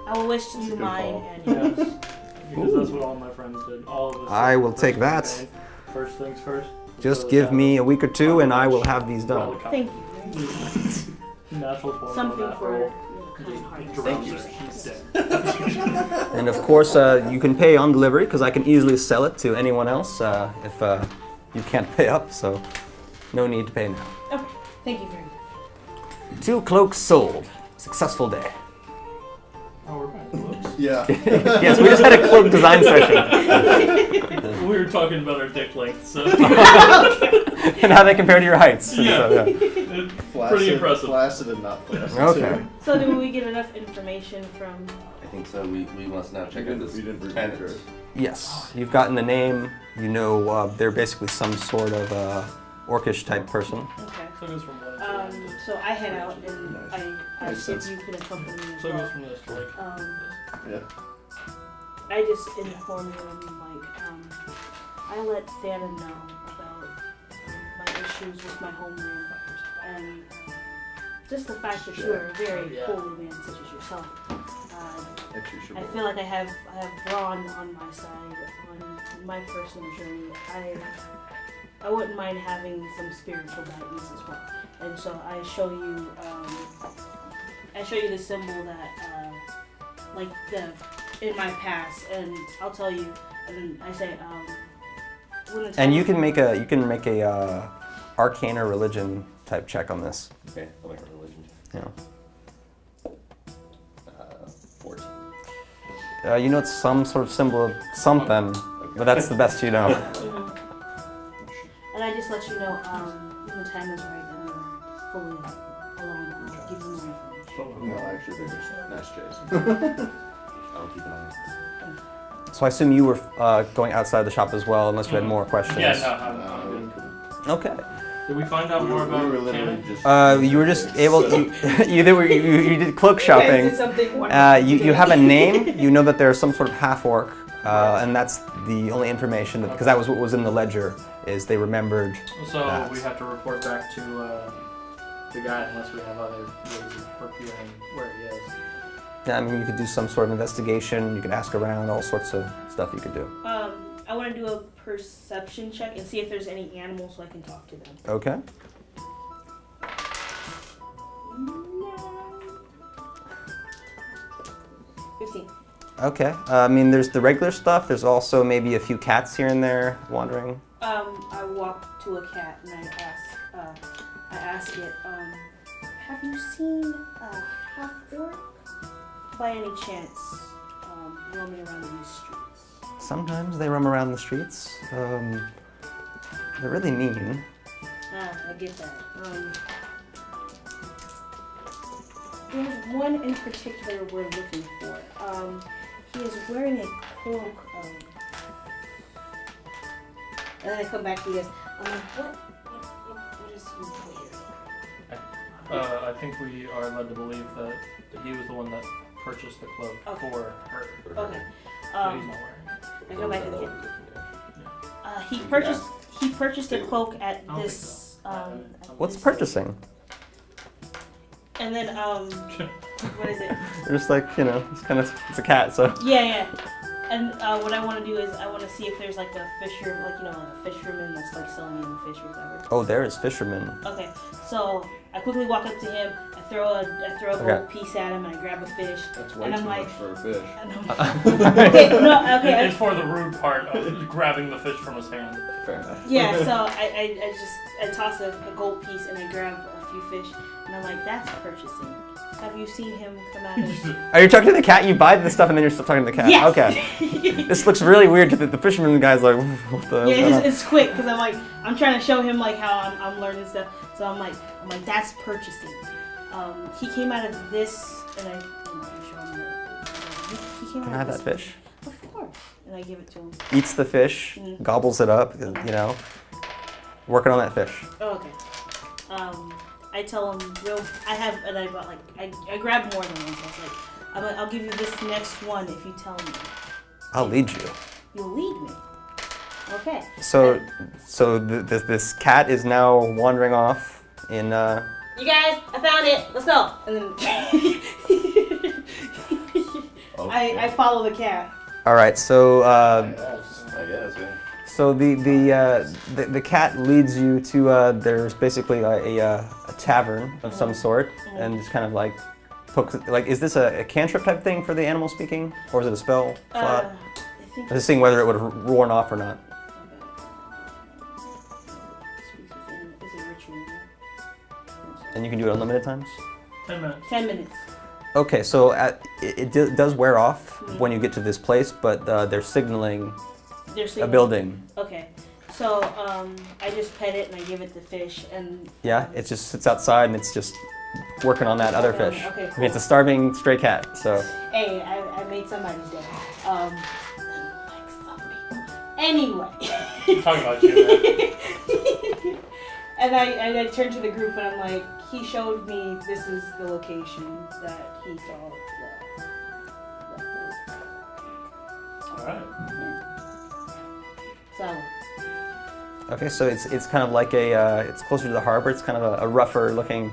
I will wish That's a you good mine call. and Yes. Because that's what all my friends did. All of us. I will First take things that. first. First things first. Just give me a week or two, and I will have these done. thank you. Natural 20 on Something that for roll. kind hearted. Thank you. She's dead. And of course, you can pay on delivery, because I can easily sell it to anyone else if you can't pay up. So no need to pay now. Okay, thank you very much. 2 cloaks sold. Successful day. Oh, we're back. Whoops. Yeah. Yes, we just had a cloak design session. We were talking about our dick length, so And how they compare to your heights. Yeah. So, yeah. pretty impressive. Flaccid and not flaccid. Okay. too. So do we get enough information from? I think so. We must now check out this We didn't read tenant. it. Yes, you've gotten the name. You know they're basically some sort of orcish type person. Okay. So it goes from one to So I head out and Nice. I Makes ask if sense. you could accompany me. as so it goes well. from this to like Yeah. I just inform him I let Thanean know about my issues with my homeland, and just the fact that you're a very holy man such as yourself. I feel like I have Braun on my side on my personal journey. I wouldn't mind having some spiritual guidance as well. And so I show you the symbol that like in my past, and I'll tell you, and then I say when the time And you can make a arcane or religion type check on this. Okay, I'll make a religion. Yeah. 14. You know it's some sort of symbol of something, but that's the best you know. And I just let you know when the time is right and we're fully alone. I'll give you more information. No, actually, they're just nice chase. I'll keep an eye on this. So I assume you were going outside the shop as well, unless you had more questions. Yeah, no, I'm good. Okay. Did we find out more about we were literally Cannon? just. You were just able. You did cloak You guys shopping. did something wonderful You have a today. name. You know that there's some sort of half orc, and that's the only information because that was what was in the ledger. Is they remembered. So that. we have to report back to the guy unless we have other ways of procuring where he is. Yeah, I mean, you could do some sort of investigation. You could ask around, all sorts of stuff you could do. I want to do a perception check and see if there's any animals so I can talk to them. Okay. No. 15. Okay. I mean, there's the regular stuff. There's also maybe a few cats here and there wandering. I walk to a cat and I ask it, have you seen a half orc by any chance roaming around these streets? Sometimes they roam around the streets. They're really mean. I get that. There's one in particular we're looking for. He is wearing a cloak of. And then I come back to you guys. What is he wearing? I think we are led to believe that he was the one that purchased the cloak Okay. for her. Okay. But he's not wearing it. I go back to the kid. Yeah. He purchased a cloak at I don't this. think so. At What's this- purchasing? And then what is it? Just like it's a cat. So. Yeah. And what I want to do is I want to see if there's like a fisher, like a fisherman that's like selling him fish or whatever. Oh, there is fisherman. Okay, so I quickly walk up to him. I throw a Okay. gold piece at him. And I grab a fish. That's way And I'm too like- much for a fish. And I'm okay. It's for the rude part of grabbing the fish from his hand. Fair enough. Yeah, so I toss a gold piece and I grab a few fish and I'm like, that's purchasing. Have you seen him come out of? Are you talking to the cat? You buy the stuff and then you're still talking to the cat. Yes. Okay. This looks really weird. The fisherman guy's like, what the? Yeah, it's quick because I'm trying to show him like how I'm learning stuff. So I'm like that's purchasing. He came out of this and I show him. He came Can out I have of that this. fish? Of course. And I give it to him. Eats the fish, gobbles it up. Working on that fish. Oh, okay. I tell him, I grab more than one. So I was like, I'll give you this next one if you tell me. I'll lead you. You'll lead me. Okay. So this cat is now wandering off in. You guys, I found it. Let's go. And then I follow the cat. All right. So I guess, yeah. so the cat leads you to there's basically a tavern of some sort, and just kind of like pokes. Like, is this a cantrip type thing for the animal speaking, or is it a spell slot? I think. I'm just seeing whether it would have worn off or not. Speaks within is a ritual. And you can do it unlimited times. 10 minutes. 10 minutes. Okay, so it does wear off when you get to this place, but they're signaling They're a sleeping. building. Okay. So I just pet it and I give it the fish and. Yeah, it just sits outside and it's just working on that other fish. Okay, I mean, it's a cool. starving stray cat, so. Hey, I made somebody's day. Like some people. Anyway. Talk about you, man. And I turned to the group and I'm like, he showed me this is the location that he saw. Alright. So. Okay, so it's kind of like it's closer to the harbor. It's kind of a rougher looking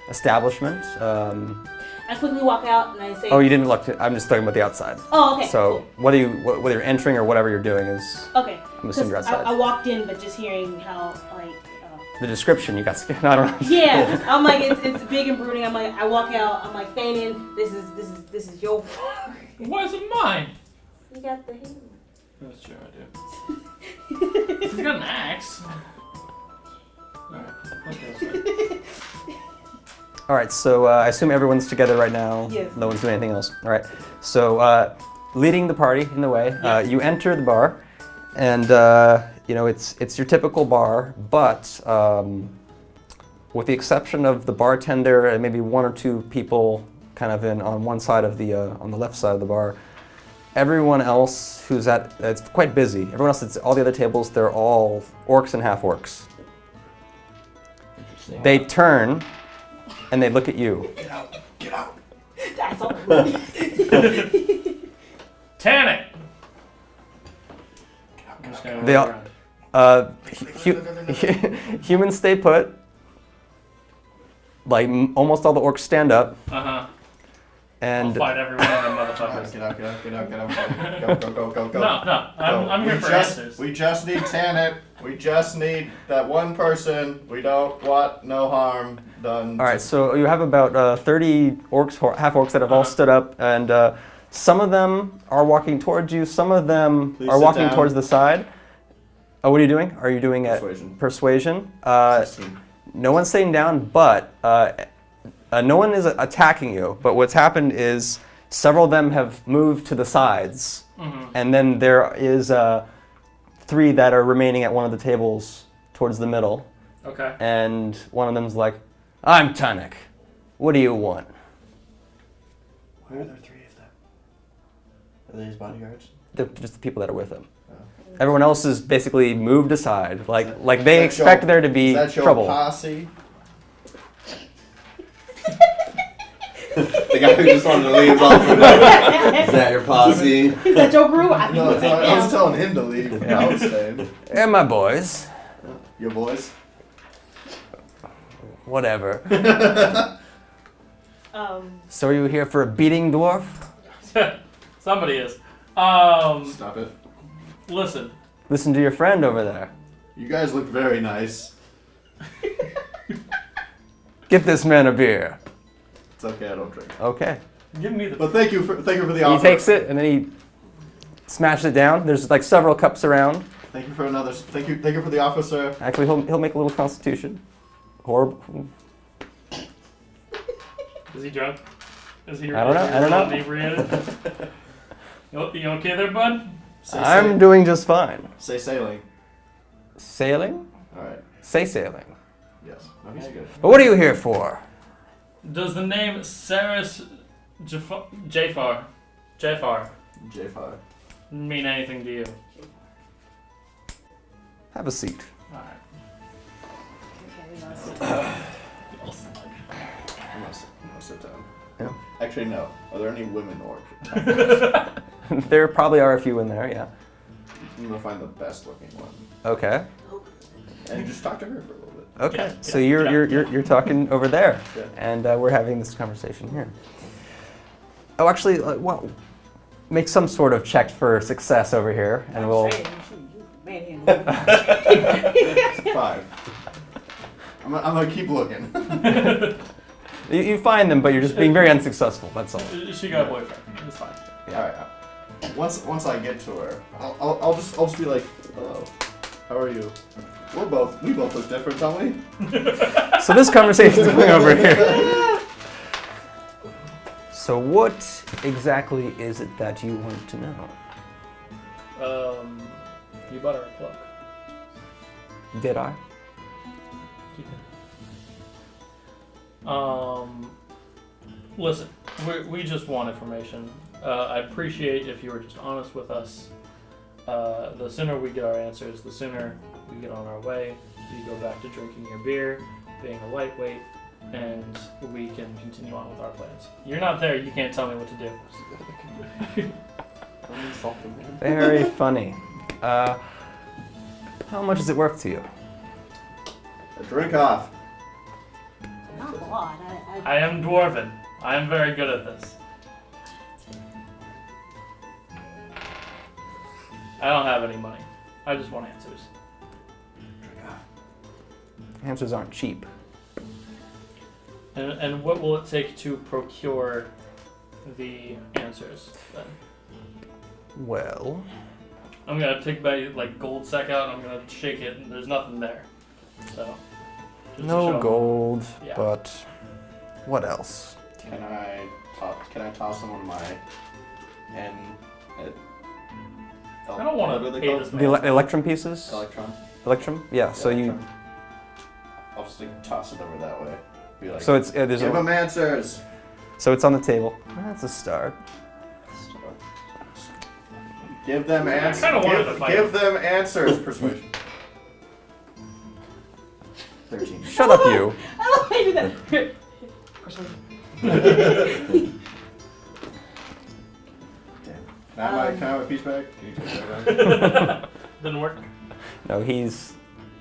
establishment. I quickly walk out and I say. Oh, you didn't look. I'm just talking about the outside. Oh, okay. So whether you're entering or whatever you're doing is. Okay. I'm assuming you're 'Cause outside. I walked in, but just hearing how like. The description you got scared. I don't know. Yeah, I'm like it's big and brooding. I'm like I walk out. I'm like Thanean, this is your. Why is it mine? You got the hammer. That's true, I do. He's got an axe. Alright, okay. All right, so I assume everyone's together right now. Yes. No one's doing anything else. All right. So leading the party in the way, you enter the bar, and it's your typical bar, but with the exception of the bartender and maybe one or two people kind of on one side of on the left side of the bar, everyone else it's quite busy. Everyone else, all the other tables, they're all orcs and half orcs. They turn. And they look at you. Get out! Get out! That's all. Tannic! They all, humans stay put. Like almost all the orcs stand up. Uh-huh. And I'll fight every one of them motherfuckers. Get out! Go! No, I'm here for answers. We just need Tanit. We just need that one person. We don't want no harm done. all right, so you have about 30 orcs, half orcs that have all stood up, and some of them are walking towards you. Some of them Please are sit walking down. towards the side. Oh, what are you doing? Are you doing Persuasion. persuasion? No one's sitting down, but no one is attacking you. But what's happened is several of them have moved to the sides, and then there is 3 that are remaining at one of the tables towards the middle. Okay. And one of them's like, "I'm Tonic. What do you want?" Why are there 3 of them? Are they his bodyguards? They're just the people that are with him. Oh. Everyone else is basically moved aside, like they Is that expect your- there to be Is that your trouble. posse? The guy who just wanted to leave off of that. Is that your posse? Is that your group? I think No, you take I was them. telling him to leave. Yeah. I was saying. Hey, my boys. Your boys? Whatever. Um, So are you here for a beating dwarf? Somebody is. Stop it. Listen. Listen to your friend over there. You guys look very nice. Get this man a beer. It's okay, I don't drink. Okay. Give me the. But thank you for the He offer. takes it and then he smashes it down. There's like several cups around. Thank you for another. Thank you for the offer, sir. Actually, he'll make a little constitution. Horrible. Is he drunk? Is he? I don't know. Inebriated? You okay there, bud? I'm doing just fine. Say sailing. Sailing? All right. Say sailing. Yes. No, he's good. But what are you here for? Does the name Saris Jafar J5. mean anything to you? Have a seat. Alright. I'm gonna sit down. Yeah. Actually, no. Are there any women orc? There probably are a few in there, yeah. I'm gonna find the best looking one Okay. and just talk to her for a little bit. Okay. So you're talking over there, Yeah. and we're having this conversation here. Oh, actually, well, make some sort of check for success over here, and we'll. Man, 5. I'm gonna keep looking. You find them, but you're just being very unsuccessful. That's all. She got a boyfriend. It's fine. All right. Once I get to her, I'll just be like, hello, how are you? We both look different, don't we? So this conversation's going over here. So what exactly is it that you want to know? You bought her a cloak. Did I? Listen, we just want information. I appreciate if you were just honest with us. The sooner we get our answers, the sooner we get on our way. You go back to drinking your beer, being a lightweight, and we can continue on with our plans. You're not there, you can't tell me what to do. Very funny. How much is it worth to you? A drink off. lot. I am dwarven. I am very good at this. I don't have any money. I just want answers. Answers aren't cheap. And what will it take to procure the answers then? Well, I'm gonna take my gold sack out and I'm gonna shake it and there's nothing there. So just to show no 'em. gold, Yeah. but what else? Can I toss him on my I I don't want to pay this The man. electrum pieces? Electron. Electrum? Yeah, so you... Electron. I'll just toss it over that way. Be like, So it's there's give a, him answers. so it's on the table. That's a start. Give them I answers. kinda wanted to fight Give them answers. Persuasion. 13. Shut up, you. I love how you do that. Persuasion. Can I have a piece back? Can you take that back? Didn't work. No, he's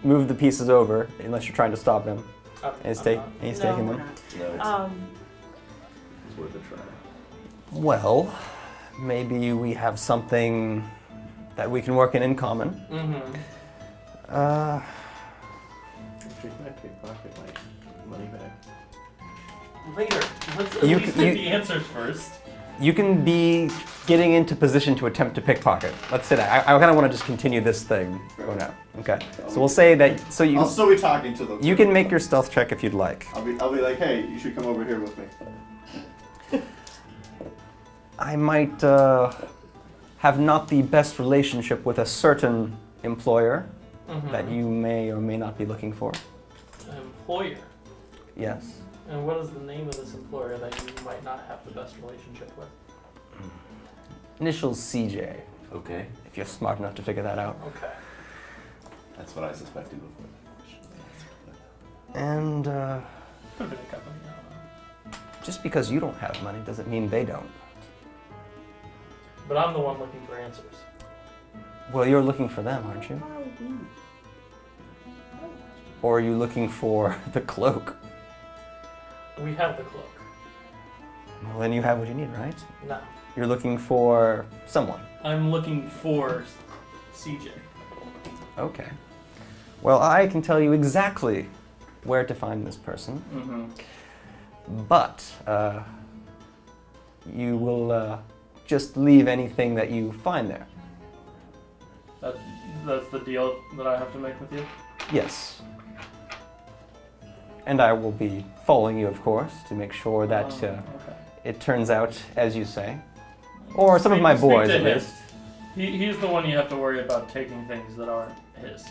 moved the pieces over, unless you're trying to stop him. And he's, I'm not. he's No, taking we're them. not. No, it's worth a try. Well, maybe we have something that we can work in common. Mm-hmm. Take my pickpocket my money back. Later. Let's at You least c- take you- the answers first. You can be getting into position to attempt to pickpocket. Let's say that. I kind of want to just continue this thing going out. Okay. So we'll say that. So I'll you still be talking to them. you can make your stealth check if you'd like. I'll be like, hey, you should come over here with me. I might have not the best relationship with a certain employer Mm-hmm. that you may or may not be looking for. Employer. Yes. And what is the name of this employer that you might not have the best relationship with? Initials CJ, Okay. if you're smart enough to figure that out. Okay. That's what I suspected before. And Could have been a company. I don't know. just because you don't have money doesn't mean they don't. But I'm the one looking for answers. Well, you're looking for them, aren't you? Or are you looking for the cloak? We have the cloak. Well, then you have what you need, right? No. You're looking for someone. I'm looking for CJ. Okay. Well, I can tell you exactly where to find this person, Mm-hmm. but you will just leave anything that you find there. That's the deal that I have to make with you? Yes. And I will be following you, of course, to make sure that Okay. it turns out as you say. Or some of my Speak boys, to at him. least. He's the one you have to worry about taking things that aren't his.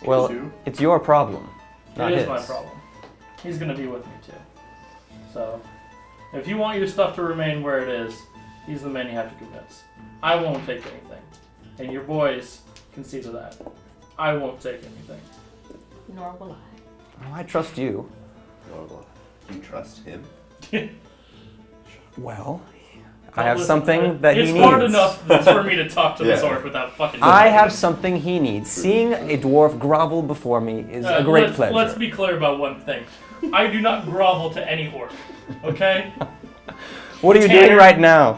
Well, you? it's your problem, not It is his. my problem. He's gonna be with me too. So, if you want your stuff to remain where it is, he's the man you have to convince. I won't take anything. And your boys can see to that. I won't take anything. Nor will I. Oh, I trust you. You trust him? Well, I Well, have listen, something that he it's needs. hard enough for me to talk to this Yeah. orc without fucking. I have something he needs. Seeing a dwarf grovel before me is a great pleasure. Let's be clear about one thing. I do not grovel to any orc. Okay? What are you Tanner. doing right now?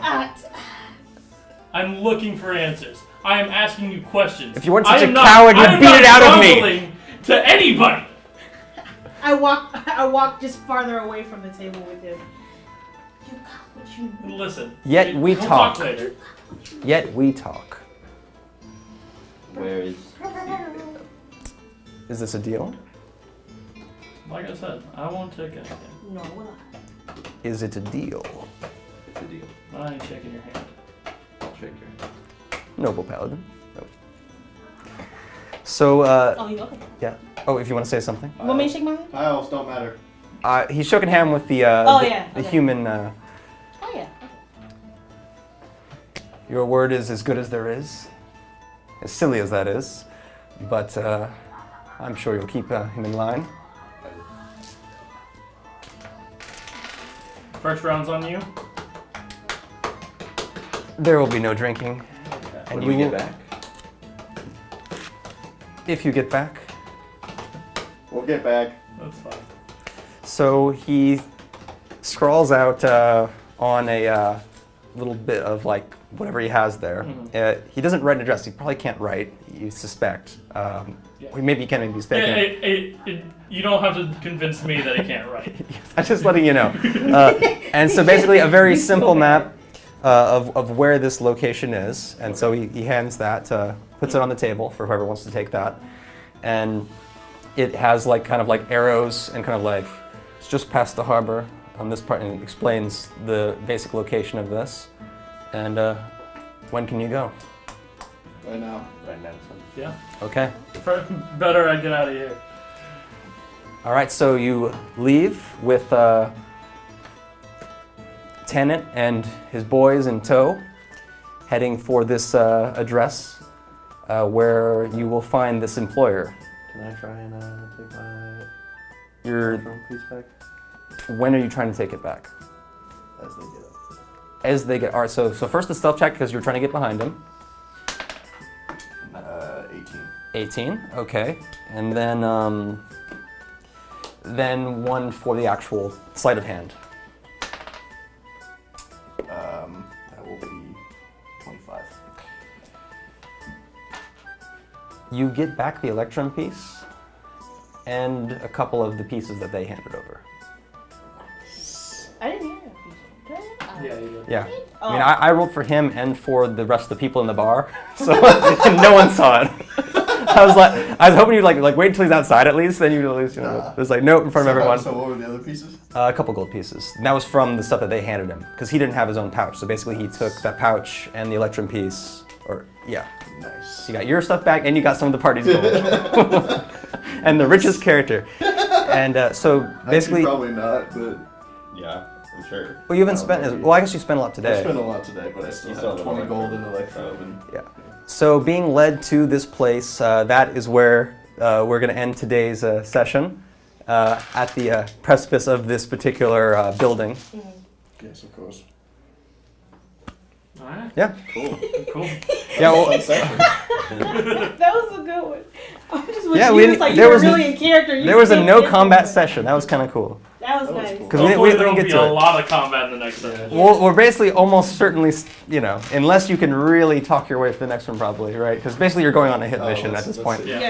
I'm looking for answers. I am asking you questions. If you weren't I such a am not- coward, you'd I am beat not it out of me. groveling to anybody. I walk just farther away from the table with him. You got what you need. Listen. Yet we we'll talk. later. Yet we talk. Where is Is this a deal? Like I said, I won't take anything. Nor will I. Is it a deal? the deal? I ain't shaking your hand. I'll shake your hand. Noble paladin. Nope. So, Oh, you okay? yeah. Oh, if you want to say something. You want me to shake my hand? Tiles don't matter. He's shook hand with the, Oh, the, yeah, the okay. human. Oh yeah. Your word is as good as there is. As silly as that is. But I'm sure you'll keep him in line. First round's on you. There will be no drinking. Okay. And When we you get will- back, If you get back. We'll get back. That's fine. So he scrawls out on a little bit of like whatever he has there. He doesn't write an address. He probably can't write. You suspect. Maybe he can't. Maybe he's faking. You don't have to convince me that he can't write. I'm just letting you know. And so basically, a very simple map of where this location is. And so he hands that, puts it on the table for whoever wants to take that, and it has like kind of like arrows and kind of like it's just past the harbor on this part, and it explains the basic location of this. And when can you go? Right now. Right now. Yeah. Okay. Better I get out of here. All right. So you leave with Thanean and his boys in tow, heading for this address where you will find this employer. Can I try and take my You're. piece back? When are you trying to take it back? As they get up. As they get. All right. So first the stealth check because you're trying to get behind him. 18. 18. Okay. And then one for the actual sleight of hand. That will be 25. You get back the electrum piece and a couple of the pieces that they handed over. I didn't hear that piece. Did I? Yeah, you did. Yeah. Oh. I mean, I rolled for him and for the rest of the people in the bar, so no one saw it. I was hoping you'd like wait until he's outside at least, then you'd at least, it was like, nope, in front of everyone. So what were the other pieces? A couple gold pieces. And that was from the stuff that they handed him, because he didn't have his own pouch. So basically he took that pouch and the electrum piece, Nice. So you got your stuff back and you got some of the party's gold. And the richest character. And so basically... Probably not, but... Yeah, I'm sure. Well, you haven't spent... Well, I guess you spent a lot today. I spent a lot today, but I still You have still have 20 the gold in electrum. electrum. And Yeah. So being led to this place, that is where we're going to end today's session, at the precipice of this particular building. yes, of course. All right. Yeah. Cool. Cool. Yeah. Well, That was a good one. I just wish Yeah, you we- was like there you were was- really in character. You there was a said no this combat one. session. That was kind of cool. That was That was nice. cool. 'Cause Hopefully we there will get be to a it. lot of combat in the next session. We're basically almost certainly, unless you can really talk your way to the next one, probably, right? Because basically you're going on a hit mission at this point. Yeah.